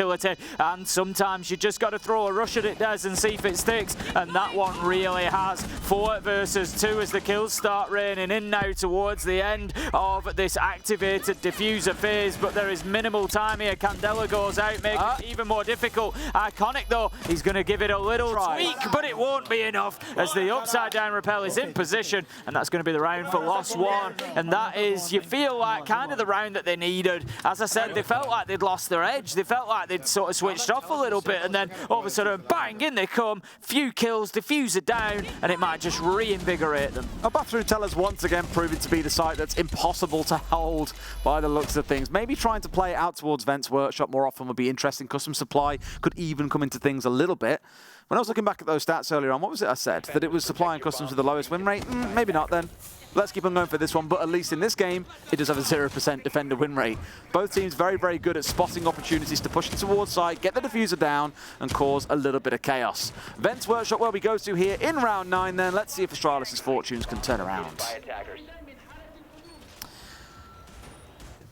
E: And sometimes you just got to throw a rush at it, Des, and see if it sticks. And that one really has. 4 versus 2 as the kills start raining in now towards the end of this activated diffuser phase. But there is minimal time here. Candela goes out, making it even more difficult. Iconic, though, he's going to give it a little tweak, but it won't be enough as the upside down rappel is in position. And that's going to be the round for Lost One. And that is, you feel like, kind of the round that they needed. As I said, they felt like they'd lost their edge. They felt like they'd sort of switched off a little bit, and then all of a sudden, bang, in they come. Few kills, diffuser down, and it might just reinvigorate them.
D: Bathroom Tellers once again proving to be the site that's impossible to hold by the looks of things. Maybe trying to play it out towards Vents Workshop more often would be interesting. Custom supply could even come into things a little bit. When I was looking back at those stats earlier on, what was it I said? That it was supplying customs with the lowest win rate? Maybe not then. Let's keep on going for this one, but at least in this game, it does have a 0% defender win rate. Both teams very, very good at spotting opportunities to push it towards side, get the diffuser down, and cause a little bit of chaos. Vents Workshop where we go to here in round 9 then. Let's see if Astralis' fortunes can turn around.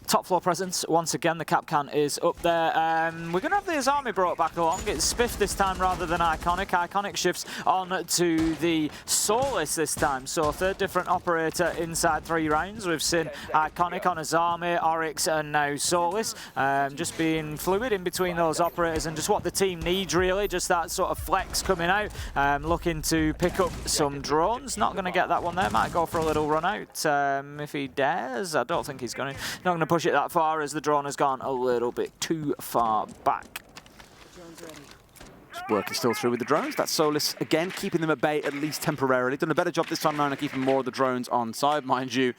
E: Top floor presence, once again, the Capcan is up there. We're going to have the Azami brought back along. It's Spiff this time rather than Iconic. Iconic shifts on to the Solace this time. So 3rd different operator inside 3 rounds. We've seen Iconic on Azami, Oryx, and now Solace. Just being fluid in between those operators and just what the team needs, really. Just that sort of flex coming out. Looking to pick up some drones. Not going to get that one there. Might go for a little run out if he dares. I don't think he's going to. Not going to push it that far as the drone has gone a little bit too far back.
D: Just working still through with the drones. That's Solace again, keeping them at bay at least temporarily. Done a better job this time around of keeping more of the drones on side, mind you.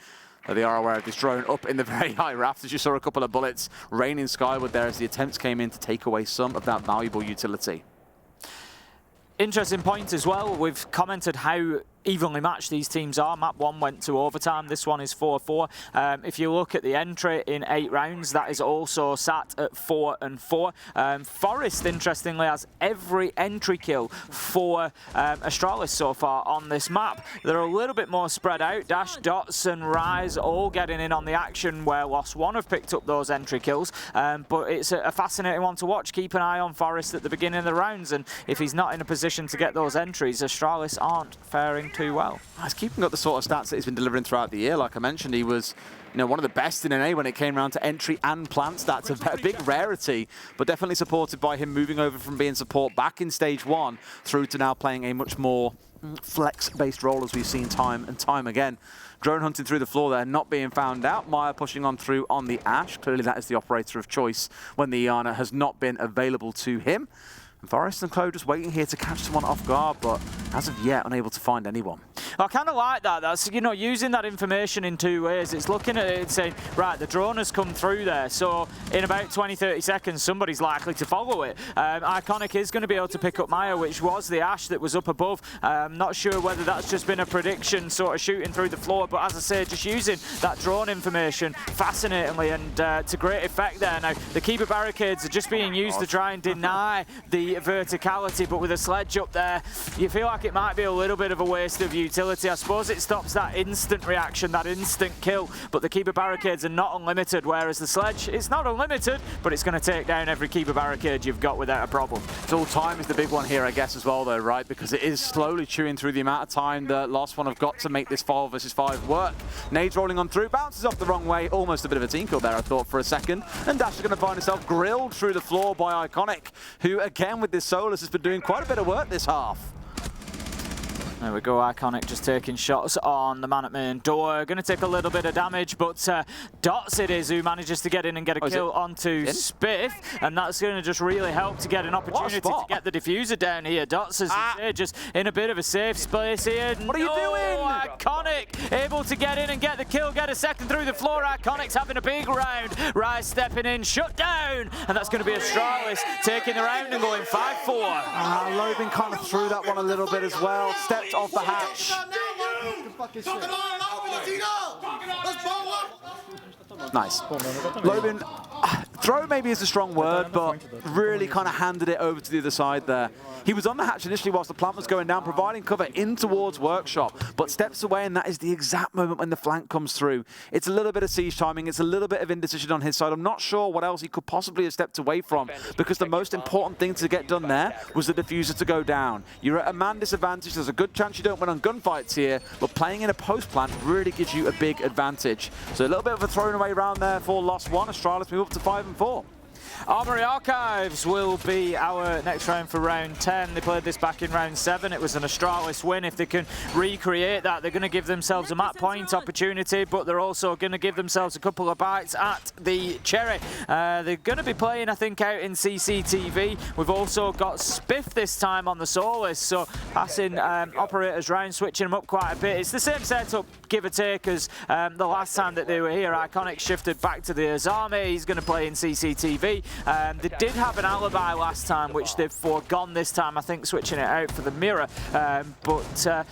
D: They are aware of this drone up in the very high rafters. You saw a couple of bullets raining skyward there as the attempts came in to take away some of that valuable utility.
E: Interesting point as well. We've commented how evenly matched these teams are. Map 1 went to overtime. This one is 4-4. If you look at the entry in 8 rounds, that is also sat at 4-4. Forest, interestingly, has every entry kill for Astralis so far on this map. They're a little bit more spread out. Dash, Dots, and Rise all getting in on the action where Lost One have picked up those entry kills. But it's a fascinating one to watch. Keep an eye on Forest at the beginning of the rounds, and if he's not in a position to get those entries, Astralis aren't faring too well.
D: He's keeping up the sort of stats that he's been delivering throughout the year. Like I mentioned, he was one of the best in NA when it came around to entry and plant stats. A big rarity, but definitely supported by him moving over from being support back in stage 1 through to now playing a much more flex-based role as we've seen time and time again. Drone hunting through the floor there, not being found out. Maya pushing on through on the Ash. Clearly that is the operator of choice when the Iana has not been available to him. And Forest and Chloe just waiting here to catch someone off guard, but as of yet, unable to find anyone.
E: I kind of like that. That's, you know, using that information in two ways. It's looking at it and saying, right, the drone has come through there, so in about 20-30 seconds, somebody's likely to follow it. Iconic is going to be able to pick up Maya, which was the Ash that was up above. Not sure whether that's just been a prediction, sort of shooting through the floor, but as I say, just using that drone information fascinatingly and to great effect there. Now, the keeper barricades are just being used to try and deny the verticality, but with a sledge up there, you feel like it might be a little bit of a waste of utility. I suppose it stops that instant reaction, that instant kill, but the keeper barricades are not unlimited, whereas the sledge, it's not unlimited, but it's going to take down every keeper barricade you've got without a problem.
D: So time is the big one here, I guess, as well, though, right? Because it is slowly chewing through the amount of time that Lost One have got to make this 5 versus 5 work. Nades rolling on through, bounces off the wrong way, almost a bit of a team kill there, I thought, for a second. And Dash is going to find himself grilled through the floor by Iconic, who, again, with this Solus, has been doing quite a bit of work this half.
E: There we go, Iconic just taking shots on the man at main door. Going to take a little bit of damage, but Dots it is who manages to get in and get a kill onto Spiff, and that's going to just really help to get an opportunity to get the diffuser down here. Dots, as you say, just in a bit of a safe space here.
D: What are you doing?
E: Iconic able to get in and get the kill, get a second through the floor. Iconic's having a big round. Rise stepping in, shut down, and that's going to be Astralis taking the round and going 5-4.
D: Lobin kind of threw that one a little bit as well. Stepped off the hatch. Nice. Lobin, throw maybe is a strong word, but really kind of handed it over to the other side there. He was on the hatch initially whilst the plant was going down, providing cover in towards Workshop, but steps away, and that is the exact moment when the flank comes through. It's a little bit of siege timing, it's a little bit of indecision on his side. I'm not sure what else he could possibly have stepped away from, because the most important thing to get done there was the diffuser to go down. You're at a man disadvantage, there's a good chance you don't win on gunfights here, but playing in a post plant really gives you a big advantage. So a little bit of a thrown away round there for Lost One. Astralis move up to 5-4.
E: Armory Archives will be our next round for round 10. They played this back in round 7. It was an Astralis win. If they can recreate that, they're going to give themselves a map point opportunity, but they're also going to give themselves a couple of bites at the cherry. They're going to be playing, I think, out in CCTV. We've also got Spiff this time on the Solus, so passing operators round, switching them up quite a bit. It's the same setup, give or take, as the last time that they were here. Iconic shifted back to the Azami. He's going to play in CCTV. They did have an alibi last time, which they've foregone this time, I think, switching it out for the mirror. But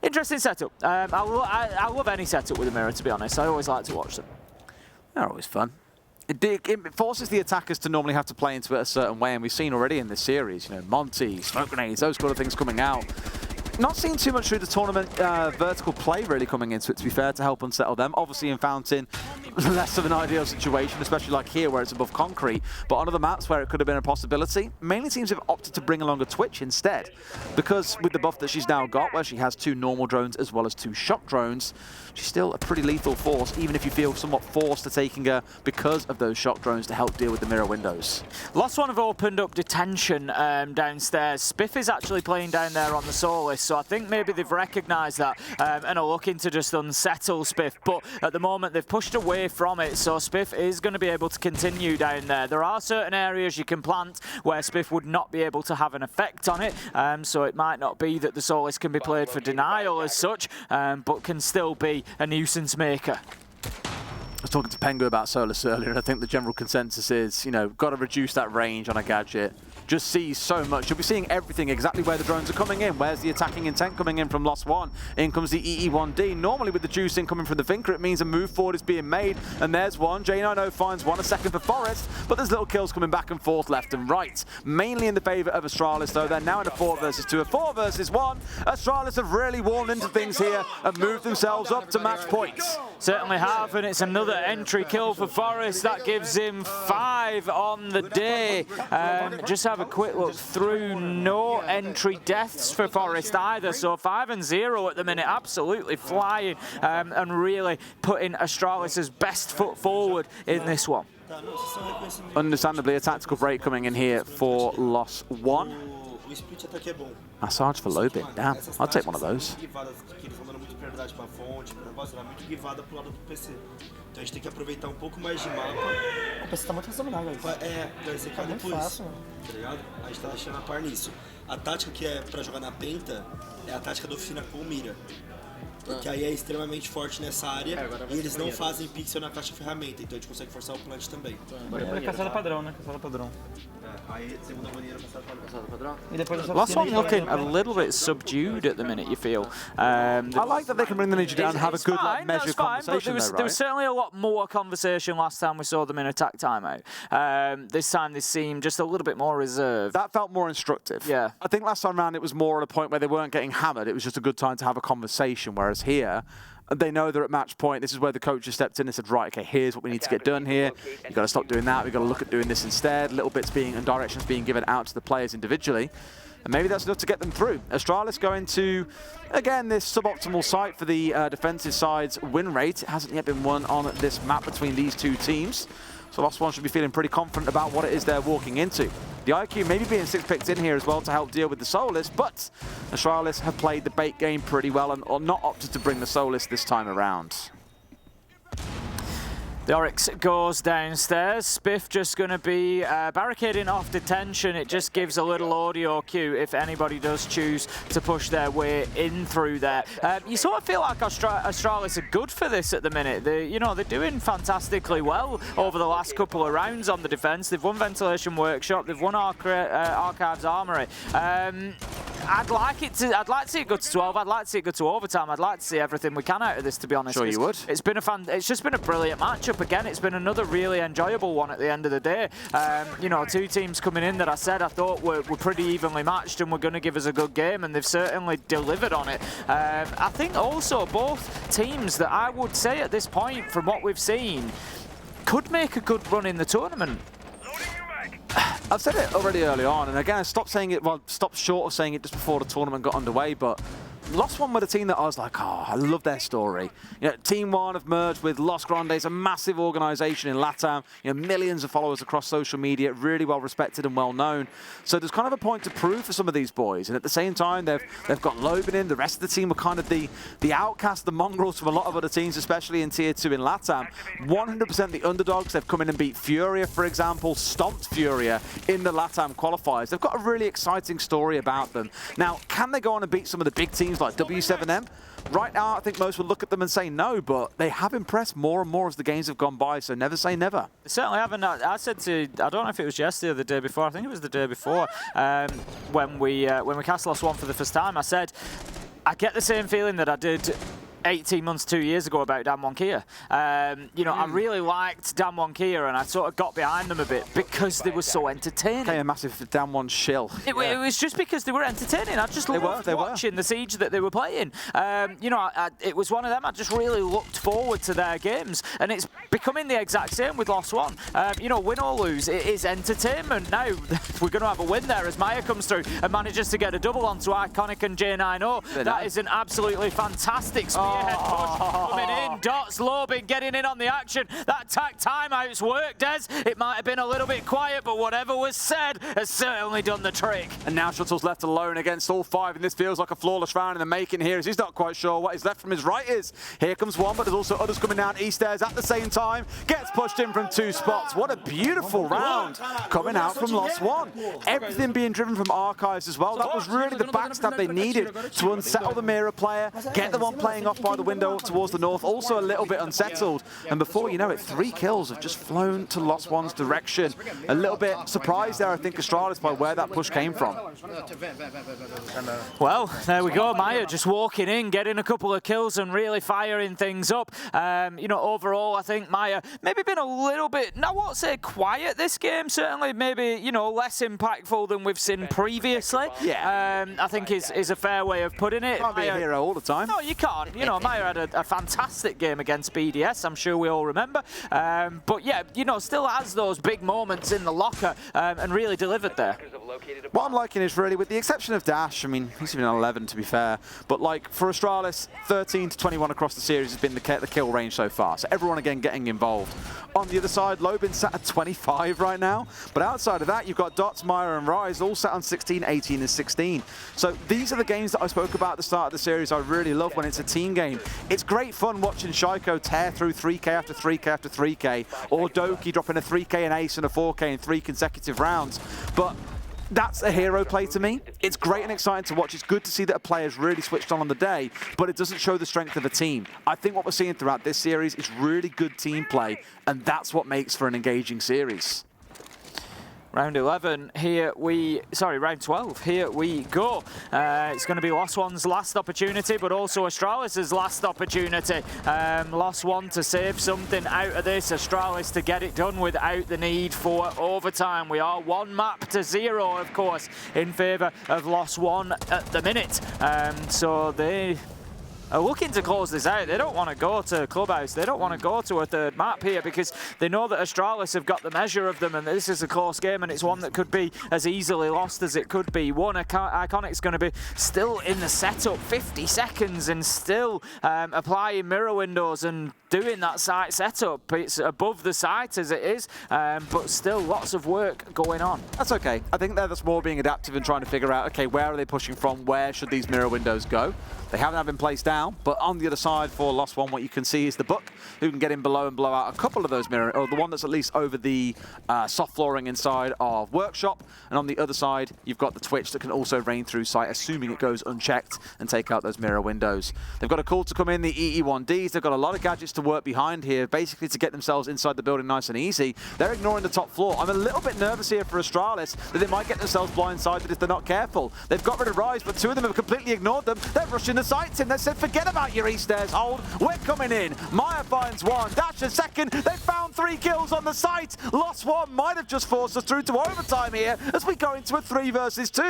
E: interesting setup. I love any setup with a mirror, to be honest. I always like to watch them.
D: They're always fun. It forces the attackers to normally have to play into it a certain way, and we've seen already in this series, you know, Monty, smoke grenades, those sort of things coming out. Not seeing too much through the tournament vertical play really coming into it, to be fair, to help unsettle them. Obviously in Fountain, less of an ideal situation, especially like here where it's above concrete. But on other maps where it could have been a possibility, mainly teams have opted to bring along a Twitch instead. Because with the buff that she's now got, where she has 2 normal drones as well as 2 shock drones, she's still a pretty lethal force, even if you feel somewhat forced to taking her because of those shock drones to help deal with the mirror windows.
E: Lost One have opened up detention downstairs. Spiff is actually playing down there on the Solus, so I think maybe they've recognised that and are looking to just unsettle Spiff. But at the moment, they've pushed away from it, so Spiff is going to be able to continue down there. There are certain areas you can plant where Spiff would not be able to have an effect on it, so it might not be that the Solus can be played for denial as such, but can still be a nuisance maker.
D: I was talking to Pengu about Solus earlier, and I think the general consensus is, you know, got to reduce that range on a gadget. Just sees so much. You'll be seeing everything exactly where the drones are coming in. Where's the attacking intent coming in from Lost One? In comes the EE1D. Normally with the juice in coming from the Finker, it means a move forward is being made. And there's one. J90 finds one, a second for Forest. But there's little kills coming back and forth, left and right. Mainly in the favour of Astralis, though. They're now in a 4 versus 2. A 4 versus 1. Astralis have really worn into things here and moved themselves up to match points.
E: Certainly have, and it's another entry kill for Forest. That gives him 5 on the day. Just have a quick look through. No entry deaths for Forest either, so 5-0 at the minute. Absolutely flying and really putting Astralis' best foot forward in this one.
D: Understandably, a tactical break coming in here for Lost One. Massage for Lobin, damn, I'll take one of those.
H: Então a gente tem que aproveitar pouco mais de mapa.
I: O PC tá muito resumido, galera.
H: Vai ser cada depois. Tá ligado? A gente tá deixando a par nisso. A tática que é pra jogar na penta é a tática da oficina com mira. Que aí é extremamente forte nessa área e eles não fazem pixel na caixa ferramenta, então a gente consegue forçar o plant também.
I: É caçada padrão, né? Caçada padrão.
H: Aí, segunda banheira, caçada padrão.
I: E depois
E: Last one looking a little bit subdued at the minute, you feel.
D: I like that they can bring the Ninja down and have a good measured conversation
E: but there was certainly a lot more conversation last time we saw them in attack timeout. This time they seemed just a little bit more reserved.
D: That felt more instructive.
E: Yeah.
D: I think last time around it was more at a point where they weren't getting hammered. It was just a good time to have a conversation, whereas here, they know they're at match point. This is where the coach just stepped in and said, right, okay, here's what we need to get done here. You've got to stop doing that. We've got to look at doing this instead. Little bits being and directions being given out to the players individually. And maybe that's enough to get them through. Astralis going to, again, this suboptimal site for the defensive side's win rate. It hasn't yet been won on this map between these two teams. So Lost One should be feeling pretty confident about what it is they're walking into. The IQ maybe being 6 picked in here as well to help deal with the Solis, but Astralis have played the bait game pretty well and are not opted to bring the Solis this time around.
E: The Oryx goes downstairs. Spiff just going to be barricading off detention. It just gives a little audio cue if anybody does choose to push their way in through there. You sort of feel like Astralis are good for this at the minute. They're doing fantastically well over the last couple of rounds on the defense. They've won Ventilation Workshop. They've won Archives Armory. I'd like to see it go to 12. I'd like to see it go to overtime. I'd like to see everything we can out of this, to be honest.
D: Sure you would.
E: It's just been a brilliant matchup. Again, it's been another really enjoyable one at the end of the day. Two teams coming in that I thought were pretty evenly matched and were going to give us a good game, and they've certainly delivered on it. I think also both teams that I would say at this point, from what we've seen, could make a good run in the tournament.
D: I've said it already early on, and again, I stopped short of saying it just before the tournament got underway, but Lost One with a team that I was like, oh, I love their story. Team One have merged with Los Grandes, a massive organization in LATAM. Millions of followers across social media, really well respected and well known. So there's kind of a point to prove for some of these boys. And at the same time, they've got Loban in. The rest of the team are kind of the outcast, the mongrels from a lot of other teams, especially in Tier 2 in LATAM. 100% the underdogs. They've come in and beat Furia, for example, stomped Furia in the LATAM qualifiers. They've got a really exciting story about them. Now, can they go on and beat some of the big teams like W7M? Right now, I think most would look at them and say no, but they have impressed more and more as the games have gone by, so never say never.
E: They certainly haven't. I said I don't know if it was yesterday or the day before, I think it was the day before, when we cast Lost One for the first time, I said, I get the same feeling that I did 18 months, 2 years ago about Damwon Kia. I really liked Damwon Kia, and I sort of got behind them a bit because they were so entertaining.
D: Okay, a massive Damwon shill.
E: It was just because they were entertaining. I just loved watching the siege that they were playing. It was one of them. I just really looked forward to their games, and it's becoming the exact same with Lost One. Win or lose, it is entertainment. Now we're going to have a win there as Maya comes through and manages to get a double onto Iconic and J90. That is an absolutely fantastic spearhead push coming in. Dots, Lobin getting in on the action. That attack timeout's worked, Des. It might have been a little bit quiet, but whatever was said has certainly done the trick.
D: And now Shuttle's left alone against all five, and this feels like a flawless round in the making here, as he's not quite sure what his left from his right is. Here comes one, but there's also others coming down east stairs at the same time. Gets pushed in from 2 spots. What a beautiful round coming out from Lost One. Everything being driven from Archives as well. That was really the backstab they needed to unsettle the Mirror player, get the one playing off by the window towards the north, also a little bit unsettled. And before you know it, 3 kills have just flown to Lost One's direction. A little bit surprised there, I think, Astralis, by where that push came from.
E: Well, there we go. Maya just walking in, getting a couple of kills and really firing things up. Overall, I think Maya maybe been a little bit, I won't say quiet this game, certainly maybe, less impactful than we've seen previously.
D: Yeah.
E: I think is a fair way of putting it.
D: Can't be a hero all the time.
E: No, you can't. Maya had a fantastic game against BDS, I'm sure we all remember. But yeah, still has those big moments in the locker and really delivered there.
D: What I'm liking is really, with the exception of Dash, I mean, he's even an 11 to be fair, but like for Astralis, 13 to 21 across the series has been the kill range so far. So everyone again getting involved. On the other side, Lobin sat at 25 right now, but outside of that, you've got Dots, Maya and Rise all sat on 16, 18 and 16. So these are the games that I spoke about at the start of the series I really love when it's a team game. It's great fun watching Shaiko tear through 3K after 3K after 3K, or Doki dropping a 3K, an ace and a 4K in 3 consecutive rounds. But That's a hero play to me. It's great and exciting to watch. It's good to see that a player's really switched on the day, but it doesn't show the strength of a team. I think what we're seeing throughout this series is really good team play, and that's what makes for an engaging series.
E: Round 11, round 12, here we go. It's going to be Lost One's last opportunity, but also Astralis' last opportunity. Lost One to save something out of this, Astralis to get it done without the need for overtime. We are 1 map to 0, of course, in favour of Lost One at the minute. So they are looking to close this out. They don't want to go to Clubhouse. They don't want to go to a third map here because they know that Astralis have got the measure of them, and this is a close game, and it's one that could be as easily lost as it could be won. Iconic's going to be still in the setup, 50 seconds, and still applying mirror windows and doing that site setup. It's above the site as it is, but still lots of work going on.
D: That's okay. I think they're just more being adaptive and trying to figure out, okay, where are they pushing from? Where should these mirror windows go? They haven't had been placed down, but on the other side for Lost One, what you can see is the Book, who can get in below and blow out a couple of those mirror, or the one that's at least over the soft flooring inside of Workshop. And on the other side, you've got the Twitch that can also rain through site, assuming it goes unchecked, and take out those mirror windows. They've got a call to come in, the EE1Ds. They've got a lot of gadgets to work behind here, basically to get themselves inside the building nice and easy. They're ignoring the top floor. I'm a little bit nervous here for Astralis that they might get themselves blindsided if they're not careful. They've got rid of Rise, but 2 of them have completely ignored them. They're rushing the sites in. They said, forget about your E-stairs, hold. We're coming in. Maya finds 1. Dash a second. They found 3 kills on the site. Lost One might have just forced us through to overtime here as we go into a 3 versus 2.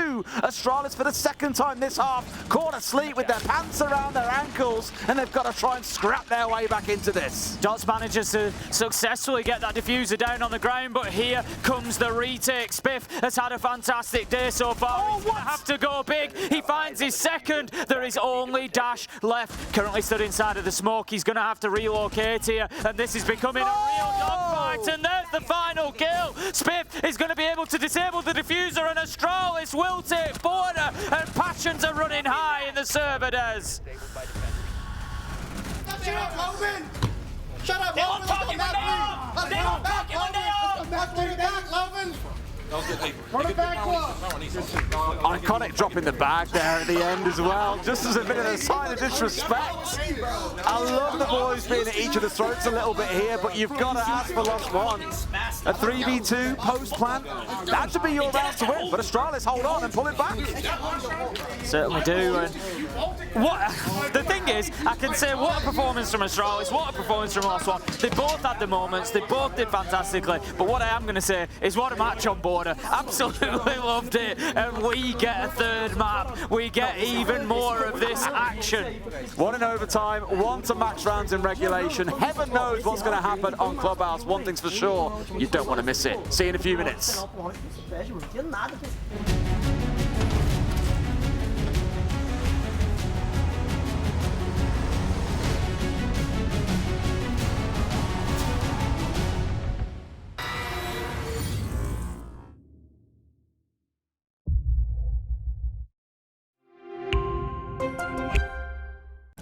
D: Astralis for the 2nd time this half, caught asleep with their pants around their ankles, and they've got to try and scrap their way back into this.
E: Dots manages to successfully get that diffuser down on the ground, but here comes the retake. Spiff has had a fantastic day so far. He's going to have to go big. He finds his 2nd. There is only Dash left. Currently stood inside of the smoke. He's going to have to relocate here, and this is becoming a real dogfight. And there's the final kill. Spiff is going to be able to disable the diffuser, and Astralis will take border, and passions are running high in the server, Des.
H: Shut up, Logan! Shut up,
I: They won't talk him down! They won't talk him down!
H: Back, Logan! Run it back,
D: Iconic dropping the bag there at the end as well, just as a bit of a sign of disrespect. I love the boys being at each of the throats a little bit here, but you've got to ask for Lost One. A 3v2 post plan, that should be your round to win, but Astralis hold on and pull it back.
E: Certainly do. And the thing is, I can say what a performance from Astralis, what a performance from Lost One. They both had the moments, they both did fantastically, but what I am going to say is what a match on board. Absolutely loved it, and we get a 3rd map. We get even more of this action.
D: 1 in overtime, 1 to max rounds in regulation. Heaven knows what's going to happen on Clubhouse. One thing's for sure, you don't want to miss it. See you in a few minutes.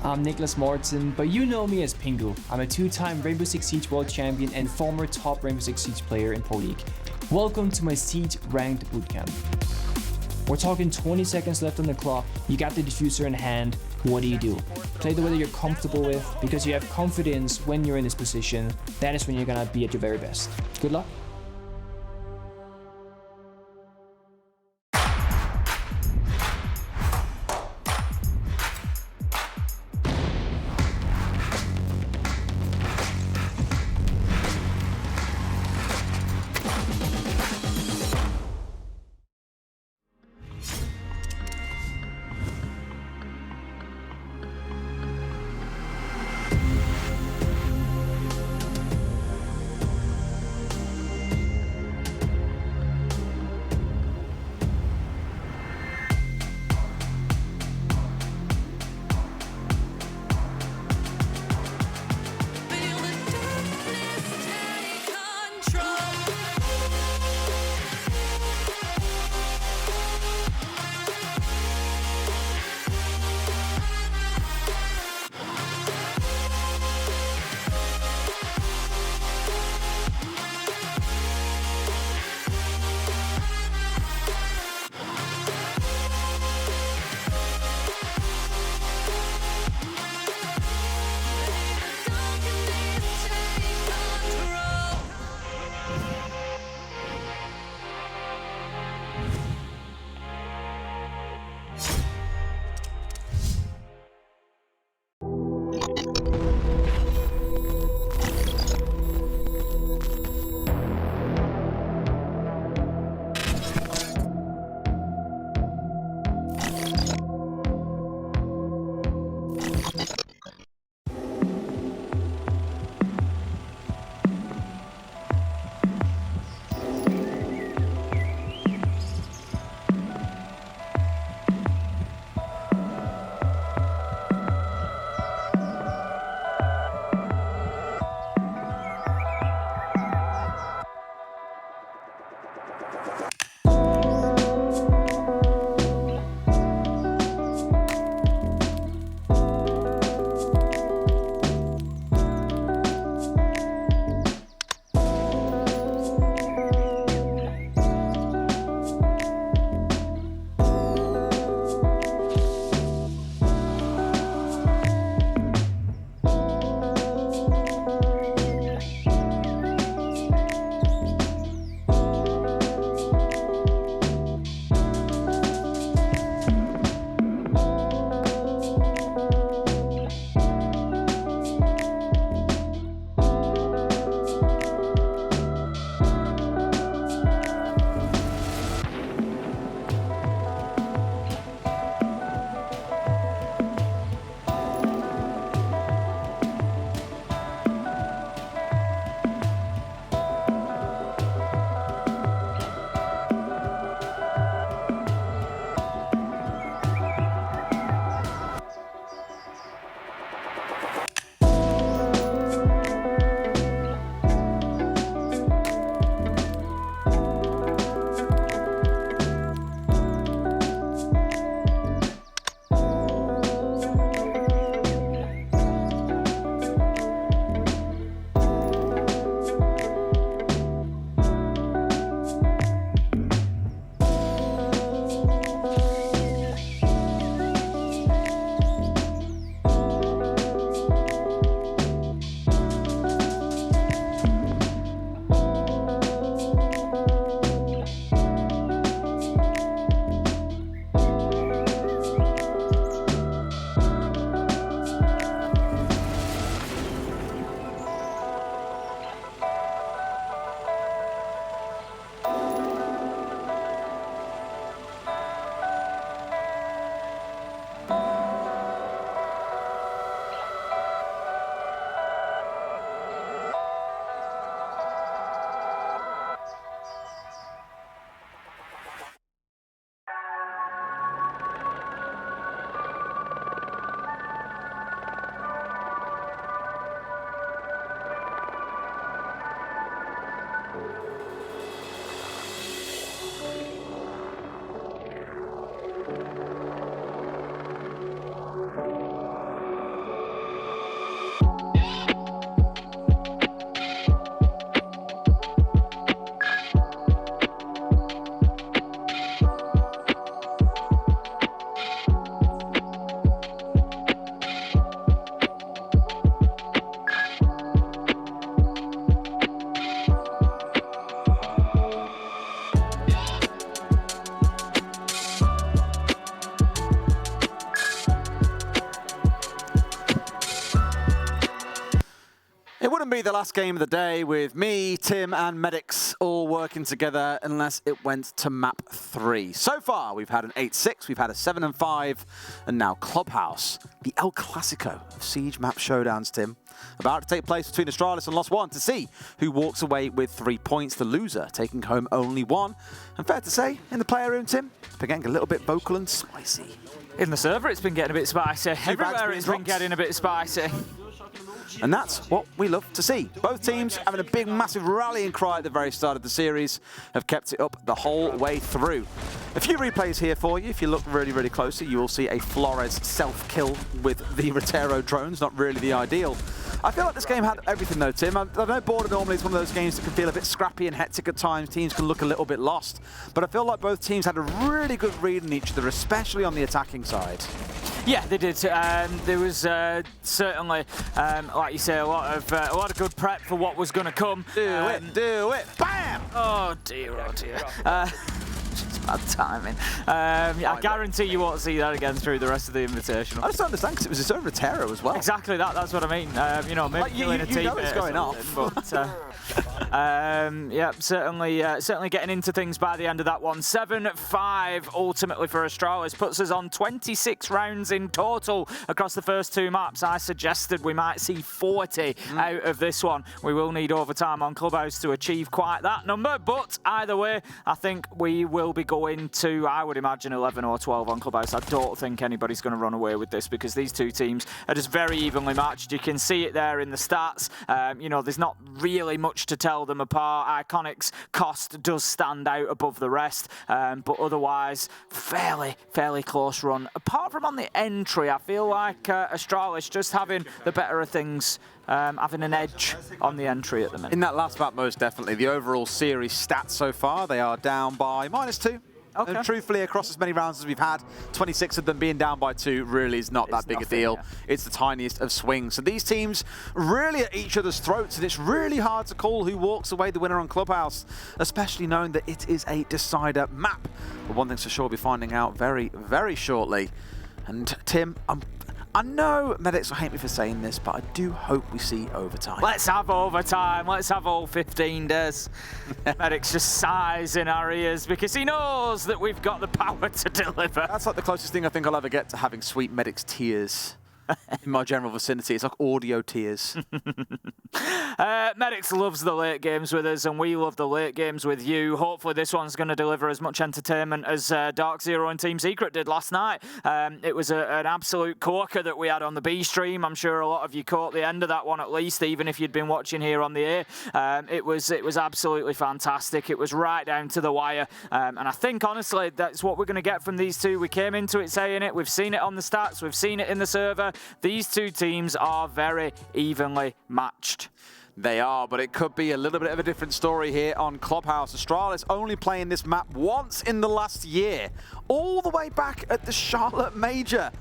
J: I'm Nicholas Morton, but you know me as Pingu. I'm a 2-time Rainbow Six Siege World Champion and former top Rainbow Six Siege player in Pro League. Welcome to my Siege Ranked Bootcamp. We're talking 20 seconds left on the clock, you got the diffuser in hand, what do? Play the way that you're comfortable with, because you have confidence when you're in this position. That is when you're gonna be at your very best. Good luck.
D: be the last game of the day with me, Tim, and Medics all working together unless it went to map 3. So far, we've had an 8-6, we've had a 7-5, and now Clubhouse, the El Clasico of Siege map showdowns, Tim. About to take place between Astralis and Lost One to see who walks away with 3 points. The loser taking home only 1. And fair to say, in the player room, Tim, been getting a little bit vocal and spicy.
E: In the server, it's been getting a bit spicy. Everywhere, it's been getting a bit spicy.
D: And that's what we love to see. Both teams having a big, massive rallying cry at the very start of the series have kept it up the whole way through. A few replays here for you. If you look really, really closely, you will see a Flores self-kill with the Rotero drones. Not really the ideal. I feel like this game had everything though, Tim. I know Border normally is one of those games that can feel a bit scrappy and hectic at times. Teams can look a little bit lost. But I feel like both teams had a really good read on each other, especially on the attacking side.
E: Yeah, they did. There was certainly, like you say, a lot of good prep for what was going to come.
D: Do it, bam!
E: Oh dear, oh dear. Just bad timing. Yeah, I guarantee you won't see that again through the rest of the Invitational.
D: I just don't understand because it was his own Rotero as well.
E: Exactly that. That's what I mean. You know, maybe
D: like
E: in a team
D: it's going off.
E: But yeah, certainly getting into things by the end of that one. 7-5 ultimately for Astralis puts us on 26 rounds in total across the first 2 maps. I suggested we might see 40 out of this one. We will need overtime on Clubhouse to achieve quite that number, but either way, I think we will be going to, I would imagine, 11 or 12 on Clubhouse. I don't think anybody's going to run away with this because these two teams are just very evenly matched. You can see it there in the stats. You know, there's not really much to tell them apart. Iconic's cost does stand out above the rest, but otherwise, fairly close run. Apart from on the entry, I feel like Astralis just having the better of things, having an edge on the entry at the minute.
D: In that last map, most definitely. The overall series stats so far, they are down by -2.
E: Okay.
D: And truthfully, across as many rounds as we've had, 26 of them being down by 2 really is not that big a deal. Yeah. It's the tiniest of swings. So these teams really at each other's throats, and it's really hard to call who walks away the winner on Clubhouse, especially knowing that it is a decider map. But one thing's for sure, we'll be finding out very, very shortly. And Tim, I know Medics will hate me for saying this, but I do hope we see overtime.
E: Let's have overtime. Let's have all 15 days. Medics just sighs in our ears because he knows that we've got the power to deliver.
D: That's like the closest thing I think I'll ever get to having sweet Medics tears in my general vicinity. It's like audio tears.
E: Medics loves the late games with us, and we love the late games with you. Hopefully this one's going to deliver as much entertainment as Dark Zero and Team Secret did last night. It was an absolute corker that we had on the B stream. I'm sure a lot of you caught the end of that one at least, even if you'd been watching here on the A. It was absolutely fantastic. It was right down to the wire, and I think honestly that's what we're going to get from these two. We came into it saying it. We've seen it on the stats. We've seen it in the server. These two teams are very evenly matched.
D: They are, but it could be a little bit of a different story here on Clubhouse. Astralis only playing this map once in the last year, all the way back at the Charlotte Major.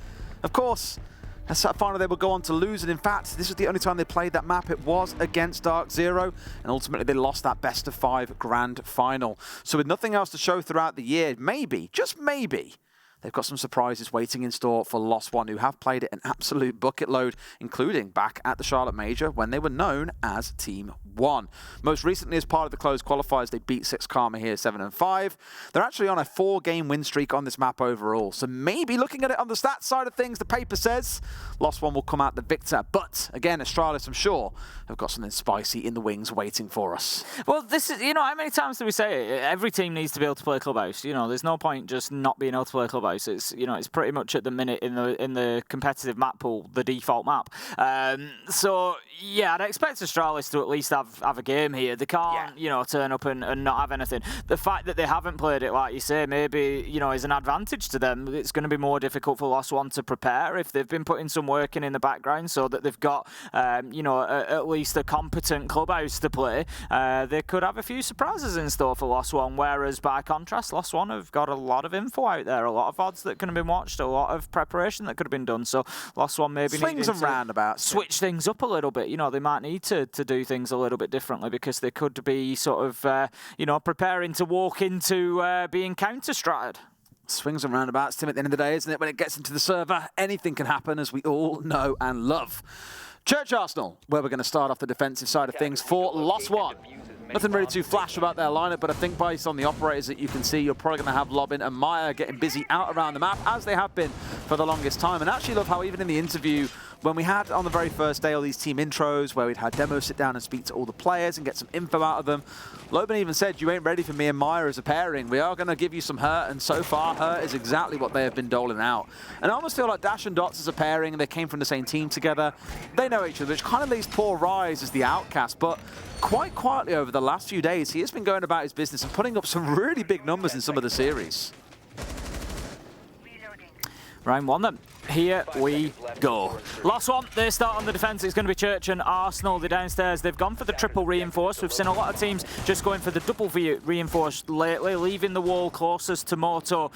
D: Of course, that's that final they will go on to lose, and in fact, this was the only time they played that map. It was against Dark Zero, and ultimately they lost that best of 5 grand final. So with nothing else to show throughout the year, maybe, just maybe, they've got some surprises waiting in store for Lost One, who have played it an absolute bucket load, including back at the Charlotte Major when they were known as Team 1. Most recently, as part of the closed qualifiers, they beat 6 Karma here 7-5. They're actually on a 4-game win streak on this map overall. So maybe looking at it on the stats side of things, the paper says Lost One will come out the victor. But again, Astralis, I'm sure, have got something spicy in the wings waiting for us.
E: Well, this is, you know, how many times do we say it? Every team needs to be able to play Clubhouse. You know, there's no point just not being able to play Clubhouse. It's, you know, it's pretty much at the minute in the competitive map pool, the default map. So yeah, I'd expect Astralis to at least have a game here. They can't, you know, turn up and not have anything. The fact that they haven't played it, like you say, maybe, you know, is an advantage to them. It's going to be more difficult for Lost One to prepare if they've been putting some work in the background, so that they've got, you know, at least a competent Clubhouse to play. They could have a few surprises in store for Lost One, whereas by contrast, Lost One have got a lot of info out there, a lot of odds that could have been watched, a lot of preparation that could have been done. So Lost One maybe
D: swings and roundabouts,
E: switch things up a little bit. You know, they might need to do things a little bit differently because they could be sort of, you know, preparing to walk into being counter-stratted.
D: Swings and roundabouts, Tim, at the end of the day, isn't it? When it gets into the server, anything can happen, as we all know and love. Church Arsenal, where we're going to start off the defensive side of things for Lost One. Nothing really too flash about their lineup, but I think based on the operators that you can see, you're probably going to have Lobin and Maya getting busy out around the map, as they have been for the longest time. And I actually love how even in the interview, when we had on the very first day all these team intros, where we'd had Demo sit down and speak to all the players and get some info out of them, Lobin even said, you ain't ready for me and Maya as a pairing. We are going to give you some hurt, and so far, hurt is exactly what they have been doling out. And I almost feel like Dash and Dots as a pairing, they came from the same team together. They know each other, which kind of leaves poor Rise as the outcast, but quite quietly over the last few days, he has been going about his business and putting up some really big numbers in some of the series.
E: Round one then. Here we go. Last one, they start on the defence. It's going to be Church and Arsenal. They're downstairs. They've gone for the triple reinforced. We've seen a lot of teams just going for the double reinforced lately, leaving the wall closest to Moto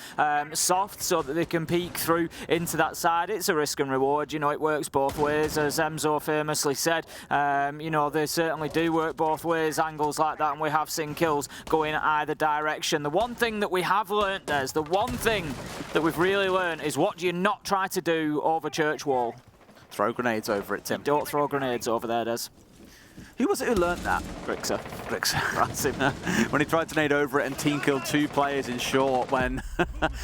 E: soft so that they can peek through into that side. It's a risk and reward. You know, it works both ways, as Emzo famously said. You know, they certainly do work both ways, angles like that, and we have seen kills going either direction. The one thing that we have learnt, Des, the one thing that we've really learnt is what do you not try to do over Church Wall?
D: Throw grenades over it, Tim.
E: Don't throw grenades over there, Des.
D: Who was it who learnt that?
E: Grixer.
D: That's him. When he tried to nade over it and team killed 2 players in short when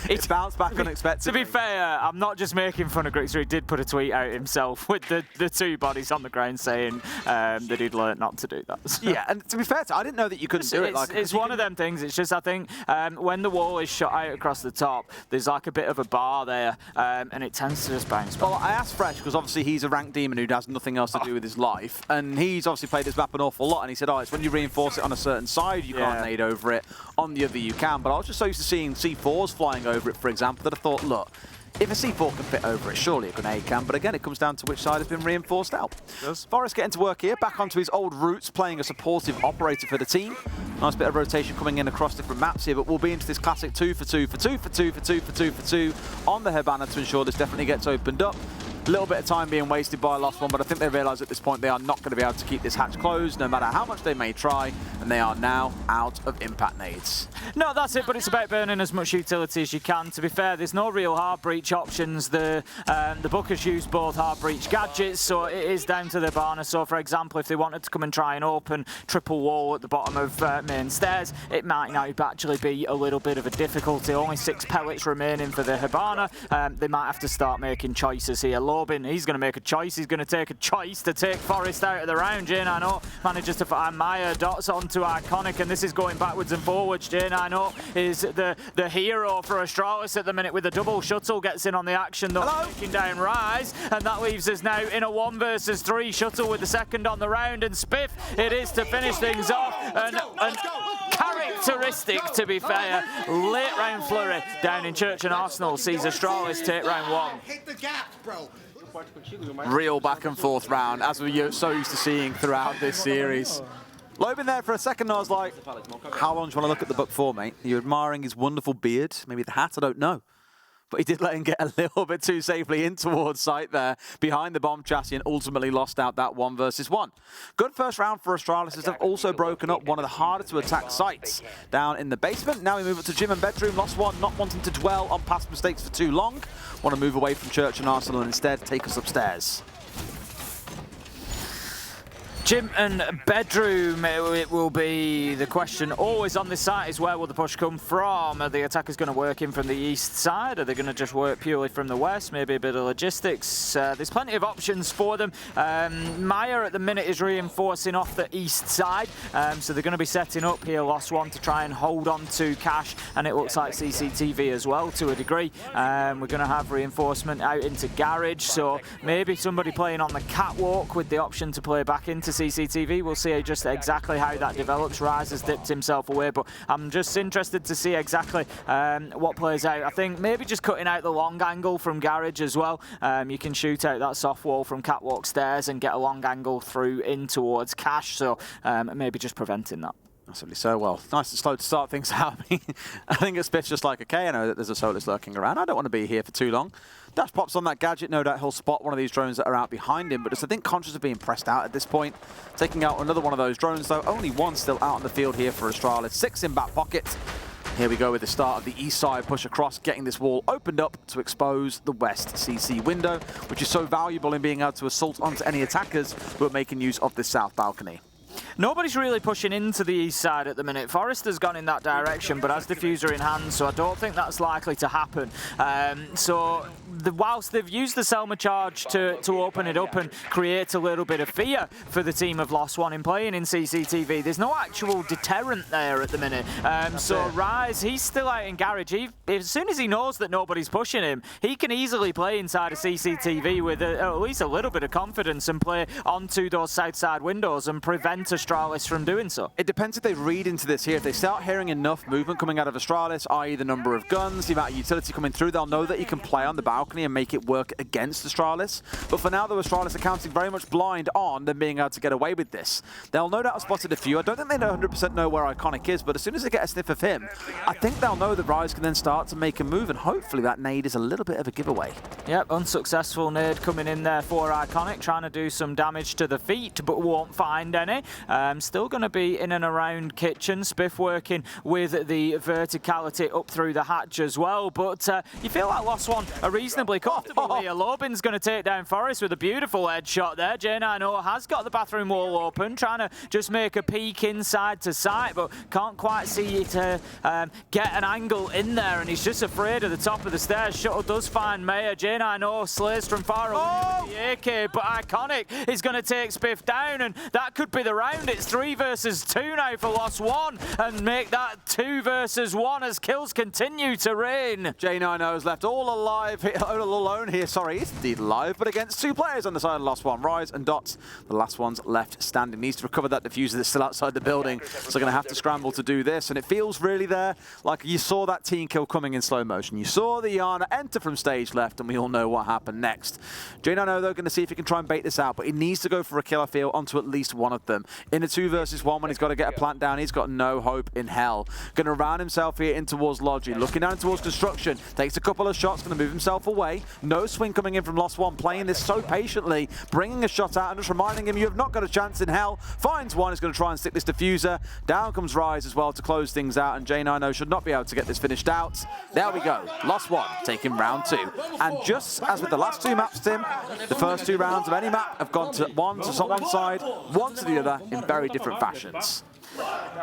D: it bounced back unexpectedly.
E: To be fair, I'm not just making fun of Grixer. He did put a tweet out himself with the 2 bodies on the ground saying that he'd learnt not to do that.
D: Yeah, and to be fair, I didn't know that you couldn't do it.
E: It's one of them things. It's just, I think, when the wall is shot out across the top, there's like a bit of a bar there, and it tends to just bounce back.
D: Well, I asked Fresh, because obviously he's a ranked demon who has nothing else to do with his life, and he's obviously played this map an awful lot, and he said, oh, it's when you reinforce it on a certain side, you can't nade over it. On the other, you can. But I was just so used to seeing C4s flying over it, for example, that I thought, look, if a C4 can fit over it, surely a grenade can. But again, it comes down to which side has been reinforced out. Forrest getting to work here, back onto his old roots, playing a supportive operator for the team. Nice bit of rotation coming in across different maps here, but we'll be into this classic 2 for 2 for 2 for 2 for 2 for 2 for 2 on the Hibana to ensure this definitely gets opened up. A little bit of time being wasted by Lost One, but I think they realise at this point they are not going to be able to keep this hatch closed, no matter how much they may try, and they are now out of impact nades.
E: No, that's it, but it's about burning as much utility as you can. To be fair, there's no real hard breach options. The Bookers use both hard breach gadgets, so it is down to the Hibana. So, for example, if they wanted to come and try and open triple wall at the bottom of main stairs, it might now actually be a little bit of a difficulty. Only 6 pellets remaining for the Hibana. They might have to start making choices here. Lobin, he's going to make a choice. He's going to take a choice to take Forrest out of the round. Jane, I know, manages to find Maya, Dots onto Iconic, and this is going backwards and forwards. Jane, I know, is the hero for Astralis at the minute with the double shuttle, gets in on the action, though, taking down Rise, and that leaves us now in a 1 versus 3 shuttle with the second on the round, and Spiff it is to finish things off. And characteristic, to be fair, late round flurry down in Church and Arsenal sees Astralis take round 1.
G: Hit the gaps, bro.
D: Real back and forth round, as we're so used to seeing throughout this series. Lobin there for a second, I was like, how long do you want to look at the book for, mate? Are you admiring his wonderful beard? Maybe the hat? I don't know. But he did let him get a little bit too safely in towards sight there, behind the bomb chassis, and ultimately lost out that 1 versus 1. Good first round for Astralis, as they've also broken up one of the harder to attack sites down in the basement. Now we move up to gym and bedroom. Lost One not wanting to dwell on past mistakes for too long. Want to move away from Church and Arsenal and instead take us upstairs.
E: Gym and bedroom, it will be the question always on this site is where will the push come from? Are the attackers going to work in from the east side? Are they going to just work purely from the west? Maybe a bit of logistics. There's plenty of options for them. Maya at the minute is reinforcing off the east side, so they're going to be setting up here Lost One to try and hold on to Cash, and it looks like CCTV as well to a degree. We're going to have reinforcement out into Garage, so maybe somebody playing on the catwalk with the option to play back into CCTV. We'll see just exactly how that develops. Rise has dipped himself away, but I'm just interested to see exactly what plays out. I think maybe just cutting out the long angle from Garage as well. You can shoot out that soft wall from catwalk stairs and get a long angle through in towards Cash, so maybe just preventing that.
D: Absolutely so. Well, nice and slow to start things out. I think it's just like, okay, I know that there's a Solus lurking around. I don't want to be here for too long. Dash pops on that gadget. No doubt he'll spot one of these drones that are out behind him, but just I think conscious of being pressed out at this point. Taking out another one of those drones, though. Only one still out on the field here for Astralis. 6 in back pocket. Here we go with the start of the east side push across, getting this wall opened up to expose the west CC window, which is so valuable in being able to assault onto any attackers who are making use of this south balcony.
E: Nobody's really pushing into the east side at the minute. Forrester's gone in that direction, but has diffuser in hand, so I don't think that's likely to happen. Whilst they've used the Selma charge to open it up and create a little bit of fear for the team of Lost One in playing in CCTV, there's no actual deterrent there at the minute. So Rise, he's still out in garage. As soon as he knows that nobody's pushing him, he can easily play inside of CCTV with at least a little bit of confidence and play onto those south side windows and prevent Astralis from doing so.
D: It depends if they read into this here. If they start hearing enough movement coming out of Astralis, i.e. the number of guns, the amount of utility coming through, they'll know that he can play on the balcony and make it work against Astralis. But for now, though, Astralis are counting very much blind on them being able to get away with this. They'll no doubt have spotted a few. I don't think they 100% know where Iconic is, but as soon as they get a sniff of him, I think they'll know that Rise can then start to make a move, and hopefully that nade is a little bit of a giveaway.
E: Yep, unsuccessful nade coming in there for Iconic, trying to do some damage to the feet, but won't find any. Still going to be in and around kitchen. Spiff working with the verticality up through the hatch as well, but you feel like Lost One are reasonably comfortable here. Lobin's going to take down Forrest with a beautiful headshot there. J90 has got the bathroom wall open, trying to just make a peek inside to sight, but can't quite see it get an angle in there, and he's just afraid of the top of the stairs. Shuttle does find Mayer. J90 slays from far away with the AK, but Iconic is going to take Spiff down, and that could be the round. It's 3 versus 2 now for Lost One, and make that 2 versus 1 as kills continue to rain.
D: J90 is left all alive, all alone here. Sorry, he's indeed alive, but against 2 players on the side of Lost One. Rise and Dots, the last one's left standing. Needs to recover that diffuser that's still outside the building, so going to have to scramble to do this, and it feels really there like you saw that team kill coming in slow motion. You saw the Yana enter from stage left, and we all know what happened next. J90 though going to see if he can try and bait this out, but he needs to go for a kill, I feel, onto at least one of them. In a 2 versus 1, when he's got to get a plant down, he's got no hope in hell. Going to round himself here in towards Logi, looking down towards construction, takes a couple of shots, going to move himself away. No swing coming in from Lost One, playing this so patiently, bringing a shot out and just reminding him you have not got a chance in hell. Finds one, is going to try and stick this diffuser. Down comes Rise as well to close things out, and J90 should not be able to get this finished out. There we go, Lost One taking round 2. And just as with the last 2 maps, Tim, the first 2 rounds of any map have gone to one side, one to the other in very different fashions.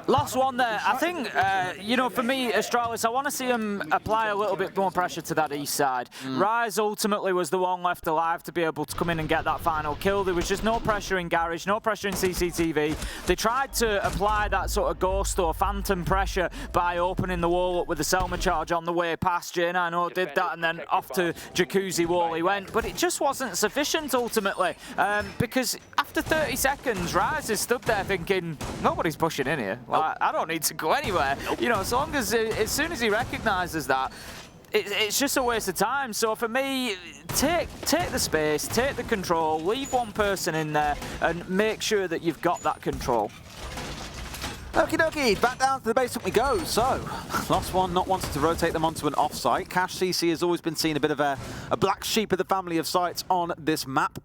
E: Lost One there. I think, for me, Astralis, I want to see him apply a little bit more pressure to that east side. Rise ultimately was the one left alive to be able to come in and get that final kill. There was just no pressure in garage, no pressure in CCTV. They tried to apply that sort of ghost or phantom pressure by opening the wall up with the Selma charge on the way past. J90 did that, and then off to Jacuzzi wall he went, but it just wasn't sufficient ultimately, because after 30 seconds, Rise is stood there thinking, nobody's pushing in here. Like, I don't need to go anywhere. As long as soon as he recognises that, it's just a waste of time. So for me, take the space, take the control, leave one person in there, and make sure that you've got that control.
D: Okie dokie, back down to the basement we go. So, Lost One not wanting to rotate them onto an offsite. Cash CC has always been seen a bit of a black sheep of the family of sites on this map.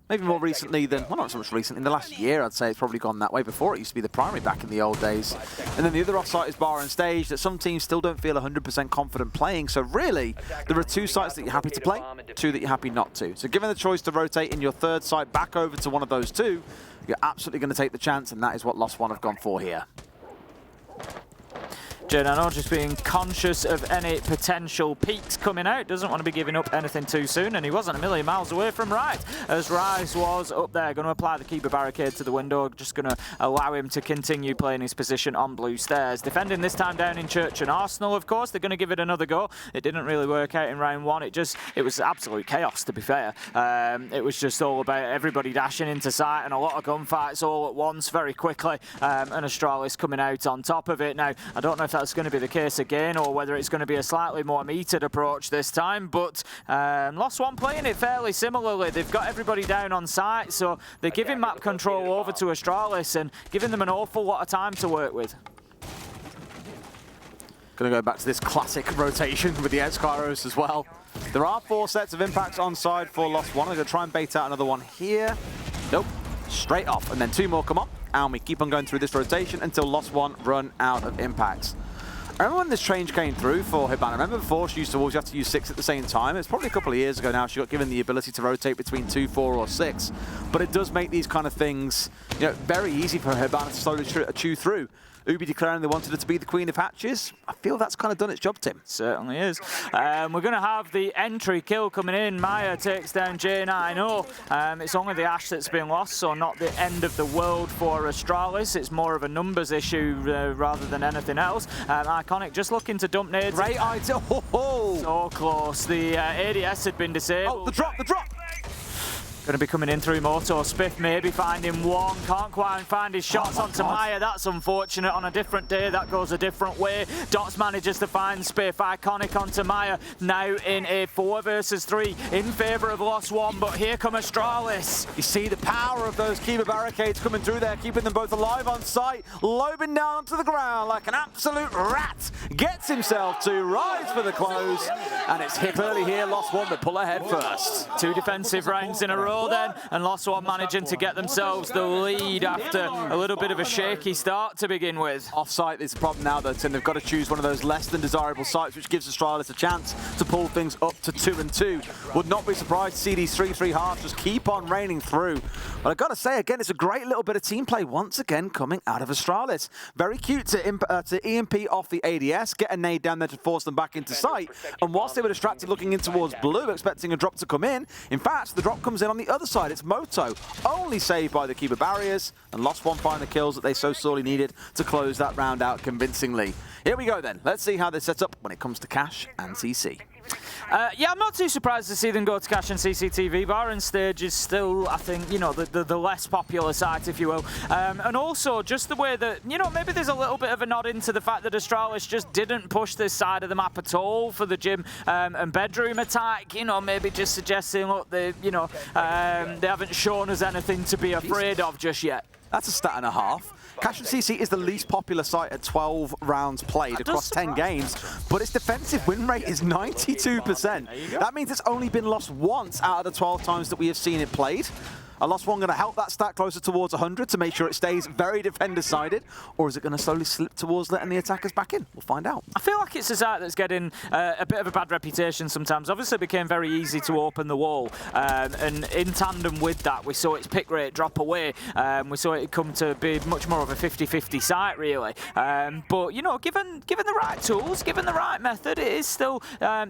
D: Maybe more recently than, well, not so much recently, in the last year I'd say it's probably gone that way. Before it used to be the primary back in the old days. And then the other offsite is bar and stage that some teams still don't feel 100% confident playing. So really, there are 2 sites that you're happy to play, 2 that you're happy not to. So given the choice to rotate in your 3rd site back over to one of those 2, you're absolutely going to take the chance, and that is what Lost One have gone for here.
E: J90 just being conscious of any potential peaks coming out. Doesn't want to be giving up anything too soon, and he wasn't a million miles away from right, as Rise was up there. Going to apply the keeper barricade to the window, just going to allow him to continue playing his position on blue stairs. Defending this time down in Church and Arsenal, of course. They're going to give it another go. It didn't really work out in round 1. It was absolute chaos, to be fair. It was just all about everybody dashing into sight and a lot of gunfights all at once very quickly, and Astralis coming out on top of it. Now, I don't know if that's going to be the case again, or whether it's going to be a slightly more metered approach this time, but Lost One playing it fairly similarly. They've got everybody down on site, so they're giving map control over to Astralis and giving them an awful lot of time to work with.
D: Going to go back to this classic rotation with the Escaros as well. There are 4 sets of impacts on side for Lost One. I'm going to try and bait out another one here. Nope. Straight off, and then 2 more come up. And we keep on going through this rotation until Lost One run out of impacts. I remember when this change came through for Hibana. I remember before she used to always have to use 6 at the same time. It's probably a couple of years ago now she got given the ability to rotate between 2, 4, or 6. But it does make these kind of things, you know, very easy for Hibana to slowly chew through. Ubi declaring they wanted her to be the Queen of Hatches. I feel that's kind of done its job, Tim.
E: Certainly is. We're going to have the entry kill coming in. Maya takes down J9O. It's only the Ashe that's been lost, so not the end of the world for Astralis. It's more of a numbers issue rather than anything else. Iconic just looking to dump nades.
D: Great idea.
E: So close. The ADS had been disabled.
D: Oh, the drop, the drop!
E: Going to be coming in through Moto. Spiff maybe finding one. Can't quite find his shots onto Maya. That's unfortunate. On a different day, that goes a different way. Dots manages to find Spiff. Iconic onto Maya. Now in a 4 versus 3 in favour of Lost One. But here come Astralis.
D: You see the power of those Kiba barricades coming through there, keeping them both alive on site. Lobing down to the ground like an absolute rat. Gets himself to rise for the close. And it's hit early here. Lost One that pull ahead first.
E: 2 defensive rounds in a row then, and Lost One managing to get themselves the lead after a little bit of a shaky start to begin with.
D: Off-site is the problem now though, Tim. They've got to choose one of those less than desirable sites, which gives Astralis a chance to pull things up to 2-2. Would not be surprised to see these 3-3 halves just keep on raining through. But I've got to say, again, it's a great little bit of team play once again coming out of Astralis. Very cute to EMP off the ADS, get a nade down there to force them back into sight. And whilst they were distracted looking in towards blue, expecting a drop to come in fact, the drop comes in on the other side. It's Moto, only saved by the Kiba barriers, and Lost One find the kills that they so sorely needed to close that round out convincingly. Here we go then. Let's see how they set up when it comes to Cash and CC.
E: Yeah, I'm not too surprised to see them go to Cash and CCTV. Baron stage is still, I think, you know, the less popular site, if you will. And also, just the way that, you know, maybe there's a little bit of a nod into the fact that Astralis just didn't push this side of the map at all for the gym and bedroom attack. You know, maybe just suggesting, look, they haven't shown us anything to be afraid of just yet.
D: That's a stat and a half. Cash and CC is the least popular site at 12 rounds played across 10 games, but its defensive win rate is 92%. That means it's only been lost once out of the 12 times that we have seen it played. A Lost One going to help that stat closer towards 100 to make sure it stays very defender-sided, or is it going to slowly slip towards letting the attackers back in? We'll find out.
E: I feel like it's a site that's getting a bit of a bad reputation sometimes. Obviously, it became very easy to open the wall, and in tandem with that, we saw its pick rate drop away. We saw it come to be much more of a 50-50 site, really. But, you know, given the right tools, given the right method, it is still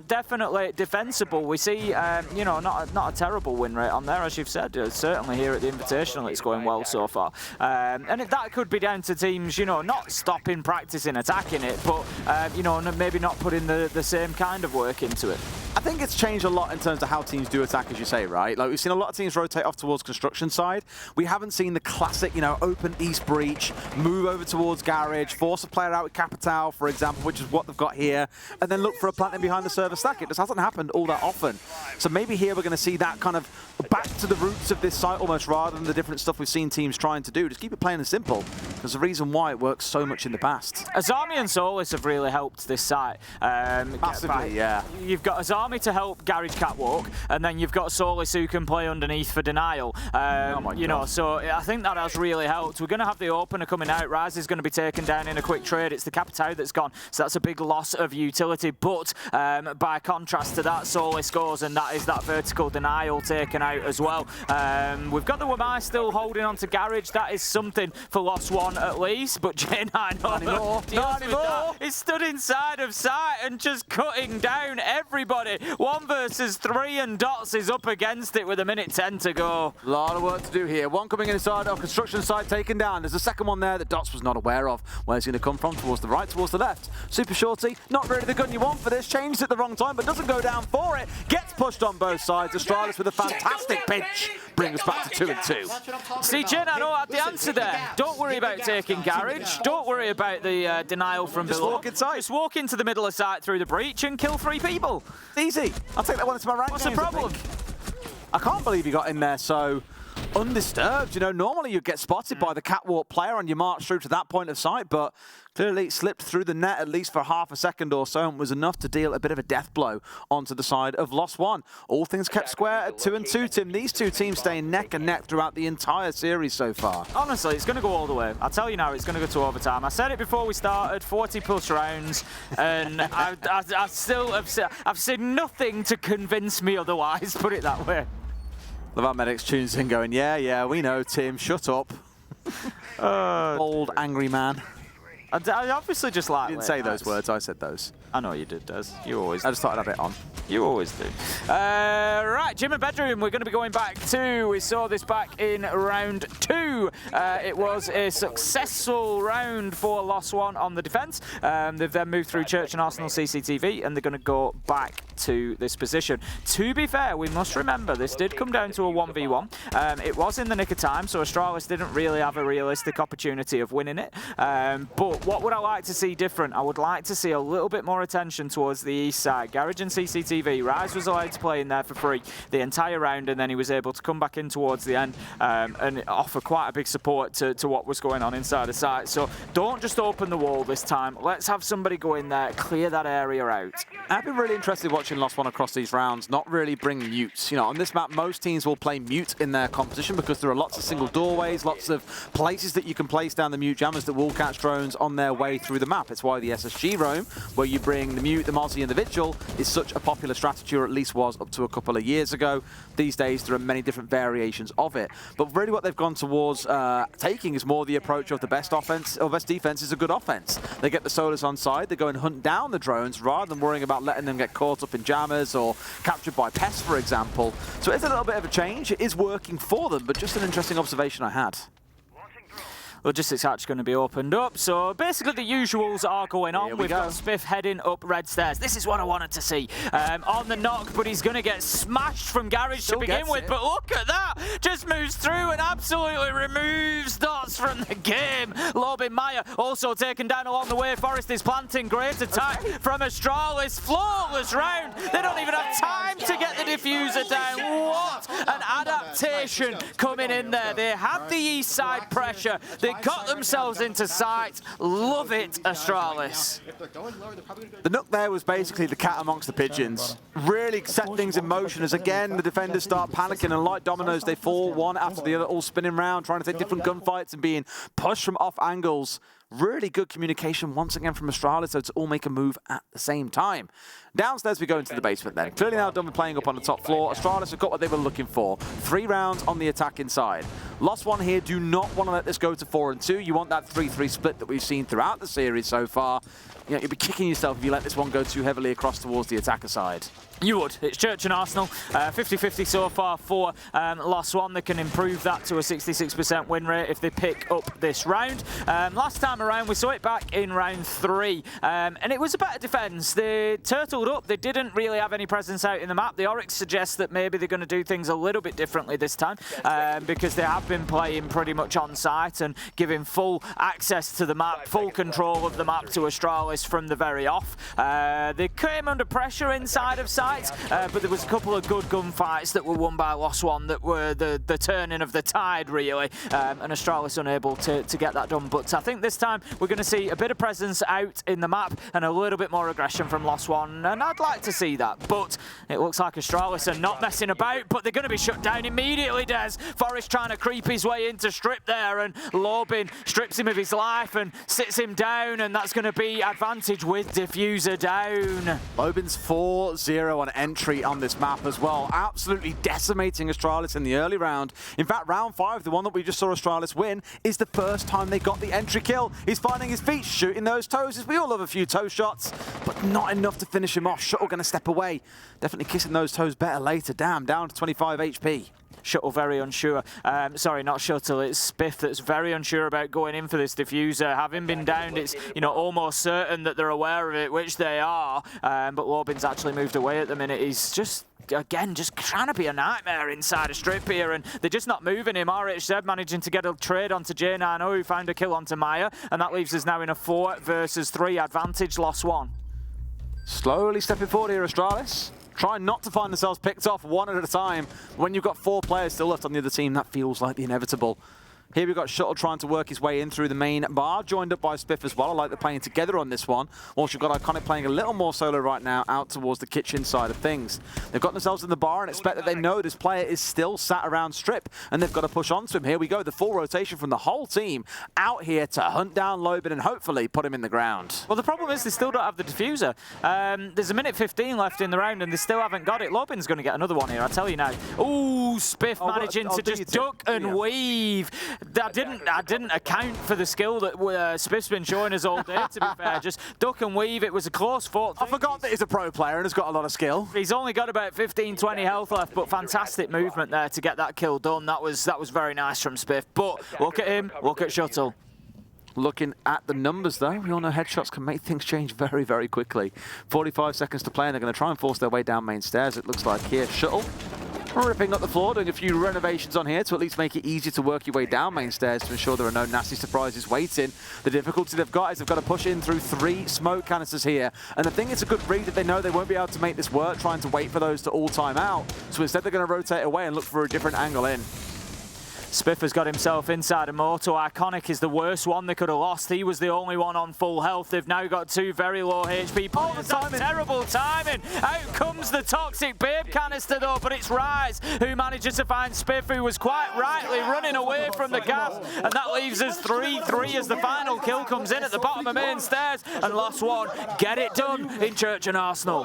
E: definitely defensible. We see, you know, not a terrible win rate on there, as you've said. Certainly here at the Invitational, it's going well so far. And that could be down to teams, you know, not stopping practicing attacking it, but, you know, maybe not putting the same kind of work into it.
D: I think it's changed a lot in terms of how teams do attack, as you say, right? Like, we've seen a lot of teams rotate off towards construction side. We haven't seen the classic, you know, open East breach, move over towards garage, force a player out with Capital, for example, which is what they've got here, and then look for a planting behind the server stack. It just hasn't happened all that often. So maybe here we're going to see that kind of back to the roots of this site almost, rather than the different stuff we've seen teams trying to do. Just keep it plain and simple. There's a reason why it works so much in the past.
E: Azami and Solis have really helped this site.
D: Massively, yeah.
E: You've got Azami to help Garage Catwalk, and then you've got Solis who can play underneath for Denial. You know, so I think that has really helped. We're going to have the opener coming out. Rise is going to be taken down in a quick trade. It's the Capitao that's gone, so that's a big loss of utility. But by contrast to that, Solis goes, and that is that vertical Denial taken out as well. We've got the Wamai still holding on to Garage. That is something for Lost One at least, but J9
D: not anymore.
E: He's stood inside of sight and just cutting down everybody. 1 versus 3, and Dots is up against it with 1:10 to go.
D: A lot of work to do here. One coming inside our construction side taken down. There's a second one there that Dots was not aware of. Where's he going to come from? Towards the right, towards the left. Super Shorty, not really the gun you want for this. Changed at the wrong time, but doesn't go down for it. Gets pushed on both sides. Astralis with a fantastic pinch. Brings us back to 2-2.
E: See, Jen, I know the answer there. Don't worry about taking Garage. Don't worry about the Denial from below.
D: Just walk inside.
E: Just walk into the middle of sight through the breach and kill 3 people.
D: Easy. I'll take that one into my rank.
E: What's the problem?
D: I can't believe he got in there so undisturbed. You know, normally you'd get spotted by the catwalk player on your march through to that point of sight, but clearly it slipped through the net at least for half a second or so and was enough to deal a bit of a death blow onto the side of Lost One. All things kept square at 2-2, Tim. These two teams staying neck and neck throughout the entire series so far.
E: Honestly, it's going to go all the way. I'll tell you now, it's going to go to overtime. I said it before we started, 40+ rounds, and I've seen nothing to convince me otherwise, put it that way.
D: Levan Medics tunes in going, yeah, we know, Tim, shut up. Old angry man.
E: I obviously just like.
D: You didn't say those words, I said those.
E: I know you did, Des. You always.
D: I just thought I'd have it on.
E: You always do. Right, gym and bedroom. We're going to be going back to. We saw this back in round 2. It was a successful round for Lost One on the defence. They've then moved through Church and Arsenal CCTV, and they're going to go back to this position. To be fair, we must remember this did come down to a 1v1. It was in the nick of time, so Astralis didn't really have a realistic opportunity of winning it. But what would I like to see different? I would like to see a little bit more attention towards the east side. Garage and CCTV. Rise was allowed to play in there for free the entire round, and then he was able to come back in towards the end and offer quite a big support to what was going on inside the site. So don't just open the wall this time. Let's have somebody go in there, clear that area out.
D: I've been really interested watching Lost One across these rounds, not really bring mutes. You know, on this map, most teams will play mute in their competition because there are lots of single doorways, lots of places that you can place down the mute jammers that will catch drones on their way through the map. It's why the SSG roam, where you bring the mute, the Mozzie, and the Vigil, is such a popular strategy, or at least was up to a couple of years ago. These days, there are many different variations of it. But really what they've gone towards taking is more the approach of the best offense, or best defense is a good offense. They get the solos on side, they go and hunt down the drones rather than worrying about letting them get caught up in jammers or captured by pests, for example. So it's a little bit of a change. It is working for them, but just an interesting observation I had.
E: Logistics hatch going to be opened up. So basically the usuals are going on. We've got Spiff heading up red stairs. This is what I wanted to see. On the knock, but he's going to get smashed from Garage to begin with. But look at that. Just moves through and absolutely removes dots from the game. Lobin Meyer also taken down along the way. Forrest is planting. Great attack from Astralis. Flawless round. They don't even have time to get the diffuser down. What an adaptation coming in there. They had the east side pressure. They got themselves into sight. Love it, Astralis.
D: The nook there was basically the cat amongst the pigeons. Really set things in motion as, again, the defenders start panicking, and like dominoes, they fall one after the other, all spinning around, trying to take different gunfights and being pushed from off angles. Really good communication once again from Astralis, so to all make a move at the same time. Downstairs we go into the basement then. Clearly now done with playing up on the top floor. Astralis have got what they were looking for. 3 rounds on the attack inside. Lost One here do not want to let this go to 4-2. You want that 3-3 split that we've seen throughout the series so far. You know, you'll be kicking yourself if you let this one go too heavily across towards the attacker side.
E: You would. It's Church and Arsenal. 50-50 so far for Lost One. They can improve that to a 66% win rate if they pick up this round. Last time around, we saw it back in round 3, and it was a better defense. They turtled up. They didn't really have any presence out in the map. The Oryx suggests that maybe they're going to do things a little bit differently this time because they have been playing pretty much on site and giving full access to the map, full control of the map to Astralis from the very off. They came under pressure inside of sight. But there was a couple of good gunfights that were won by Lost One that were the turning of the tide, really, and Astralis unable to get that done. But I think this time we're going to see a bit of presence out in the map and a little bit more aggression from Lost One, and I'd like to see that. But it looks like Astralis are not messing about, but they're going to be shut down immediately, Des. Forrest trying to creep his way into Strip there, and Lobin strips him of his life and sits him down, and that's going to be advantage with diffuser down.
D: Lobin's 4-0 on entry on this map as well. Absolutely decimating Astralis in the early round. In fact, round 5, the one that we just saw Astralis win, is the first time they got the entry kill. He's finding his feet, shooting those toes. We all love a few toe shots, but not enough to finish him off. Shuttle going to step away. Definitely kissing those toes better later. Damn, down to 25 HP.
E: Shuttle very unsure. Sorry, not Shuttle. It's Spiff that's very unsure about going in for this diffuser. Having been downed, it's almost certain that they're aware of it, which they are. But Lobin's actually moved away at the minute. He's just trying to be a nightmare inside a strip here, and they're just not moving him. RHZ managing to get a trade onto J90, who found a kill onto Meyer, and that leaves us now in a 4 versus 3 advantage. Lost One.
D: Slowly stepping forward here, Astralis. try not to find themselves picked off one at a time. When you've got 4 players still left on the other team, that feels like the inevitable. Here we've got Shuttle trying to work his way in through the main bar, joined up by Spiff as well. I like they're playing together on this one. Also, you've got Iconic playing a little more solo right now out towards the kitchen side of things. They've got themselves in the bar and expect that they know this player is still sat around Strip, and they've got to push onto him. Here we go, the full rotation from the whole team out here to hunt down Lobin and hopefully put him in the ground.
E: Well, the problem is they still don't have the diffuser. There's a minute 15 left in the round and they still haven't got it. Lobin's going to get another one here, I tell you now. Ooh, Spiff managing to just duck and weave. I didn't account for the skill that Spiff's been showing us all day, to be fair. Just duck and weave. It was a close fought thing.
D: I forgot that he's a pro player and has got a lot of skill.
E: He's only got about 15, 20 health left, but fantastic movement there to get that kill done. That was very nice from Spiff. But look at him, look at Shuttle.
D: Looking at the numbers, though, we all know headshots can make things change very, very quickly. 45 seconds to play, and they're going to try and force their way down main stairs, it looks like here. Shuttle ripping up the floor, doing a few renovations on here to at least make it easier to work your way down main stairs to ensure there are no nasty surprises waiting. The difficulty they've got is they've got to push in through 3 smoke canisters here. And I think it's a good read that they know they won't be able to make this work, trying to wait for those to all time out. So instead they're going to rotate away and look for a different angle in.
E: Spiff has got himself inside a Moto. Iconic is the worst one they could have lost. He was the only one on full health. They've now got 2 very low HP. Oh, that's terrible timing. Out comes the toxic babe canister though, but it's Rise who manages to find Spiff, who was quite rightly running away from the gas. And that leaves us 3-3 as the final kill comes in at the bottom of main stairs. And last one, get it done in Church and Arsenal.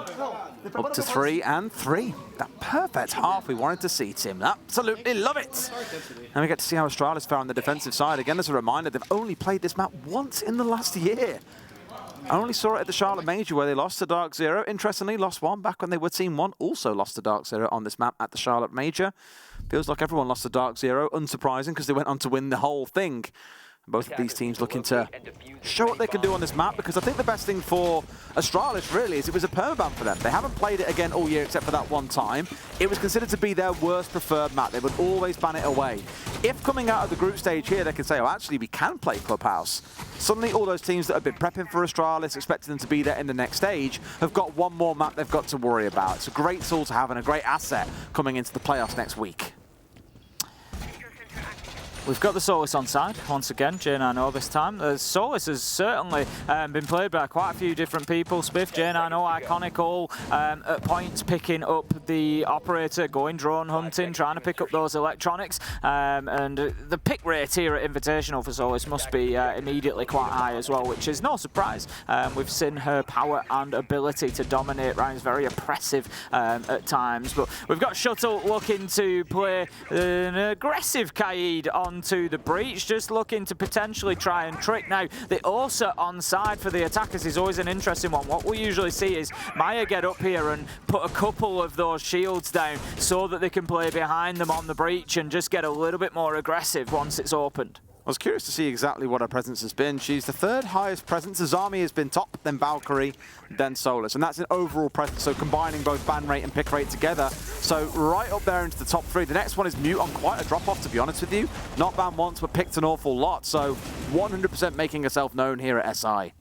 D: Up to 3 and 3. That perfect half we wanted to see, Tim. Absolutely love it. And we get to see how Astralis fare on the defensive side. Again, as a reminder, they've only played this map once in the last year. I only saw it at the Charlotte Major where they lost to Dark Zero. Interestingly, lost 1 back when they were Team 1. Also lost to Dark Zero on this map at the Charlotte Major. Feels like everyone lost to Dark Zero. Unsurprising because they went on to win the whole thing. Both of these teams looking to show what they can do on this map, because I think the best thing for Astralis really is it was a permaban for them. They haven't played it again all year except for that one time. It was considered to be their worst preferred map. They would always ban it away. If coming out of the group stage here they can say, oh, actually we can play Clubhouse, suddenly all those teams that have been prepping for Astralis, expecting them to be there in the next stage, have got one more map they've got to worry about. It's a great tool to have and a great asset coming into the playoffs next week.
E: We've got the Solis on side, once again, J9O this time. The Solis has certainly been played by quite a few different people. Spiff, J9O, Iconic, all at points picking up the operator, going drone hunting, trying to pick up those electronics. And the pick rate here at Invitational for Solis must be immediately quite high as well, which is no surprise. We've seen her power and ability to dominate rounds, very oppressive at times. But we've got Shuttle looking to play an aggressive Kaid onto the breach, just looking to potentially try and trick. Now, the Ursa on side for the attackers is always an interesting one. What we usually see is Maya get up here and put a couple of those shields down so that they can play behind them on the breach and just get a little bit more aggressive once it's opened.
D: I was curious to see exactly what her presence has been. She's the 3rd highest presence. Azami has been top, then Valkyrie, then Solis. And that's an overall presence, so combining both ban rate and pick rate together. So right up there into the top 3. The next one is Mute on quite a drop-off, to be honest with you. Not banned once, but picked an awful lot. So 100% making herself known here at SI.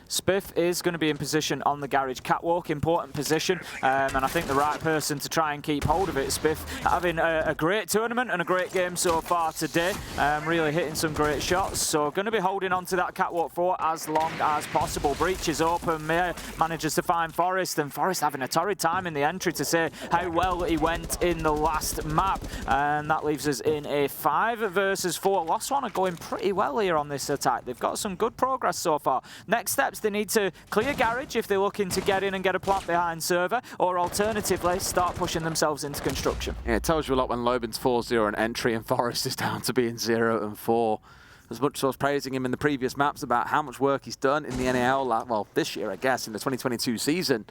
E: Spiff is going to be in position on the garage catwalk, important position, and I think the right person to try and keep hold of it. Spiff having a great tournament and a great game so far today, really hitting some great shots, so going to be holding on to that catwalk for as long as possible. Breach is open, manages to find Forrest, and Forrest having a torrid time in the entry to say how well he went in the last map, and that leaves us in a 5 versus 4. Lost One are going pretty well here on this attack. They've got some good progress so far. Next steps, they need to clear garage if they're looking to get in and get a plant behind server, or alternatively start pushing themselves into construction.
D: Yeah, it tells you a lot when Lobin's 4-0 an entry and Forrest is down to being 0-4. As much as I was praising him in the previous maps about how much work he's done in the NAL, well, this year I guess, in the 2022 season,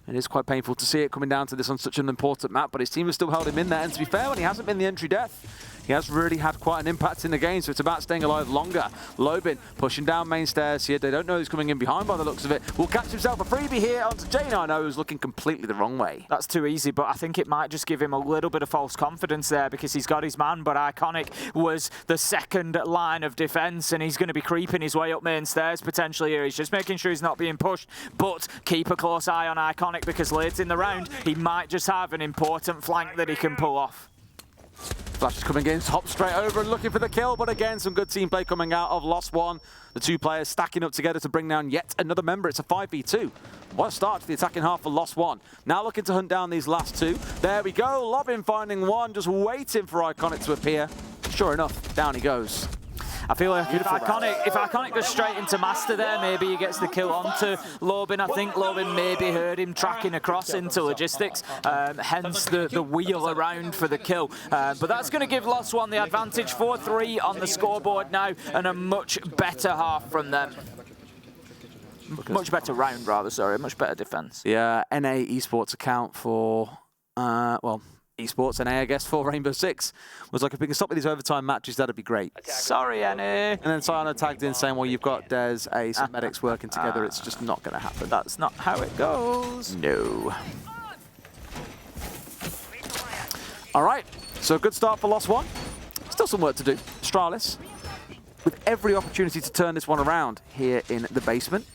D: it is quite painful to see it coming down to this on such an important map, but his team has still held him in there, and to be fair, when he hasn't been the entry death, he has really had quite an impact in the game, so it's about staying alive longer. Lobin pushing down main stairs here. They don't know who's coming in behind by the looks of it. Will catch himself a freebie here onto J9, who's looking completely the wrong way.
E: That's too easy, but I think it might just give him a little bit of false confidence there because he's got his man, but Iconic was the second line of defense, and he's going to be creeping his way up main stairs potentially here. He's just making sure he's not being pushed, but keep a close eye on Iconic because late in the round, he might just have an important flank that he can pull off.
D: Flash is coming in, hop straight over and looking for the kill, but again, some good team play coming out of Lost One. The two players stacking up together to bring down yet another member. It's a 5v2. What a start to the attacking half for Lost One. Now looking to hunt down these last two. There we go, Lobin finding one, just waiting for Iconic to appear. Sure enough, down he goes.
E: I feel like if Iconic goes straight into Master there, maybe he gets the kill onto Lobin. I think Lobin maybe heard him tracking across into Logistics, hence the wheel around for the kill. But that's going to give Lost One the advantage, 4-3 on the scoreboard now, and a much better half from them. Much better round, rather, sorry, much better defense.
D: Yeah, NA Esports account for, well, Esports NA, I guess, for Rainbow Six was like, if we can stop with these overtime matches, that'd be great.
E: Sorry, NA.
D: And then Cyano tagged in saying, well, you've got Des, Ace, and Medics working together. It's just not going to happen.
E: That's not how it goes.
D: No. All right, so a good start for Lost One. Still some work to do. Astralis, with every opportunity to turn this one around here in the basement.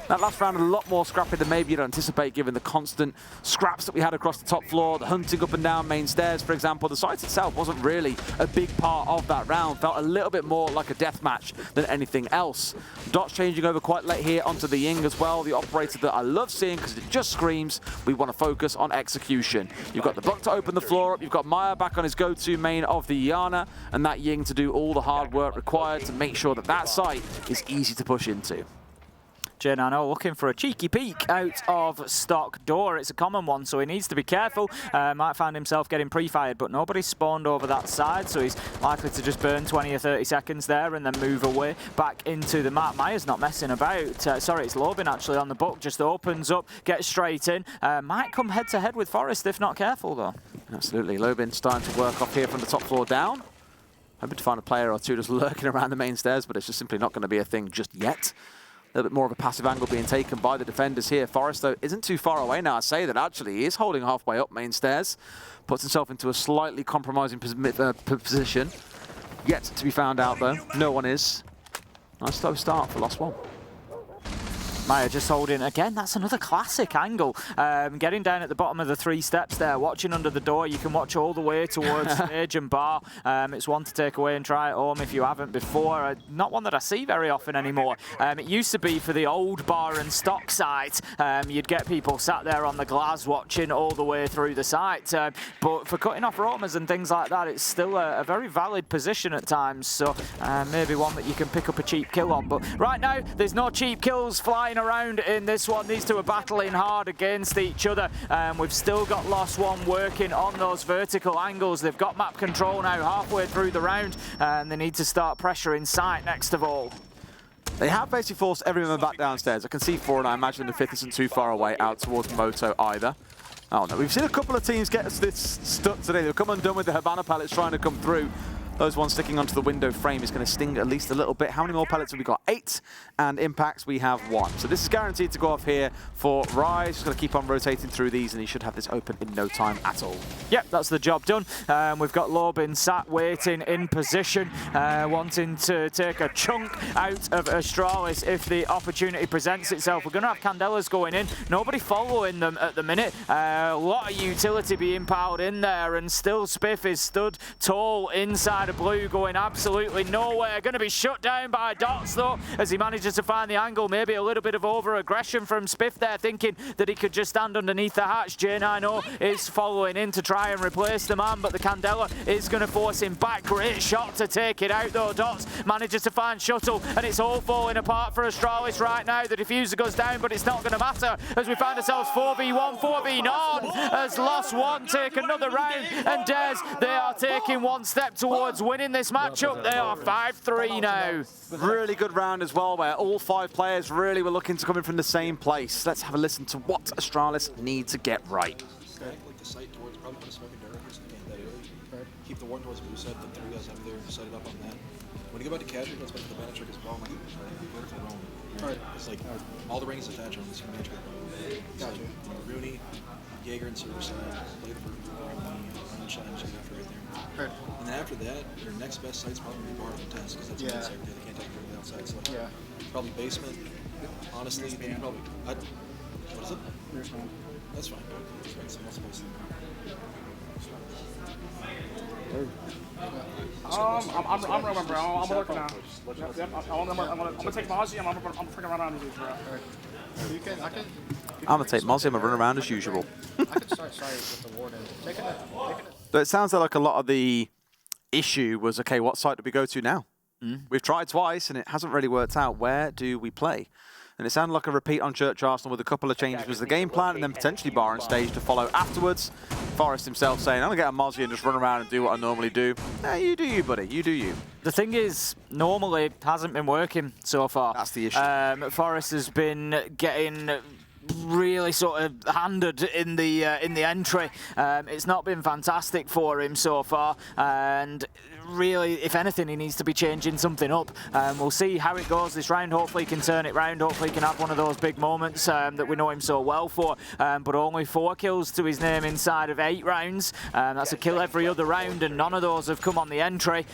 D: That last round a lot more scrappy than maybe you'd anticipate given the constant scraps that we had across the top floor, the hunting up and down main stairs, for example. The site itself wasn't really a big part of that round. Felt a little bit more like a death match than anything else. Dots changing over quite late here onto the Ying as well, the operator that I love seeing because it just screams we want to focus on execution. You've got the Buck to open the floor up, you've got Maya back on his go-to main of the Iana, and that Ying to do all the hard work required to make sure that that site is easy to push into.
E: J9 looking for a cheeky peek out of stock door. It's a common one, so he needs to be careful. Might find himself getting pre-fired, but nobody's spawned over that side, so he's likely to just burn 20 or 30 seconds there and then move away back into the map. Maya's not messing about. Sorry, it's Lobin actually on the Buck. Just opens up, gets straight in. Might come head-to-head with Forrest if not careful, though.
D: Absolutely. Lobin starting to work off here from the top floor down. Hoping to find a player or two just lurking around the main stairs, but it's just simply not going to be a thing just yet. A little bit more of a passive angle being taken by the defenders here. Forrest, though, isn't too far away now. I say that actually he is holding halfway up main stairs. Puts himself into a slightly compromising position. Yet to be found out, though. No one is. Nice slow start for Lost One.
E: Maya just holding, again, that's another classic angle. Getting down at the bottom of the 3 steps there, watching under the door. You can watch all the way towards stage and bar. It's one to take away and try at home if you haven't before. Not one that I see very often anymore. It used to be for the old bar and stock site. You'd get people sat there on the glass watching all the way through the site. But for cutting off roamers and things like that, it's still a very valid position at times. So maybe one that you can pick up a cheap kill on. But right now, there's no cheap kills flying around in this one. These two are battling hard against each other. We've still got Lost One working on those vertical angles. They've got map control now halfway through the round, and they need to start pressuring sight next of all.
D: They have basically forced everyone back downstairs. I can see 4, and I imagine the 5th isn't too far away out towards Moto either. Oh no, we've seen a couple of teams get this stuck today. They've come undone with the Havana pallets trying to come through. Those ones sticking onto the window frame is going to sting at least a little bit. How many more pellets have we got? 8, and impacts we have 1. So this is guaranteed to go off here for Rise. Just going to keep on rotating through these, and he should have this open in no time at all.
E: Yep, that's the job done. We've got Lobin sat waiting in position, wanting to take a chunk out of Astralis if the opportunity presents itself. We're going to have Candelas going in. Nobody following them at the minute. A lot of utility being piled in there, and still Spiff is stood tall inside blue, going absolutely nowhere. Going to be shut down by Dots though, as he manages to find the angle. Maybe a little bit of over-aggression from Spiff there, thinking that he could just stand underneath the hatch. J9 is following in to try and replace the man, but the Candela is going to force him back. Great shot to take it out though. Dots manages to find Shuttle, and it's all falling apart for Astralis right now. The diffuser goes down, but it's not going to matter as we find ourselves 4v1, 4v9 as Lost One take another round, and Des, they are taking one step towards winning this matchup. They are 5-3 now.
D: Really good round as well, where all 5 players really were looking to come in from the same place. Let's have a listen to what Astralis need to get right.
G: keep the Warden towards the blue side, put 3 guys up there, set it up on that. When you go back to casual, let's back to the banner trick as well. Like, go to the roam. Right. It's like all the rings attach on this magic. Gotcha. So, Rooney, Jaeger, and Silver side, play for Shine after right there. Right. And then after that, your next best site's probably going to be Bar and Test, because that's the inside there. They can't take it from the outside. So probably basement. Honestly, then probably. What is it? That's fine. That's right. So multiple basement.
K: I'm rolling, bro. I'm working now. Yep. I'm gonna take Mozzie. I'm freaking run around as usual.
D: I'm gonna take Mozzie. I'm gonna run around as usual.
G: I can start with the Warden. Taking it.
D: So it sounds like a lot of the issue was, okay, what site do we go to now? We've tried twice and it hasn't really worked out. Where do we play? And it sounded like a repeat on Church Arsenal with a couple of changes was the game plan, and then potentially Bar and Stage to follow afterwards. Forrest himself saying, I'm going to get a Mozzie and just run around and do what I normally do. Yeah, you do you, buddy. You do you.
E: The thing is, normally it hasn't been working so far.
D: That's the issue.
E: Forrest has been getting really sort of handed in the entry. It's not been fantastic for him so far, and really, if anything, he needs to be changing something up. We'll see how it goes this round. Hopefully he can turn it round. Hopefully he can have one of those big moments that we know him so well for. But only 4 kills to his name inside of 8 rounds. That's a kill every other round, and none of those have come on the entry.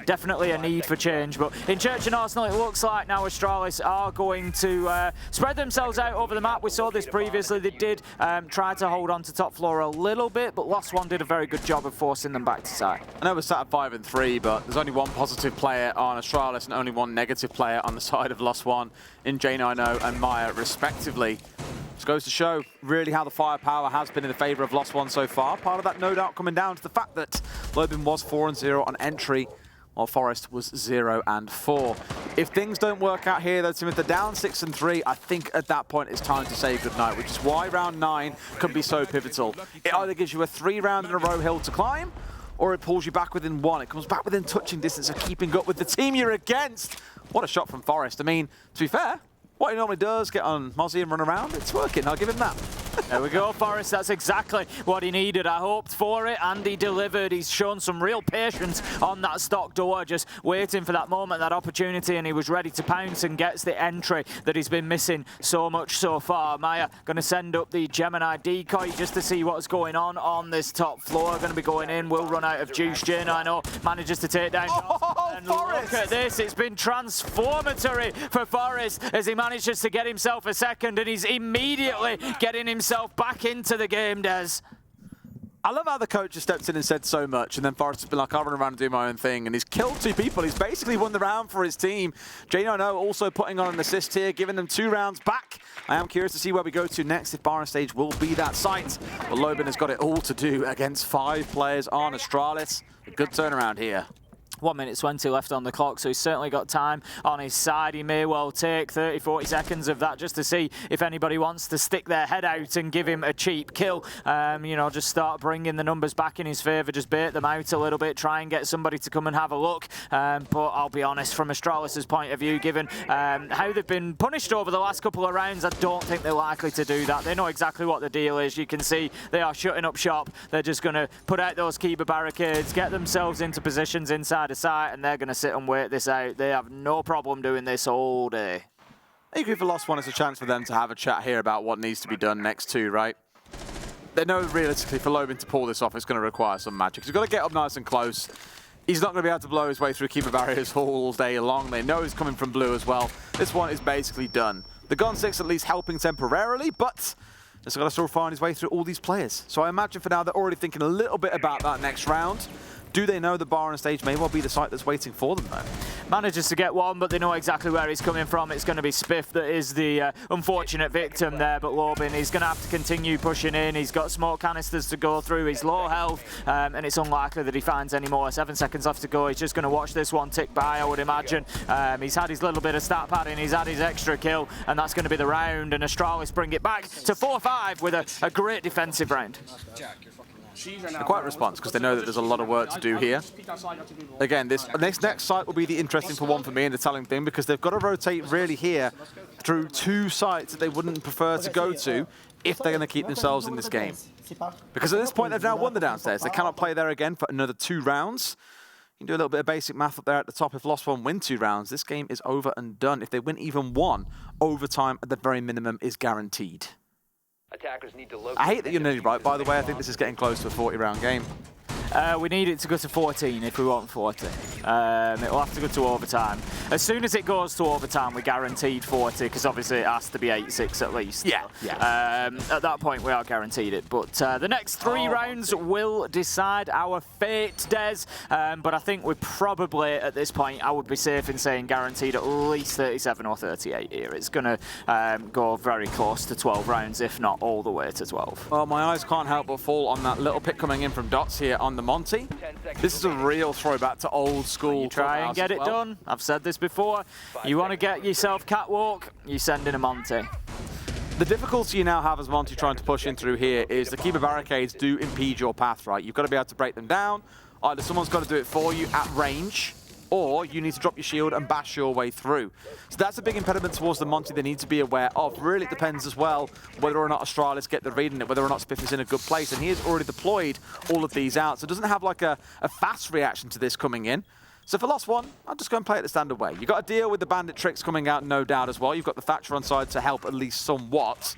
E: Definitely a need for change. But in Church and Arsenal, it looks like now Astralis are going to spread themselves out over the map. We saw this previously. They did try to hold on to top floor a little bit, but Lost One did a very good job of forcing them back to side.
D: I know we're sat at 5 and 3, but there's only 1 positive player on Astralis and only 1 negative player on the side of Lost One in J90 and Maya, respectively. Just goes to show really how the firepower has been in the favour of Lost One so far. Part of that no doubt coming down to the fact that Lobin was 4 and 0 on entry, while Forrest was 0 and 4. If things don't work out here, though, Tim, if they're down 6 and 3, I think at that point it's time to say goodnight, which is why round 9 can be so pivotal. It either gives you a 3-round-in-a-row hill to climb, or it pulls you back within 1. It comes back within touching distance of keeping up with the team you're against. What a shot from Forrest. I mean, to be fair, what he normally does, get on Mozzie and run around, it's working. I'll give him that.
E: There we go, Forrest. That's exactly what he needed. I hoped for it, and he delivered. He's shown some real patience on that stock door, just waiting for that moment, that opportunity, and he was ready to pounce and gets the entry that he's been missing so much so far. Maya going to send up the Gemini decoy just to see what's going on this top floor. Going to be going in. Will run out of juice. I know manages to take down. And
D: Forrest!
E: Look at this. It's been transformatory for Forrest as he manages to get himself a second, and he's immediately getting himself back into the game, Des.
D: I love how the coach has stepped in and said so much, and then Forrest has been like, I'll run around and do my own thing, and he's killed 2 people. He's basically won the round for his team. J90 also putting on an assist here, giving them 2 rounds back. I am curious to see where we go to next, if Bar and Stage will be that site. But Lobin has got it all to do against 5 players on Astralis. A good turnaround here.
E: 1 minute 20 left on the clock, so he's certainly got time on his side. He may well take 30, 40 seconds of that just to see if anybody wants to stick their head out and give him a cheap kill. You know, just start bringing the numbers back in his favour, just bait them out a little bit, try and get somebody to come and have a look. But I'll be honest, from Astralis' point of view, given how they've been punished over the last couple of rounds, I don't think they're likely to do that. They know exactly what the deal is. You can see they are shutting up shop. They're just going to put out those Kiba barricades, get themselves into positions inside a site, and they're going to sit and wait this out. They have no problem doing this all day.
D: Equally for Lost One, it's a chance for them to have a chat here about what needs to be done next too, right? They know realistically for Lobin to pull this off, it's going to require some magic. He's got to get up nice and close. He's not going to be able to blow his way through keeper barriers all day long. They know he's coming from blue as well. This one is basically done. The Gun 6 at least helping temporarily, but just got to still find his way through all these players. So I imagine for now they're already thinking a little bit about that next round. Do they know the Bar and Stage may well be the site that's waiting for them, though?
E: Manages to get one, but they know exactly where he's coming from. It's going to be Spiff that is the unfortunate victim there, but Lobin, he's going to have to continue pushing in. He's got smoke canisters to go through. He's low health, and it's unlikely that he finds any more. 7 seconds left to go. He's just going to watch this one tick by, I would imagine. He's had his little bit of stat padding. He's had his extra kill, and that's going to be the round, and Astralis bring it back to 4-5 with a great defensive round.
G: Jack, you're fucking
D: A quiet response, because they know that there's a lot of work to do here. Again, this next site will be the interesting one for me and the telling thing, because they've got to rotate really here through 2 sites that they wouldn't prefer to go to if they're going to keep themselves in this game. Because at this point, they've now won the downstairs. They cannot play there again for another 2 rounds. You can do a little bit of basic math up there at the top. If Lost One win 2 rounds, this game is over and done. If they win even 1, overtime at the very minimum is guaranteed.
F: Attackers need to locate.
D: I hate that you're nearly right, by the way. I think this is getting close to a 40-round game.
E: We need it to go to 14 if we want 40. It'll have to go to overtime. As soon as it goes to overtime, we're guaranteed 40, because obviously it has to be 8-6 at least.
D: Yeah.
E: At that point, we are guaranteed it. But the next 3 rounds will decide our fate, Des. But I think we're probably, at this point, I would be safe in saying guaranteed at least 37 or 38 here. It's going to go very close to 12 rounds, if not all the way to 12.
D: Well, my eyes can't help but fall on that little pick coming in from Dots here on the Monty. This is a real throwback to old school.
E: Try and get it done. I've said this before. You want to get yourself catwalk, you send in a Monty.
D: The difficulty you now have as Monty trying to push in through here is the keeper barricades do impede your path, right? You've got to be able to break them down. Either someone's got to do it for you at range, or you need to drop your shield and bash your way through. So that's a big impediment towards the Monty they need to be aware of. Really, it depends as well whether or not Astralis get the read in it, whether or not Spiff is in a good place. And he has already deployed all of these out, so it doesn't have like a fast reaction to this coming in. So for Lost One, I'll just go and play it the standard way. You've got to deal with the bandit tricks coming out, no doubt, as well. You've got the Thatcher on side to help at least somewhat.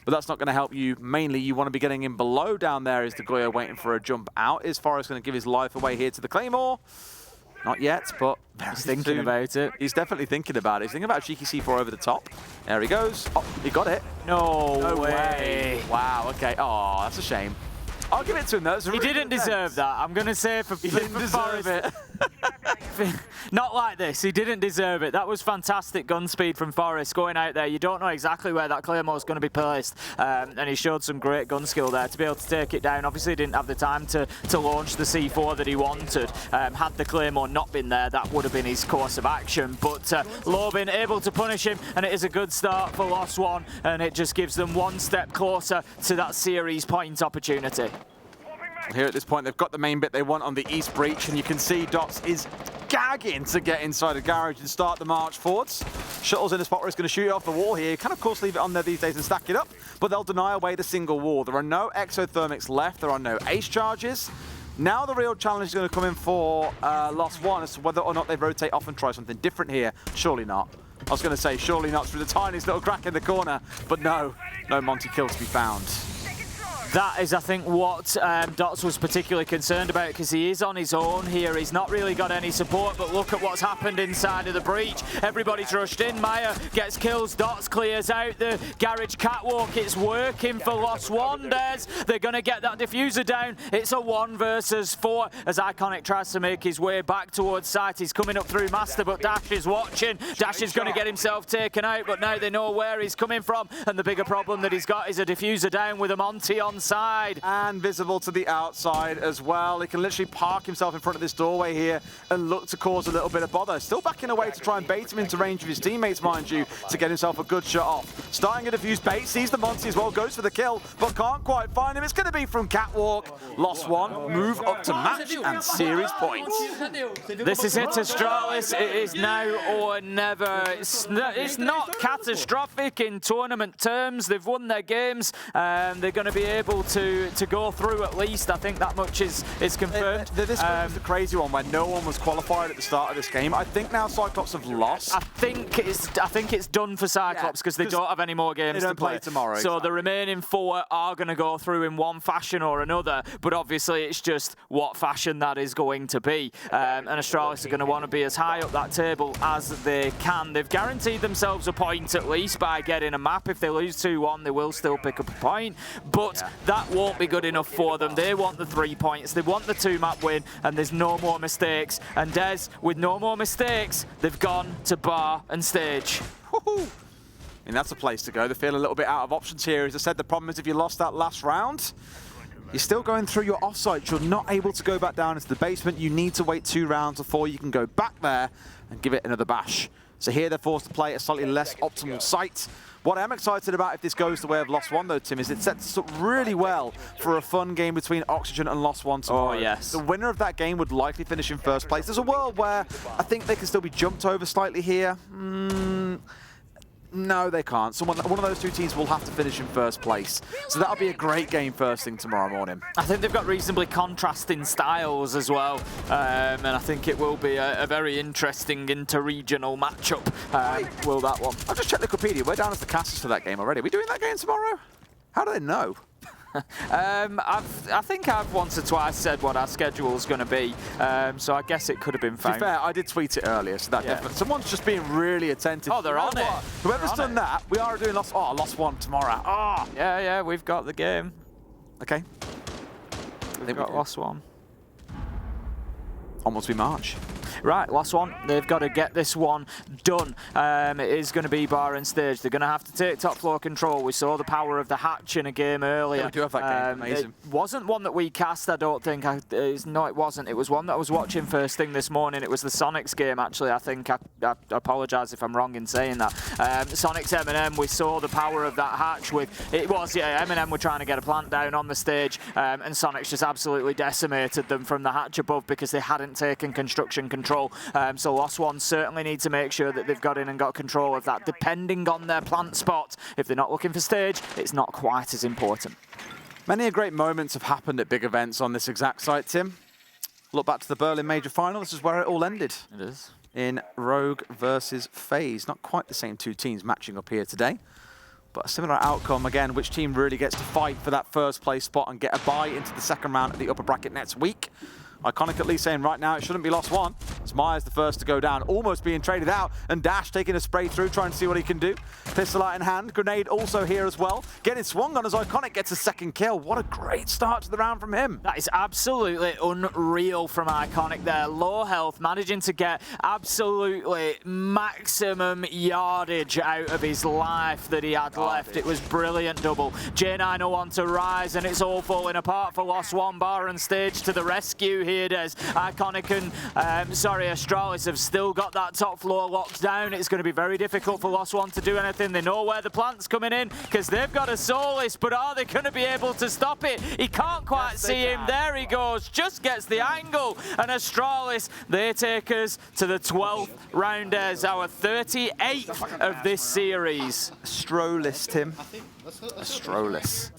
D: But that's not going to help you. Mainly, you want to be getting in below down there is the Goyo waiting for a jump out. Is Forrest going to give his life away here to the Claymore? Not yet, but
E: he's thinking about it.
D: He's definitely thinking about it. He's thinking about cheeky C4 over the top. There he goes. Oh, he got it.
E: No way.
D: Wow, okay. Oh, that's a shame. I'll give it to him, though. He
E: didn't deserve that. I'm going to say for Forrest. Not like this. He didn't deserve it. That was fantastic gun speed from Forrest going out there. You don't know exactly where that Claymore is going to be placed. And he showed some great gun skill there to be able to take it down. Obviously, he didn't have the time to launch the C4 that he wanted. Had the Claymore not been there, that would have been his course of action. But Lobin able to punish him, and it is a good start for Lost One. And it just gives them 1 step closer to that series point opportunity.
D: Here at this point, they've got the main bit they want on the east breach, and you can see Dots is gagging to get inside the garage and start the march forwards. Shuttle's in a spot where he's going to shoot it off the wall here. You can, of course, leave it on there these days and stack it up, but they'll deny away the single wall. There are no exothermics left. There are no ace charges. Now the real challenge is going to come in for Lost One as to whether or not they rotate off and try something different here. Surely not. I was going to say surely not through the tiniest little crack in the corner, but no Monty kill to be found.
E: That is, I think, what Dots was particularly concerned about, because he is on his own here. He's not really got any support, but look at what's happened inside of the breach. Everybody's rushed in. Maya gets kills. Dots clears out the garage catwalk. It's working for Lost One, Des. They're going to get that diffuser down. It's a 1 versus 4 as Iconic tries to make his way back towards site. He's coming up through Master, but Dash is watching. Dash is going to get himself taken out, but now they know where he's coming from. And the bigger problem that he's got is a diffuser down with a Monty on side.
D: And visible to the outside as well. He can literally park himself in front of this doorway here and look to cause a little bit of bother. Still backing away to try and bait him into range of his teammates, mind you, to get himself a good shot off. Starting a diffuse bait, sees the Monty as well, goes for the kill, but can't quite find him. It's going to be from Catwalk. Lost One, move up to match and series points.
E: This is it, Astralis. It is now or never. It's not catastrophic in tournament terms. They've won their games. They're going to be able to go through at least. I think that much is confirmed.
D: This was the crazy one where no one was qualified at the start of this game. I think now Cyclops have lost.
E: I think it's done for Cyclops because they don't have any more games to play
D: tomorrow.
E: So
D: exactly.
E: The remaining 4 are going to go through in one fashion or another. But obviously it's just what fashion that is going to be. And Astralis are going to want to be as high up that table as they can. They've guaranteed themselves a point at least by getting a map. If they lose 2-1, they will still pick up a point. But that won't be good enough for them. They want the 3 points. They want the 2-map win, and there's no more mistakes. And Des, with no more mistakes, they've gone to bar and stage.
D: Woohoo! And that's a place to go. They feel a little bit out of options here. As I said, the problem is if you lost that last round, you're still going through your offsite. You're not able to go back down into the basement. You need to wait 2 rounds before you can go back there and give it another bash. So here they're forced to play a slightly less optimal site. What I'm excited about if this goes the way of Lost One, though, Tim, is it sets us up really well for a fun game between Oxygen and Lost One tomorrow.
E: Oh, yes.
D: The winner of that game would likely finish in first place. There's a world where I think they can still be jumped over slightly here. No, they can't. One of those two teams will have to finish in first place. So that'll be a great game first thing tomorrow morning.
E: I think they've got reasonably contrasting styles as well. And I think it will be a very interesting inter-regional matchup. Will that one?
D: I've just checked Wikipedia. We're down as the casters for that game already. Are we doing that game tomorrow? How do they know?
E: I think I've once or twice said what our schedule's going to be, so I guess it could have been found.
D: To be fair, I did tweet it earlier, so that definitely. Someone's just being really attentive.
E: Oh, they're on it.
D: Whoever's done that, we are doing Lost One tomorrow. Ah,
E: yeah, we've got the game.
D: Okay.
E: We've got Lost One.
D: Onwards we march.
E: Right, last one. They've got to get this one done. It is going to be bar and stage. They're going to have to take top floor control. We saw the power of the hatch in a game earlier.
D: Yeah, we do have that game. Amazing.
E: It wasn't one that we cast, I don't think. No, it wasn't. It was one that I was watching first thing this morning. It was the Sonics game, actually, I think. I apologise if I'm wrong in saying that. Sonics M&M, we saw the power of that hatch with... It was, yeah, M&M were trying to get a plant down on the stage, and Sonics just absolutely decimated them from the hatch above because they hadn't taken construction control. So Lost One certainly need to make sure that they've got in and got control of that. Depending on their plant spot, if they're not looking for stage, it's not quite as important.
D: Many great moments have happened at big events on this exact site, Tim. Look back to the Berlin Major Final. This is where it all ended.
E: It is.
D: In Rogue versus FaZe. Not quite the same two teams matching up here today, but a similar outcome. Again, which team really gets to fight for that first place spot and get a bye into the second round of the upper bracket next week. Iconic at least saying right now it shouldn't be Lost One. As Myers the first to go down, almost being traded out, and Dash taking a spray through, trying to see what he can do. Pistol out in hand, grenade also here as well. Getting swung on as Iconic gets a second kill. What a great start to the round from him.
E: That is absolutely unreal from Iconic there. Low health, managing to get absolutely maximum yardage out of his life that he had left. It was brilliant double. J901 to rise, and it's all falling apart for Lost One. Bar and stage to the rescue here, Des. Iconic and, Astralis have still got that top floor locked down. It's going to be very difficult for Lost One to do anything. They know where the plant's coming in because they've got a Solis, but are they going to be able to stop it? He can't quite see him. There he goes. Just gets the angle. And Astralis, they take us to the 12th round as our 38th of this series.
D: Astralis, Tim. Astralis.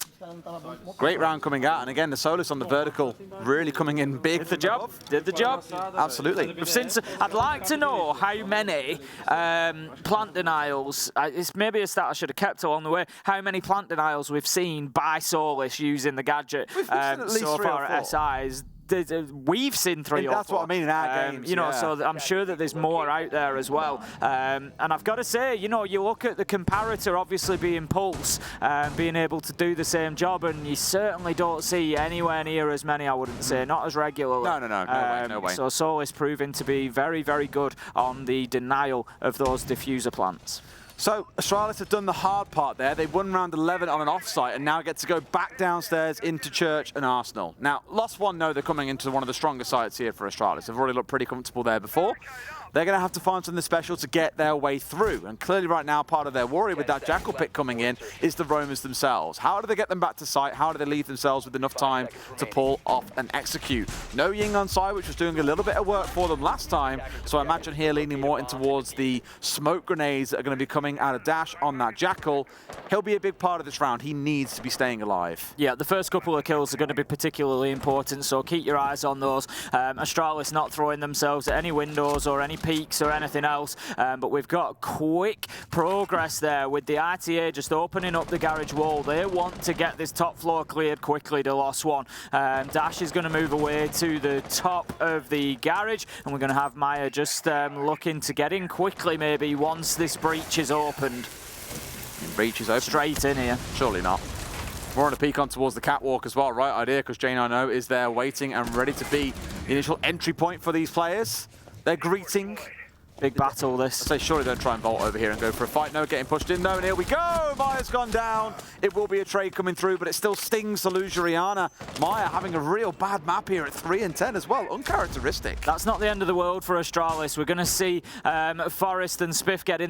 D: Great round coming out, and again the Solis on the vertical really coming in big.
E: Did the job. Did the job.
D: Absolutely.
E: Since I'd like to know how many plant denials. It's maybe a stat I should have kept along the way. How many plant denials we've seen by Solis using the gadget so far at SIs. We've seen 3 or 4.
D: That's what I mean in our games.
E: You know, so I'm sure that there's more out there as well. And I've got to say, you know, you look at the comparator obviously being Pulse, being able to do the same job, and you certainly don't see anywhere near as many, I wouldn't say, not as regularly.
D: No way.
E: So Solis proving to be very, very good on the denial of those diffuser plants.
D: So Astralis have done the hard part there. They won round 11 on an offsite and now get to go back downstairs into Church and Arsenal. Now, Lost One know they're coming into one of the stronger sites here for Astralis. They've already looked pretty comfortable there before. They're going to have to find something special to get their way through. And clearly right now, part of their worry with that Jackal pick coming in is the Roamers themselves. How do they get them back to site? How do they leave themselves with enough time to pull off and execute? No Ying on site, which was doing a little bit of work for them last time. So I imagine here leaning more in towards the smoke grenades that are going to be coming out of Dash on that Jackal. He'll be a big part of this round. He needs to be staying alive.
E: Yeah, the first couple of kills are going to be particularly important, so keep your eyes on those. Astralis not throwing themselves at any windows or any peaks or anything else, but we've got quick progress there with the ITA just opening up the garage wall. They want to get this top floor cleared quickly to Lost One. Dash is going to move away to the top of the garage, and we're going to have Maya just looking to get in quickly maybe once this breach is opened.
D: Breach is open.
E: Straight in here.
D: Surely not. We're on a peek on towards the catwalk as well. Right idea, because J9O is there waiting and ready to be the initial entry point for these players. They're greeting
E: Big battle, this.
D: I say, surely don't try and vault over here and go for a fight. No, getting pushed in, though, and here we go. Maya's gone down. It will be a trade coming through, but it still stings to lose Rihanna. Maya having a real bad map here at 3 and 10 as well. Uncharacteristic.
E: That's not the end of the world for Astralis. We're going to see Forest and Spiff getting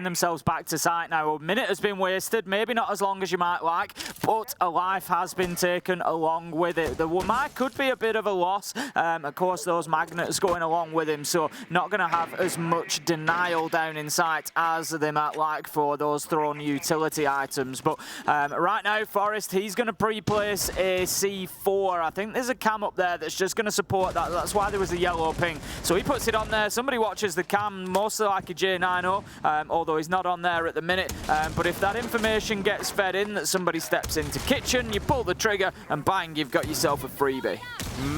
E: themselves back to site now. A minute has been wasted, maybe not as long as you might like, but a life has been taken along with it. The might could be a bit of a loss. Of course, those magnets going along with him, so not going to have as much denial down in sight as they might like for those thrown utility items. But right now, Forest, he's going to pre-place a C4. I think there's a cam up there that's just going to support that. That's why there was a yellow ping. So he puts it on there. Somebody watches the cam, mostly like a J90, although he's not on there at the minute. But if that information gets fed in that somebody steps into kitchen, you pull the trigger and bang, you've got yourself a freebie.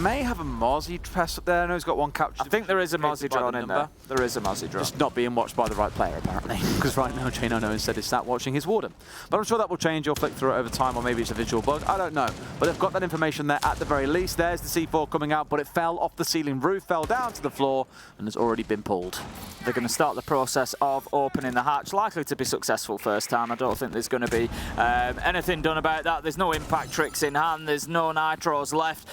D: May have a Mozzie press up there. I know he's got one captured.
E: I think there is a Mozzie drone in there. There is a Mozzie drone.
D: Just not being watched by the right player, apparently. Because right now, J90 instead is sat watching his Warden. But I'm sure that will change. You'll flick through it over time, or maybe it's a visual bug. I don't know. But they've got that information there at the very least. There's the C4 coming out, but it fell off the ceiling roof, fell down to the floor, and has already been pulled.
E: They're going to start the process of opening the hatch. Likely to be successful first time. I don't think there's going to be anything done about that. There's no impact tricks in hand. There's no nitros left.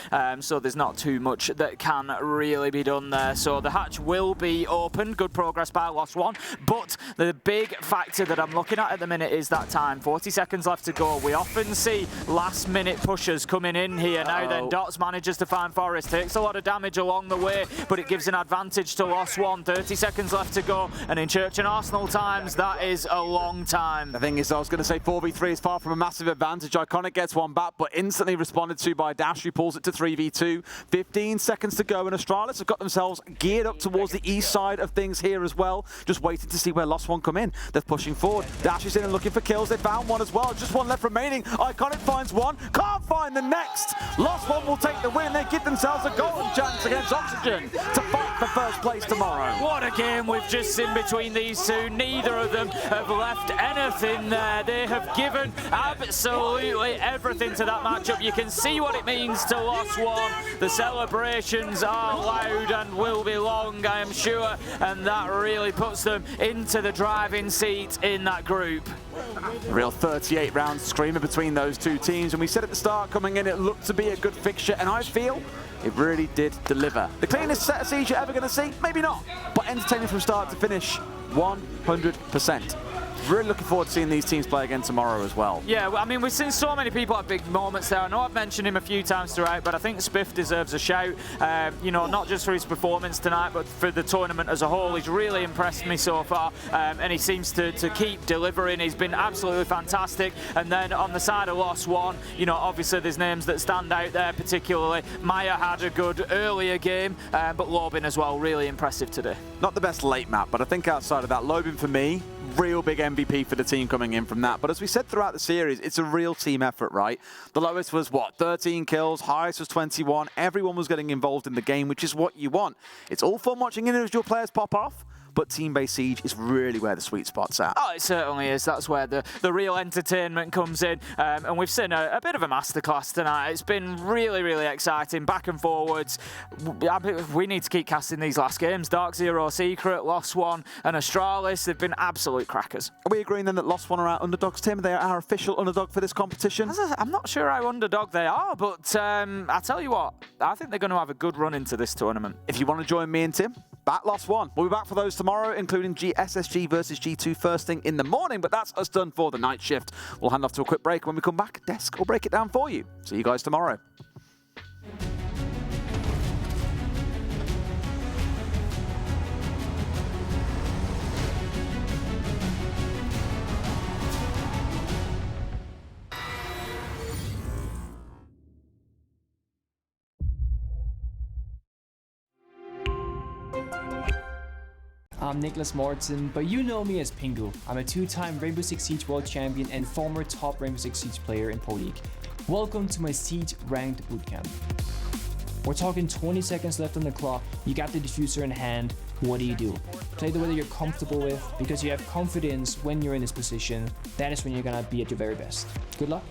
E: So there's not too much that can really be done there. So the hatch will be opened. Good progress by Lost One. But the big factor that I'm looking at the minute is that time. 40 seconds left to go. We often see last minute pushers coming in here. Now then, Dots manages to find Forest. Takes a lot of damage along the way, but it gives an advantage to Lost One. 30 seconds left to go. And in Church and Arsenal times, that is a long time.
D: The thing is, I was going to say 4v3 is far from a massive advantage. Iconic gets one back, but instantly responded to by Dash, who pulls it to 3v2. 15 seconds to go, and Astralis have got themselves geared up towards the east side of things here as well. Just waiting to see where Lost One come in. They're pushing forward. Dash is in and looking for kills. They found one as well. Just one left remaining. Iconic finds one. Can't find the next. Lost One will take the win. They give themselves a golden chance against Oxygen to fight for first place tomorrow.
E: What a game we've just seen between these two. Neither of them have left anything there. They have given absolutely everything to that matchup. You can see what it means to Lost One. The celebrations are loud and will be long, I am sure, and that really puts them into the driving seat in that group.
D: Real 38 round screamer between those two teams, and we said at the start coming in it looked to be a good fixture, and I feel it really did deliver. The cleanest set of Siege you're ever going to see? Maybe not, but entertaining from start to finish, 100%. Really looking forward to seeing these teams play again tomorrow as well.
E: Yeah, I mean, we've seen so many people have big moments there. I know I've mentioned him a few times throughout, but I think Spiff deserves a shout. You know, not just for his performance tonight, but for the tournament as a whole. He's really impressed me so far, and he seems to keep delivering. He's been absolutely fantastic. And then on the side of Lost One, you know, obviously there's names that stand out there particularly. Maya had a good earlier game, but Lobin as well, really impressive today.
D: Not the best late map, but I think outside of that, Lobin for me, real big MVP for the team coming in from that. But as we said throughout the series, it's a real team effort, right? The lowest was, what, 13 kills, highest was 21. Everyone was getting involved in the game, which is what you want. It's all fun watching individual players pop off, but team-based Siege is really where the sweet spot's at.
E: Oh, it certainly is. That's where the real entertainment comes in. And we've seen a bit of a masterclass tonight. It's been really, really exciting, back and forwards. We need to keep casting these last games. Dark Zero Secret, Lost One, and Astralis. They've been absolute crackers.
D: Are we agreeing then that Lost One are our underdogs, Tim? They are our official underdog for this competition?
E: I'm not sure how underdog they are, but I tell you what, I think they're going to have a good run into this tournament.
D: If you want to join me and Tim, back Lost One. We'll be back for those tomorrow, including SSG versus G2 first thing in the morning, but that's us done for the night shift. We'll hand off to a quick break. When we come back, Desk will break it down for you. See you guys tomorrow.
J: I'm Nicholas Morton, but you know me as Pingu. I'm a two-time Rainbow Six Siege World Champion and former top Rainbow Six Siege player in Pro League. Welcome to my Siege Ranked Bootcamp. We're talking 20 seconds left on the clock, you got the diffuser in hand, what do? Play the way that you're comfortable with, because you have confidence when you're in this position. That is when you're gonna be at your very best. Good luck.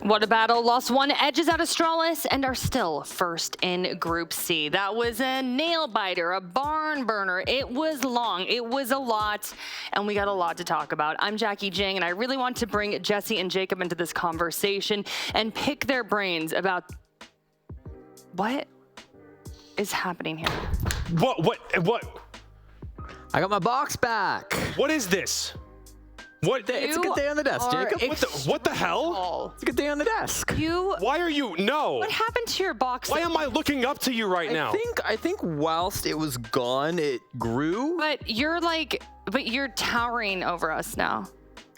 A: What a battle. Lost one, edges out Astralis, and are still first in Group C. That was a nail biter, a barn burner. It was long, it was a lot, and we got a lot to talk about. I'm Jackie Jing, and I really want to bring Jesse and Jacob into this conversation and pick their brains about what is happening here.
B: What?
C: I got my box back.
B: What is this? What?
C: It's a good day on the desk, Jacob.
B: What the hell?
C: It's a good day on the desk.
B: Why are you? No.
A: What happened to your box?
B: Why am I looking up to you right now?
C: I think whilst it was gone, it grew.
A: But you're towering over us now.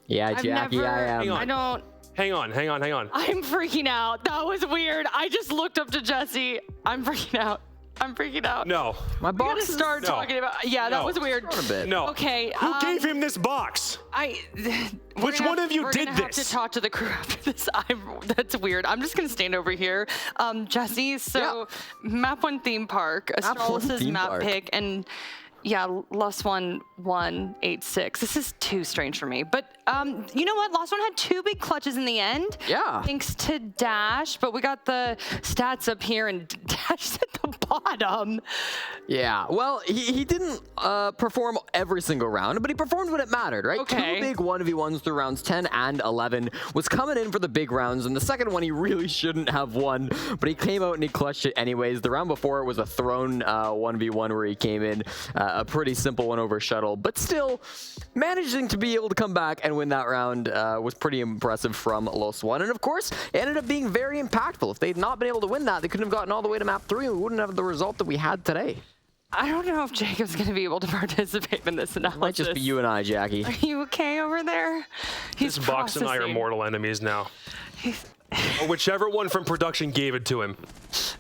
C: Yeah, Jackie, I am.
A: I don't.
B: Hang on.
A: I'm freaking out. That was weird. I just looked up to Jesse. I'm freaking out.
B: No.
C: My box.
A: We're gonna start talking about. Yeah, that was weird.
C: A bit.
B: No.
A: Okay.
B: Who gave him this box? Which one of you did
A: We're gonna have
B: this?
A: to talk to the crew after this. That's weird. I'm just gonna stand over here. Jesse. So, Map 1 theme park. Astralis' map pick, and yeah, Lost One 186. This is too strange for me. But you know what? Lost One had 2 big clutches in the end.
C: Yeah.
A: Thanks to Dash, but we got the stats up here, and Dash at the bottom.
C: Yeah. Well, he didn't perform every single round, but he performed when it mattered, right?
A: Okay.
C: 2 big 1v1s through rounds 10 and 11. Was coming in for the big rounds, and the second one he really shouldn't have won, but he came out and he clutched it anyways. The round before it was a thrown 1v1 where he came in. A pretty simple one over shuttle, but still managing to be able to come back and win that round was pretty impressive from Lost One. And of course, it ended up being very impactful. If they'd not been able to win that, they couldn't have gotten all the way to map 3 and we wouldn't have the result that we had today.
A: I don't know if Jacob's going to be able to participate in this analysis.
C: It might just be you and I, Jackie.
A: Are you okay over there?
B: This box and I are mortal enemies now. Or whichever one from production gave it to him.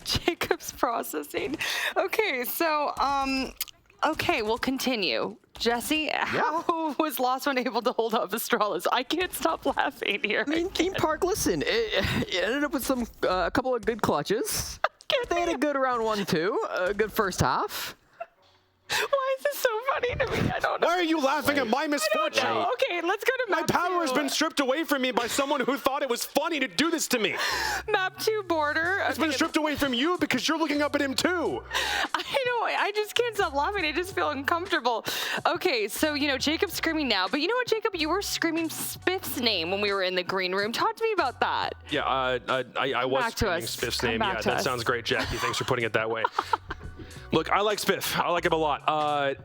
A: Jacob's processing. Okay, so, okay, we'll continue. Jesse, how was Lost One able to hold up Astralis? I can't stop laughing here.
C: I mean, Theme Park, listen, it ended up with a couple of good clutches. They had a good round 1, 2, a good first half.
A: Why is this so funny to me? I don't know.
B: Why are you laughing at my misfortune?
A: Okay, let's go to
B: My
A: map
B: power
A: 2.
B: has been stripped away from me by someone who thought it was funny to do this to me.
A: Map 2 border.
B: It's been stripped away from you because you're looking up at him too.
A: I know, I just can't stop laughing. I just feel uncomfortable. Okay, so, you know, Jacob's screaming now, but you know what, Jacob? You were screaming Spiff's name when we were in the green room. Talk to me about that.
B: Yeah, I was screaming Spiff's name. Yeah, that sounds great, Jackie. Thanks for putting it that way. Look, I like Spiff. I like him a lot.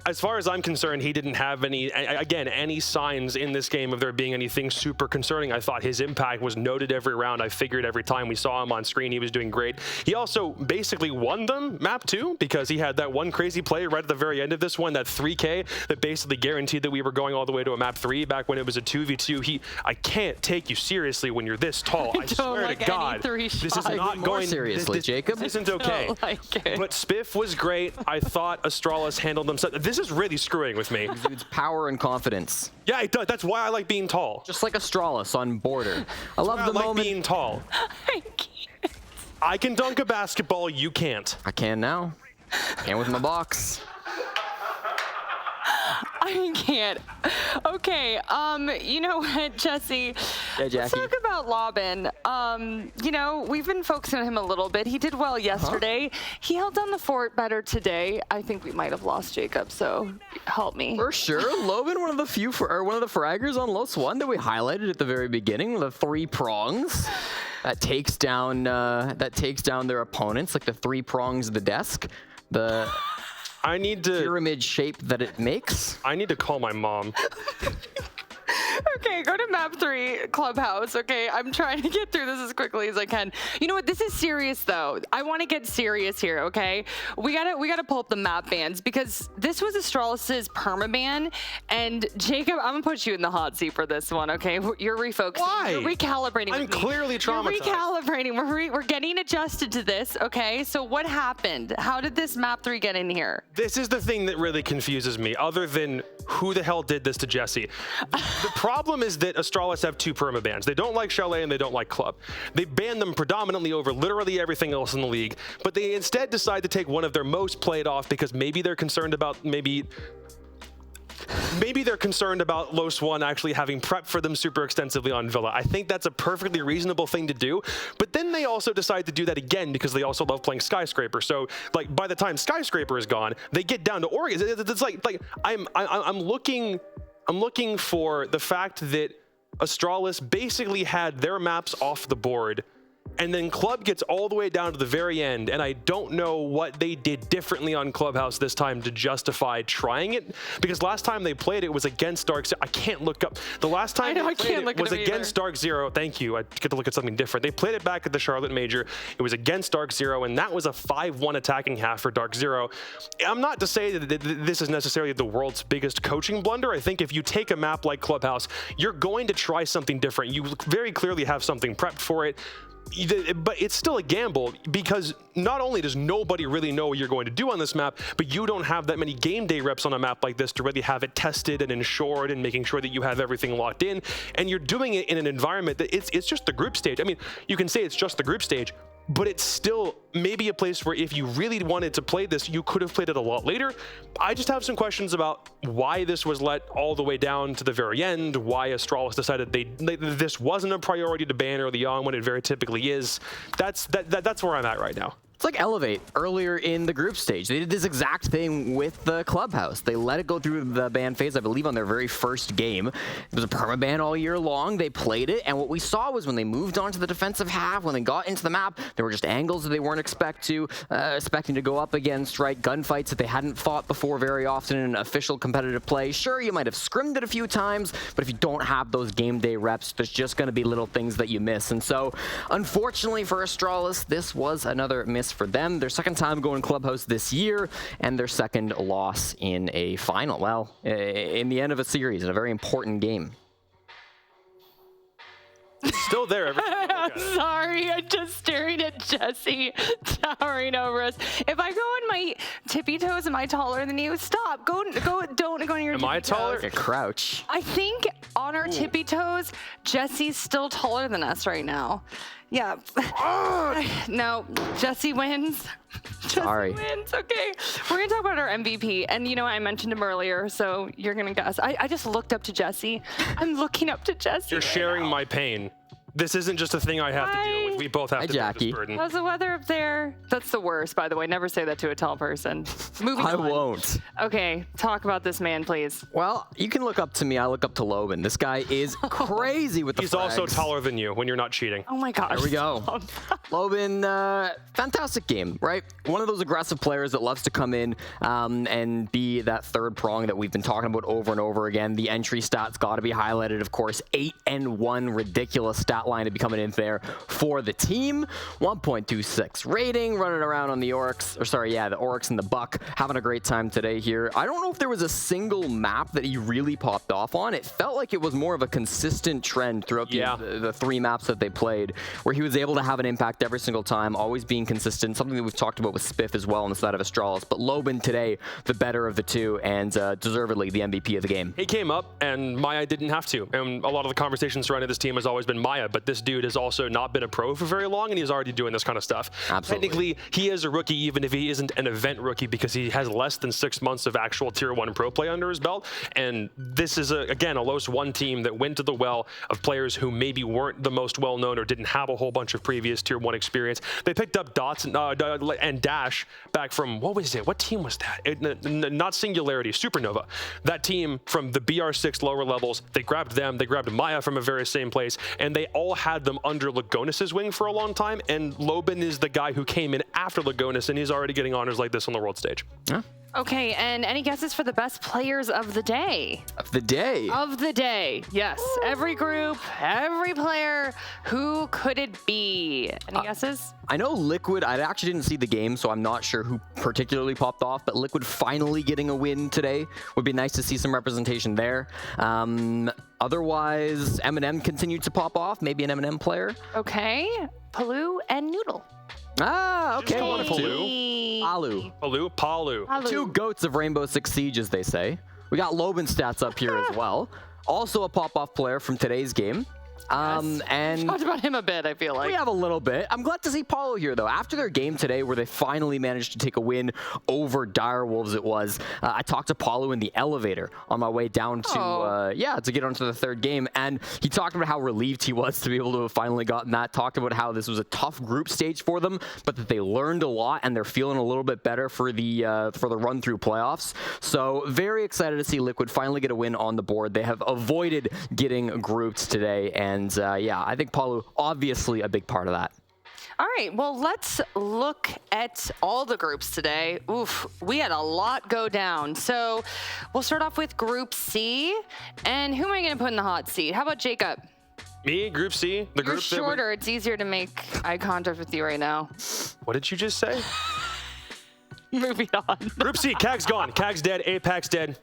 B: As far as I'm concerned, he didn't have any signs in this game of there being anything super concerning. I thought his impact was noted every round. I figured every time we saw him on screen, he was doing great. He also basically won them, map 2, because he had that one crazy play right at the very end of this one, that 3K that basically guaranteed that we were going all the way to a map 3 back when it was a 2v2. I can't take you seriously when you're this tall. I swear to God. This is not going
C: seriously, Jacob.
B: This isn't okay. But Spiff was great. I thought Astralis handled themselves. This is really screwing with me.
C: It's power and confidence.
B: Yeah, it does. That's why I like being tall.
C: Just like Astralis on border. I love the moment.
B: Being tall.
A: I can't.
B: I can dunk a basketball. You can't.
C: I can now. Can with my box.
A: I can't. Okay, you know what, Jesse?
C: Yeah, Jackie.
A: Let's talk about Lobbin. You know, we've been focusing on him a little bit. He did well yesterday. He held down the fort better today. I think we might have lost Jacob, so help me.
C: For sure. Loban, one of the fraggers on Lost One that we highlighted at the very beginning, the 3 prongs. That takes down their opponents, like the 3 prongs of the desk. The pyramid shape that it makes.
B: I need to call my mom.
A: Okay, go to map 3, Clubhouse. Okay, I'm trying to get through this as quickly as I can. You know what? This is serious, though. I want to get serious here. Okay, we gotta pull up the map bans because this was Astralis's permaban, and Jacob, I'm gonna put you in the hot seat for this one. Okay, you're refocusing.
B: Why?
A: You're recalibrating.
B: I'm clearly traumatized.
A: You're recalibrating. We're getting adjusted to this. Okay, so what happened? How did this map 3 get in here?
B: This is the thing that really confuses me, other than who the hell did this to Jesse. The problem is that Astralis have 2 permabans. They don't like Chalet and they don't like Club. They ban them predominantly over literally everything else in the league, but they instead decide to take one of their most played off because maybe they're concerned about maybe they're concerned about Los One actually having prepped for them super extensively on Villa. I think that's a perfectly reasonable thing to do. But then they also decide to do that again because they also love playing Skyscraper. So like by the time Skyscraper is gone, they get down to Oregon. It's like I'm looking for the fact that Astralis basically had their maps off the board, and then Club gets all the way down to the very end, and I don't know what they did differently on Clubhouse this time to justify trying it, because last time they played it was against Dark Zero. I can't look up. The last time they played it was against Dark Zero. Thank you. I get to look at something different. They played it back at the Charlotte Major. It was against Dark Zero, and that was a 5-1 attacking half for Dark Zero. I'm not to say that this is necessarily the world's biggest coaching blunder. I think if you take a map like Clubhouse, you're going to try something different. You very clearly have something prepped for it. But it's still a gamble because not only does nobody really know what you're going to do on this map, but you don't have that many game day reps on a map like this to really have it tested and ensured and making sure that you have everything locked in. And you're doing it in an environment that it's just the group stage. I mean, you can say it's just the group stage, but it's still maybe a place where if you really wanted to play this, you could have played it a lot later. I just have some questions about why this was let all the way down to the very end, why Astralis decided this wasn't a priority to ban early on when it very typically is. That's where I'm at right now.
C: It's like Elevate earlier in the group stage. They did this exact thing with the Clubhouse. They let it go through the ban phase, I believe, on their very first game. It was a permaban all year long. They played it, and what we saw was when they moved on to the defensive half, when they got into the map, there were just angles that they weren't expecting to go up against, right? Gunfights that they hadn't fought before very often in official competitive play. Sure, you might have scrimmed it a few times, but if you don't have those game day reps, there's just going to be little things that you miss. And so, unfortunately for Astralis, this was another miss for them. Their second time going Clubhouse this year, and their second loss in a final. Well, in the end of a series, in a very important game.
B: Still there every time you look at it.
A: Sorry, I'm just staring at Jesse towering over us. If I go on my tippy toes, am I taller than you? Stop. Don't go on your tippy toes.
B: Am I taller?
C: Crouch.
A: I think on our tippy toes, Jesse's still taller than us right now. Yeah. No, Jesse wins.
C: Sorry.
A: Jesse wins. Okay. We're going to talk about our MVP. And you know, I mentioned him earlier, so you're going to guess. I just looked up to Jesse. I'm looking up to Jesse.
B: You're sharing my pain. This isn't just a thing I have to deal with. We both have to bear this burden.
A: How's the weather up there? That's the worst, by the way. Never say that to a tall person. Moving on.
C: I won't.
A: Okay, talk about this man, please.
C: Well, you can look up to me. I look up to Loban. This guy is crazy with the
B: He's
C: frags.
B: also taller than you when you're not cheating.
A: Oh my gosh.
C: There we go. Loban, fantastic game, right? One of those aggressive players that loves to come in and be that third prong that we've been talking about over and over again. The entry stats got to be highlighted, of course. 8-1, ridiculous stat line to be coming in there for the team. 1.26 rating, running around on the Oryx, or sorry, yeah, the Oryx and the Buck, having a great time today here. I don't know if there was a single map that he really popped off on. It felt like it was more of a consistent trend throughout the three maps that they played, where he was able to have an impact every single time, always being consistent, something that we've talked about with Spiff as well on the side of Astralis. But Loban today, the better of the two, and deservedly the MVP of the game.
B: He came up, and Maya didn't have to. And a lot of the conversation surrounding this team has always been Maya, but this dude has also not been a pro for very long, and he's already doing this kind of stuff.
C: Absolutely.
B: Technically, he is a rookie, even if he isn't an event rookie, because he has less than 6 months of actual Tier 1 pro play under his belt. And this is, again, a Los One team that went to the well of players who maybe weren't the most well-known or didn't have a whole bunch of previous Tier 1 experience. They picked up Dots and Dash back from, what was it? What team was that? Not Singularity, Supernova. That team from the BR6 lower levels, they grabbed them, they grabbed Maya from a very same place, and they all had them under Lagonis's wing for a long time, and Loban is the guy who came in after Lagonis, and he's already getting honors like this on the world stage.
C: Yeah.
A: Okay, and any guesses for the best players of the day?
C: Of the day?
A: Of the day, yes. Every group, every player. Who could it be? Any guesses?
C: I know Liquid, I actually didn't see the game, so I'm not sure who particularly popped off, but Liquid finally getting a win today. Would be nice to see some representation there. Otherwise, Eminem continued to pop off, maybe an Eminem player.
A: Okay, Palu and Noodle.
C: Ah, okay.
B: Palu. Palu.
C: Two goats of Rainbow Six Siege, as they say. We got Loban stats up here as well. Also a pop-off player from today's game. And
A: talked about him a bit, I feel like.
C: we have a little bit. I'm glad to see Paulo here, though. After their game today, where they finally managed to take a win over Dire Wolves, I talked to Paulo in the elevator on my way down to, to get onto the third game, and he talked about how relieved he was to be able to have finally gotten that. Talked about how this was a tough group stage for them, but that they learned a lot and they're feeling a little bit better for the run through playoffs. So very excited to see Liquid finally get a win on the board. They have avoided getting grouped today, and I think Paulo obviously a big part of that.
A: All right, well, let's look at all the groups today. Oof, we had a lot go down. So we'll start off with Group C. And who am I going to put in the hot seat? How about Jacob?
B: Me, Group C? The
A: You're
B: group
A: shorter. It's easier to make eye contact with you right now.
B: What did you just say?
A: Moving on.
B: Group C, Kag's gone. Kag's dead. APAC's dead.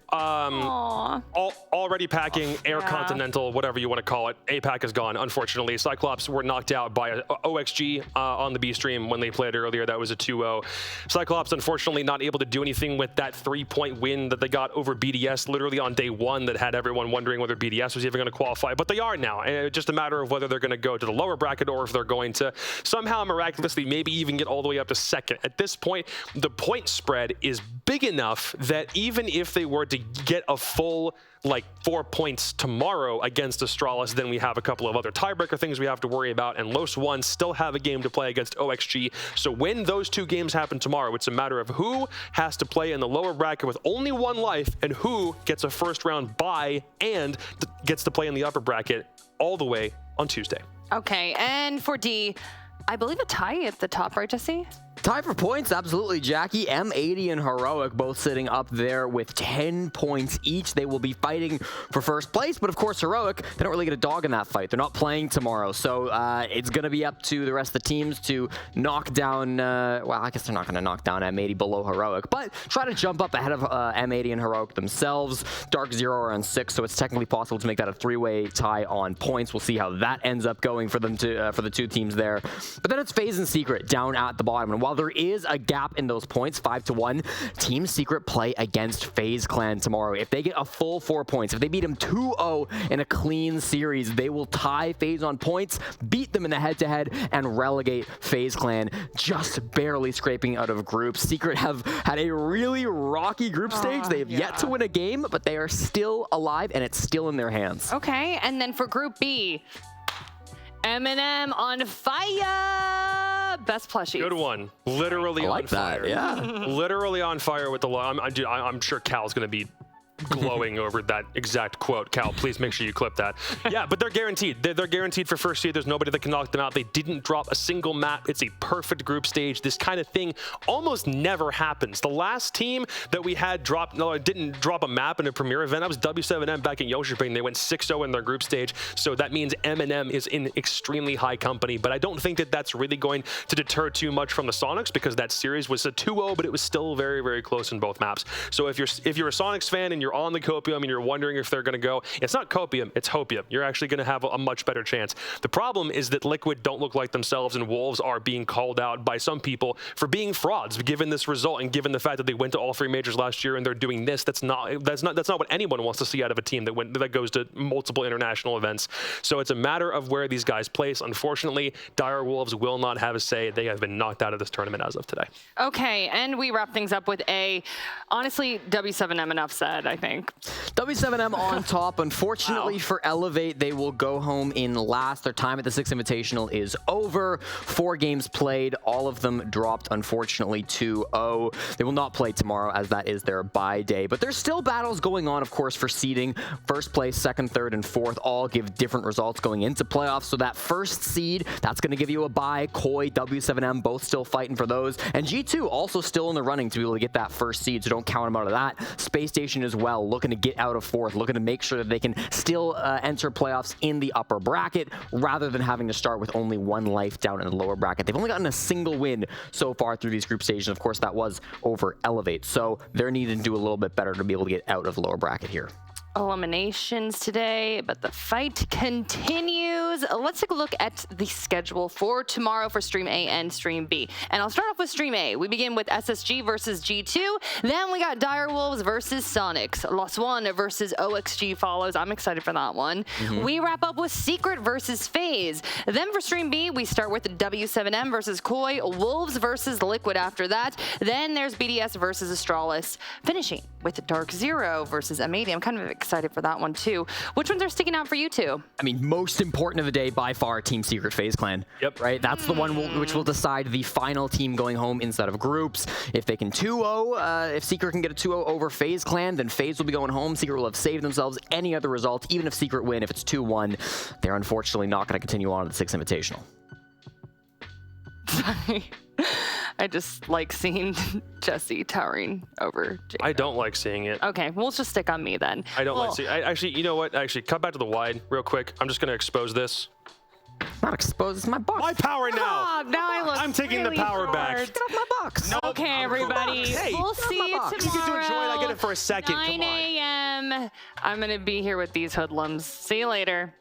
B: Already packing, Air Continental, whatever you want to call it. APAC is gone, unfortunately. Cyclops were knocked out by OXG on the B stream when they played earlier. That was a 2-0. Cyclops, unfortunately, not able to do anything with that 3-point win that they got over BDS literally on day one that had everyone wondering whether BDS was even going to qualify. But they are now. And it's just a matter of whether they're going to go to the lower bracket or if they're going to somehow miraculously maybe even get all the way up to second. At this point, the point spread is big enough that even if they were to get a full 4 points tomorrow against Astralis, then we have a couple of other tiebreaker things we have to worry about, and Los One still have a game to play against OXG. So when those two games happen tomorrow, it's a matter of who has to play in the lower bracket with only one life and who gets a first round bye and gets to play in the upper bracket all the way on Tuesday.
A: Okay, and for D, I believe a tie at the top, right, Jesse?
C: Tie for points, absolutely, Jackie. M80 and Heroic both sitting up there with 10 points each. They will be fighting for first place, but of course, Heroic, they don't really get a dog in that fight. They're not playing tomorrow, so it's going to be up to the rest of the teams to knock down, well, I guess they're not going to knock down M80 below Heroic, but try to jump up ahead of M80 and Heroic themselves. Dark Zero are on 6, so it's technically possible to make that a 3-way tie on points. We'll see how that ends up going for them for the two teams there. But then it's FaZe and Secret down at the bottom, and while there is a gap in those points, 5-1, Team Secret play against FaZe Clan tomorrow. If they get a full 4 points, if they beat them 2-0 in a clean series, they will tie FaZe on points, beat them in the head-to-head, and relegate FaZe Clan, just barely scraping out of groups. Secret have had a really rocky group stage. They have yet to win a game, but they are still alive, and it's still in their hands.
A: Okay, and then for Group B, Eminem on fire. Best plushie.
B: Good one. Literally on fire.
C: Yeah.
B: Literally on fire with the I'm sure Cal's going to be glowing over that exact quote. Cal, please make sure you clip that. Yeah, but they're guaranteed. They're guaranteed for first seed. There's nobody that can knock them out. They didn't drop a single map. It's a perfect group stage. This kind of thing almost never happens. The last team that we had didn't drop a map in a premier event, that was W7M back in Yoshiping. They went 6-0 in their group stage. So that means M&M is in extremely high company. But I don't think that that's really going to deter too much from the Sonics, because that series was a 2-0, but it was still very, very close in both maps. So if you're a Sonics fan and you're on the Copium and you're wondering if they're going to go, it's not Copium, it's Hopium. You're actually going to have a much better chance. The problem is that Liquid don't look like themselves, and Wolves are being called out by some people for being frauds, given this result and given the fact that they went to all 3 majors last year and they're doing this. That's not what anyone wants to see out of a team that goes to multiple international events. So it's a matter of where these guys place. Unfortunately, Dire Wolves will not have a say. They have been knocked out of this tournament as of today.
A: Okay, and we wrap things up with honestly, W7M enough said, I think.
C: W7M on top. Unfortunately for Elevate, they will go home in last. Their time at the Six Invitational is over. 4 games played. All of them dropped, unfortunately, 2-0. They will not play tomorrow, as that is their bye day. But there's still battles going on, of course, for seeding. First place, second, third, and fourth all give different results going into playoffs. So that first seed, that's going to give you a bye. Koi, W7M, both still fighting for those. And G2 also still in the running to be able to get that first seed, so don't count them out of that. Space Station as well, looking to get out of fourth, looking to make sure that they can still enter playoffs in the upper bracket rather than having to start with only 1 life down in the lower bracket. They've only gotten a single win so far through these group stages. Of course, that was over Elevate. So they're needing to do a little bit better to be able to get out of the lower bracket here.
A: Eliminations today, but the fight continues. Heroes, let's take a look at the schedule for tomorrow for Stream A and Stream B. And I'll start off with Stream A. We begin with SSG versus G2. Then we got Direwolves versus Sonics. Lost One versus OXG follows. I'm excited for that one. We wrap up with Secret versus FaZe. Then for Stream B, we start with W7M versus Koi, Wolves versus Liquid after that. Then there's BDS versus Astralis, finishing with Dark Zero versus M80. I'm kind of excited for that one too. Which ones are sticking out for you two?
C: I mean, most important of the day by far, Team Secret FaZe Clan.
B: Yep.
C: Right? That's the one which will decide the final team going home inside of groups. If they can 2-0, if Secret can get a 2-0 over FaZe Clan, then FaZe will be going home. Secret will have saved themselves any other result, even if Secret win. If it's 2-1, they're unfortunately not going to continue on to the Six Invitational.
A: Sorry. I just like seeing Jesse towering over Jacob.
B: I don't like seeing it.
A: Okay, we'll just stick on me then.
B: I don't like seeing it. Actually, you know what? Actually, cut back to the wide real quick. I'm just going to expose this.
C: Not exposed, it's my box.
B: My power now.
A: Oh, now I look
B: I'm taking
A: really
B: the power
A: short.
B: back.
C: Get off my box.
B: Nope.
A: Okay, everybody.
B: Hey,
A: we'll see you tomorrow.
B: You get to enjoy it. I get it for a second.
A: 9
B: Come on.
A: a.m. I'm going to be here with these hoodlums. See you later.